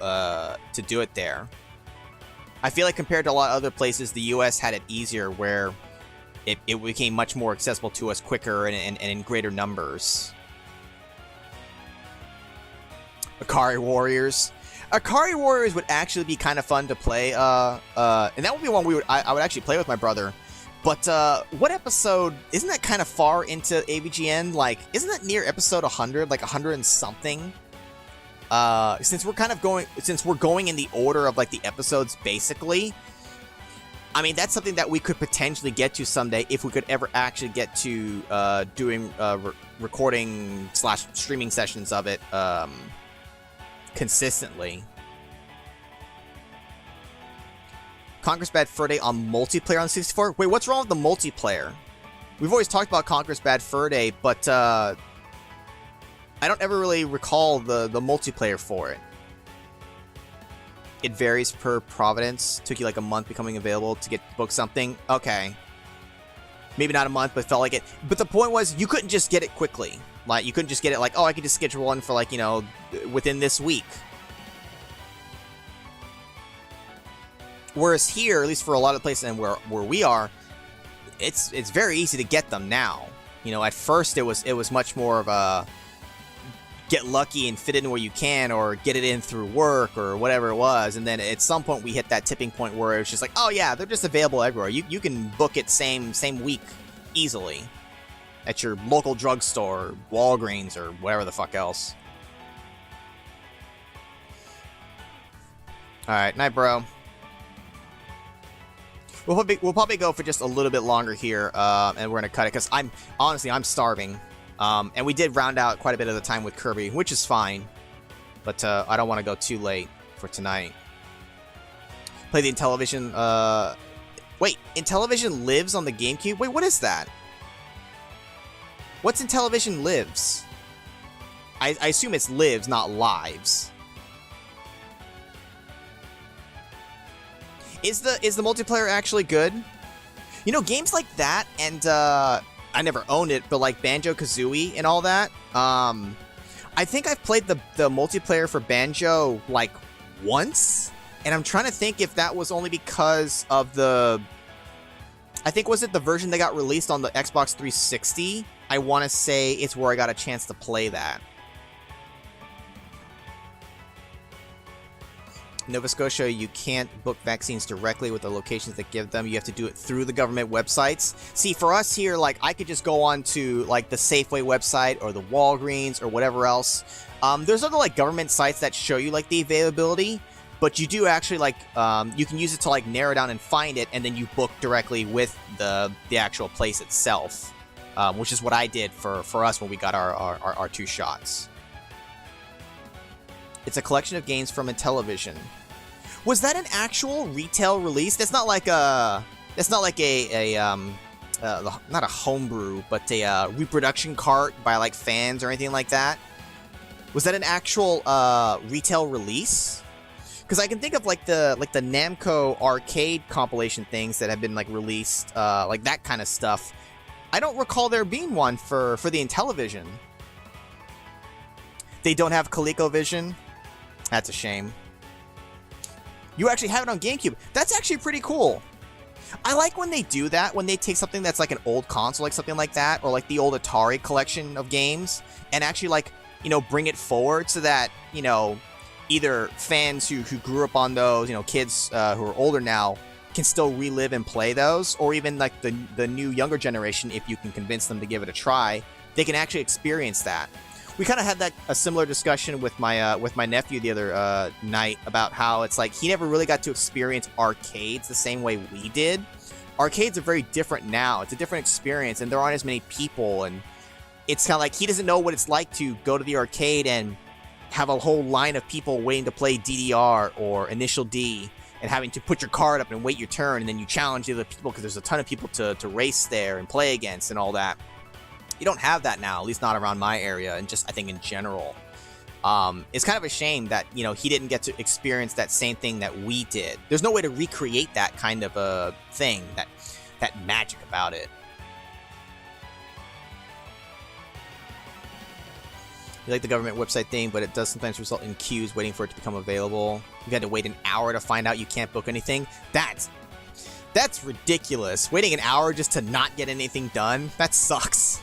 do it there. I feel like compared to a lot of other places, the US had it easier, where it became much more accessible to us quicker and in greater numbers. Akari Warriors. Akari Warriors would actually be kind of fun to play, and that would be one I would actually play with my brother. But, what episode, isn't that kind of far into AVGN? Like, isn't that near episode 100, like 100 and something? Since we're going in the order of, like, the episodes, basically, I mean, that's something that we could potentially get to someday if we could ever actually get to, doing, recording / streaming sessions of it, consistently. Conquer's Bad Fur Day on multiplayer on 64? Wait, what's wrong with the multiplayer? We've always talked about Conquer's Bad Fur Day, but I don't ever really recall the multiplayer for it. It varies per province. Took you like a month becoming available to get book something. Okay. Maybe not a month, but felt like it. But the point was, you couldn't just get it quickly. Like, you couldn't just get it like, oh, I could just schedule one for, like, you know, within this week. Whereas here, at least for a lot of places and where we are, it's very easy to get them now. You know, at first it was much more of a get lucky and fit in where you can, or get it in through work or whatever it was. And then at some point we hit that tipping point where it was just like, oh yeah, they're just available everywhere. You can book it same week easily at your local drugstore, Walgreens, or whatever the fuck else. Alright, night, bro. We'll probably go for just a little bit longer here, and we're gonna cut it, because I'm starving. And we did round out quite a bit of the time with Kirby, which is fine. But I don't want to go too late for tonight. Play the Intellivision, wait, Intellivision lives on the GameCube? Wait, what is that? What's Intellivision lives? I assume it's lives, not lives. Is the multiplayer actually good? You know, games like that, and I never owned it, but like Banjo-Kazooie and all that. I think I've played the multiplayer for Banjo like once, and I'm trying to think if that was only because of the. I think was it the version that got released on the Xbox 360? I want to say it's where I got a chance to play that. Nova Scotia, you can't book vaccines directly with the locations that give them. You have to do it through the government websites. See, for us here, like, I could just go on to, like, the Safeway website or the Walgreens or whatever else. There's other, like, government sites that show you, like, the availability, but you do actually, like, you can use it to, like, narrow down and find it, and then you book directly with the actual place itself, which is what I did for us when we got our 2 shots. It's a collection of games from Intellivision. Was that an actual retail release? That's not like a. That's not like not a homebrew, but a reproduction cart by like fans or anything like that. Was that an actual retail release? Because I can think of like the Namco arcade compilation things that have been like released, like that kind of stuff. I don't recall there being one for the Intellivision. They don't have ColecoVision. That's a shame. You actually have it on GameCube. That's actually pretty cool. I like when they do that, when they take something that's like an old console, like something like that, or like the old Atari collection of games, and actually like, you know, bring it forward so that, you know, either fans who grew up on those, you know, kids who are older now can still relive and play those, or even like the new younger generation, if you can convince them to give it a try, they can actually experience that. We kind of had a similar discussion with my nephew the other night about how it's like he never really got to experience arcades the same way we did. Arcades are very different now. It's a different experience, and there aren't as many people, and it's kind of like he doesn't know what it's like to go to the arcade and have a whole line of people waiting to play DDR or Initial D, and having to put your card up and wait your turn, and then you challenge the other people because there's a ton of people to race there and play against and all that. You don't have that now, at least not around my area, and just I think in general. It's kind of a shame that, you know, he didn't get to experience that same thing that we did. There's no way to recreate that kind of a thing, that magic about it. You like the government website thing, but it does sometimes result in queues waiting for it to become available. You've had to wait an hour to find out you can't book anything. That's ridiculous. Waiting an hour just to not get anything done? That sucks.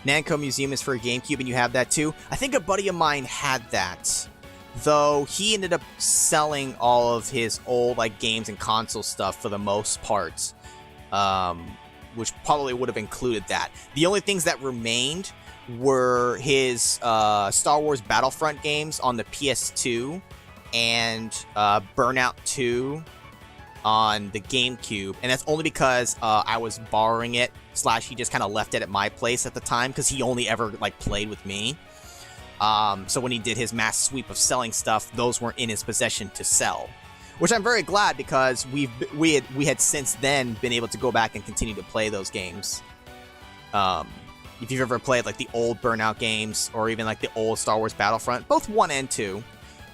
Namco Museum is for GameCube, and you have that too. I think a buddy of mine had that, though he ended up selling all of his old like games and console stuff for the most part, which probably would have included that. The only things that remained were his Star Wars Battlefront games on the PS2 and Burnout 2 on the GameCube, and that's only because I was borrowing it / he just kind of left it at my place at the time because he only ever like played with me. So when he did his mass sweep of selling stuff, those weren't in his possession to sell, which I'm very glad because we had since then been able to go back and continue to play those games. If you've ever played like the old Burnout games or even like the old Star Wars Battlefront, both 1 and 2.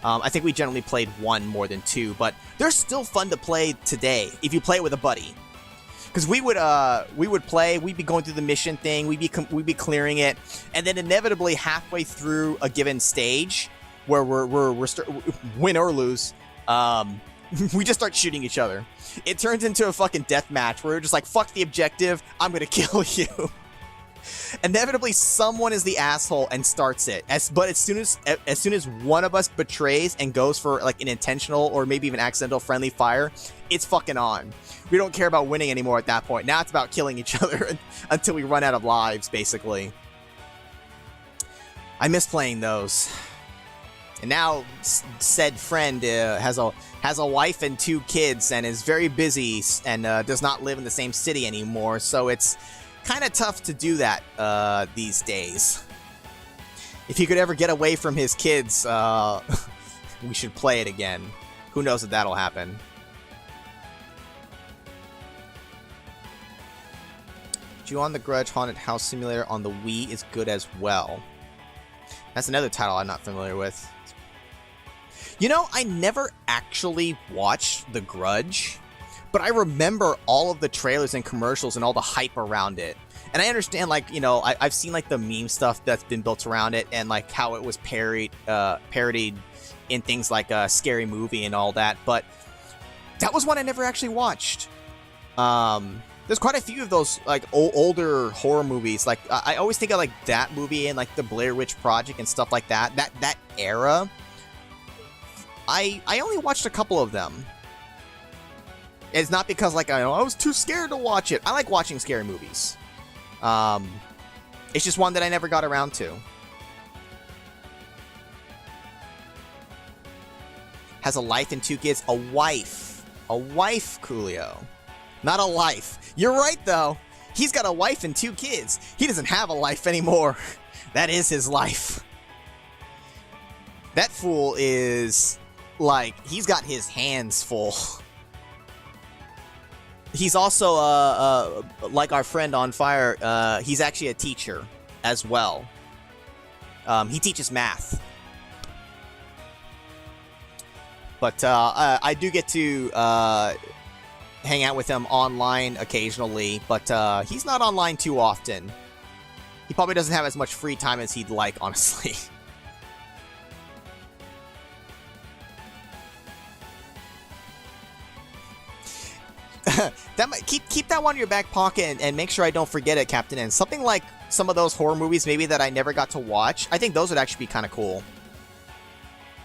I think we generally played 1 more than 2, but they're still fun to play today if you play it with a buddy. Because we would play, we'd be going through the mission thing, we'd be clearing it, and then inevitably halfway through a given stage, where we're win or lose, we just start shooting each other. It turns into a fucking death match where we're just like, fuck the objective, I'm gonna kill you. Inevitably, someone is the asshole and starts it. But as soon as one of us betrays and goes for like an intentional or maybe even accidental friendly fire, it's fucking on. We don't care about winning anymore at that point. Now it's about killing each other until we run out of lives, basically. I miss playing those. And now said friend has a wife and 2 kids and is very busy and does not live in the same city anymore. So it's kind of tough to do that these days. If he could ever get away from his kids, we should play it again. Who knows if that'll happen. Ju-on the Grudge Haunted House Simulator on the Wii is good as well. That's another title I'm not familiar with. You know, I never actually watched The Grudge, but I remember all of the trailers and commercials and all the hype around it. And I understand, like, you know, I've seen, like, the meme stuff that's been built around it and, like, how it was parodied in things like a Scary Movie and all that, but that was one I never actually watched. There's quite a few of those, like, older horror movies. Like, I always think of, like, that movie and, like, the Blair Witch Project and stuff like that. That era. I only watched a couple of them. It's not because, like, I was too scared to watch it. I like watching scary movies. It's just one that I never got around to. Has a life and 2 kids. A wife. A wife, Coolio. Not a life. You're right, though. He's got a wife and 2 kids. He doesn't have a life anymore. That is his life. That fool is, like, he's got his hands full. He's also, like our friend on Fire, he's actually a teacher as well. He teaches math. But I do get to hang out with him online occasionally, but he's not online too often. He probably doesn't have as much free time as he'd like, honestly. Keep that one in your back pocket and make sure I don't forget it, Captain N. Something like some of those horror movies maybe that I never got to watch. I think those would actually be kind of cool.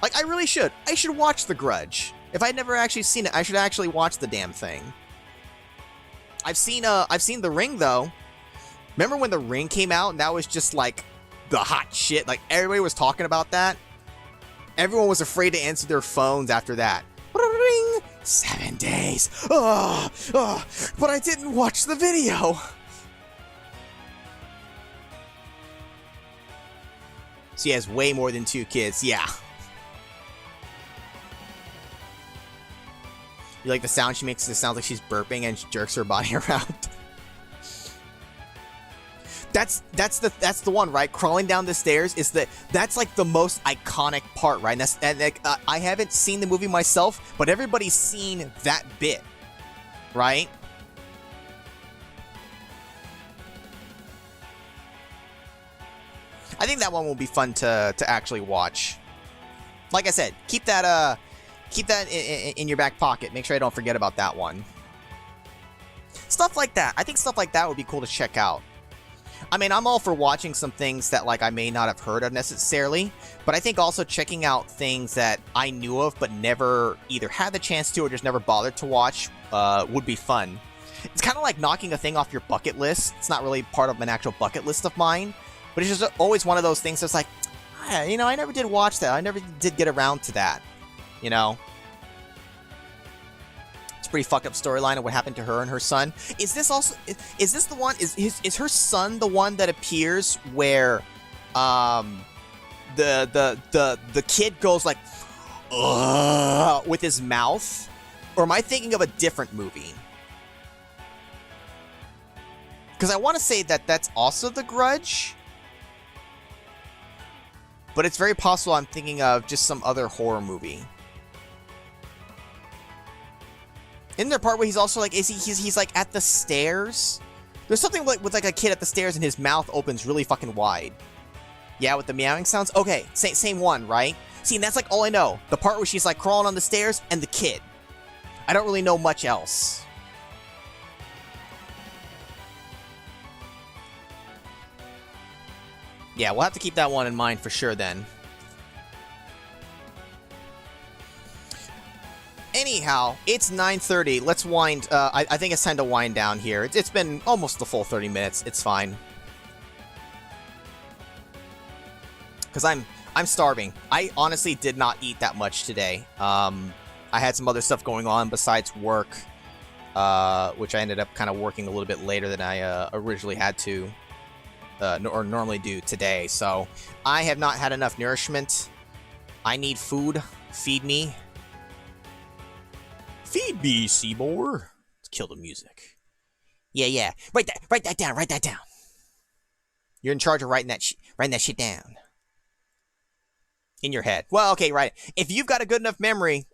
Like, I really should. I should watch The Grudge. If I'd never actually seen it, I should actually watch the damn thing. I've seen The Ring, though. Remember when The Ring came out and that was just, like, the hot shit? Like, everybody was talking about that. Everyone was afraid to answer their phones after that. Ring! 7 days. But I didn't watch the video. So he has way more than 2 kids. Yeah. You like the sound she makes? It sounds like she's burping and she jerks her body around. That's the one, right? Crawling down the stairs is that's like the most iconic part, right? And I haven't seen the movie myself, but everybody's seen that bit, right? I think that one will be fun to actually watch. Like I said, keep that in your back pocket. Make sure I don't forget about that one. Stuff like that. I think stuff like that would be cool to check out. I mean, I'm all for watching some things that, like, I may not have heard of necessarily, but I think also checking out things that I knew of but never either had the chance to or just never bothered to watch would be fun. It's kind of like knocking a thing off your bucket list. It's not really part of an actual bucket list of mine, but it's just always one of those things that's like, you know, I never did watch that. I never did get around to that, you know? It's a pretty fucked up storyline of what happened to her and her son. Is this also... Is this the one... Is her son the one that appears where... The kid goes like... with his mouth? Or am I thinking of a different movie? Because I want to say that that's also The Grudge. But it's very possible I'm thinking of just some other horror movie. Isn't there a part where he's also like, he's like at the stairs? There's something like with like a kid at the stairs and his mouth opens really fucking wide. Yeah, with the meowing sounds? Okay, same one, right? See, and that's like all I know. The part where she's like crawling on the stairs and the kid. I don't really know much else. Yeah, we'll have to keep that one in mind for sure then. Anyhow, it's 9:30. Let's wind... I think it's time to wind down here. It's been almost the full 30 minutes. It's fine. Because I'm starving. I honestly did not eat that much today. I had some other stuff going on besides work, which I ended up kind of working a little bit later than I originally had to, or normally do today. So I have not had enough nourishment. I need food. Feed me. Feed me, Seymour. Let's kill the music. Yeah. Write that down. You're in charge of writing that shit down. In your head. Well, okay, right. If you've got a good enough memory,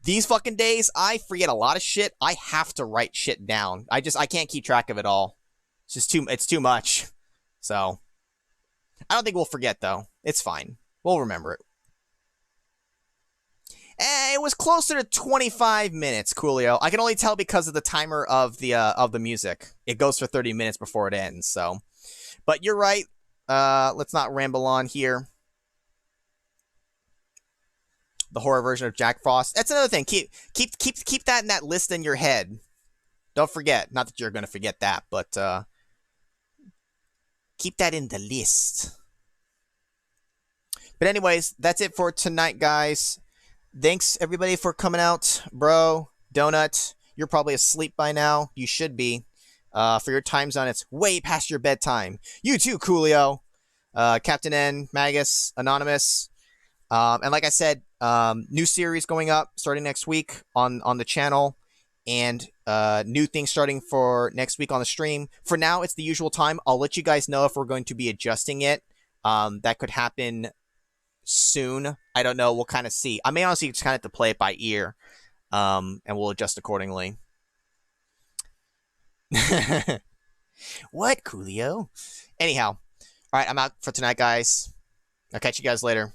these fucking days, I forget a lot of shit. I have to write shit down. I can't keep track of it all. It's too much. So, I don't think we'll forget, though. It's fine. We'll remember it. It was closer to 25 minutes, Coolio. I can only tell because of the timer of the music. It goes for 30 minutes before it ends, so. But you're right. Let's not ramble on here. The horror version of Jack Frost. That's another thing. Keep that in that list in your head. Don't forget. Not that you're going to forget that, but keep that in the list. But anyways, that's it for tonight, guys. Thanks, everybody, for coming out. Bro, Donut, you're probably asleep by now. You should be. For your time zone, it's way past your bedtime. You too, Coolio. Captain N, Magus, Anonymous. And like I said, new series going up starting next week on the channel, and new things starting for next week on the stream. For now, it's the usual time. I'll let you guys know if we're going to be adjusting it. That could happen soon. I don't know. We'll kind of see. I may honestly just kind of have to play it by ear, and we'll adjust accordingly. What, Coolio? Anyhow, all right, I'm out for tonight, guys. I'll catch you guys later.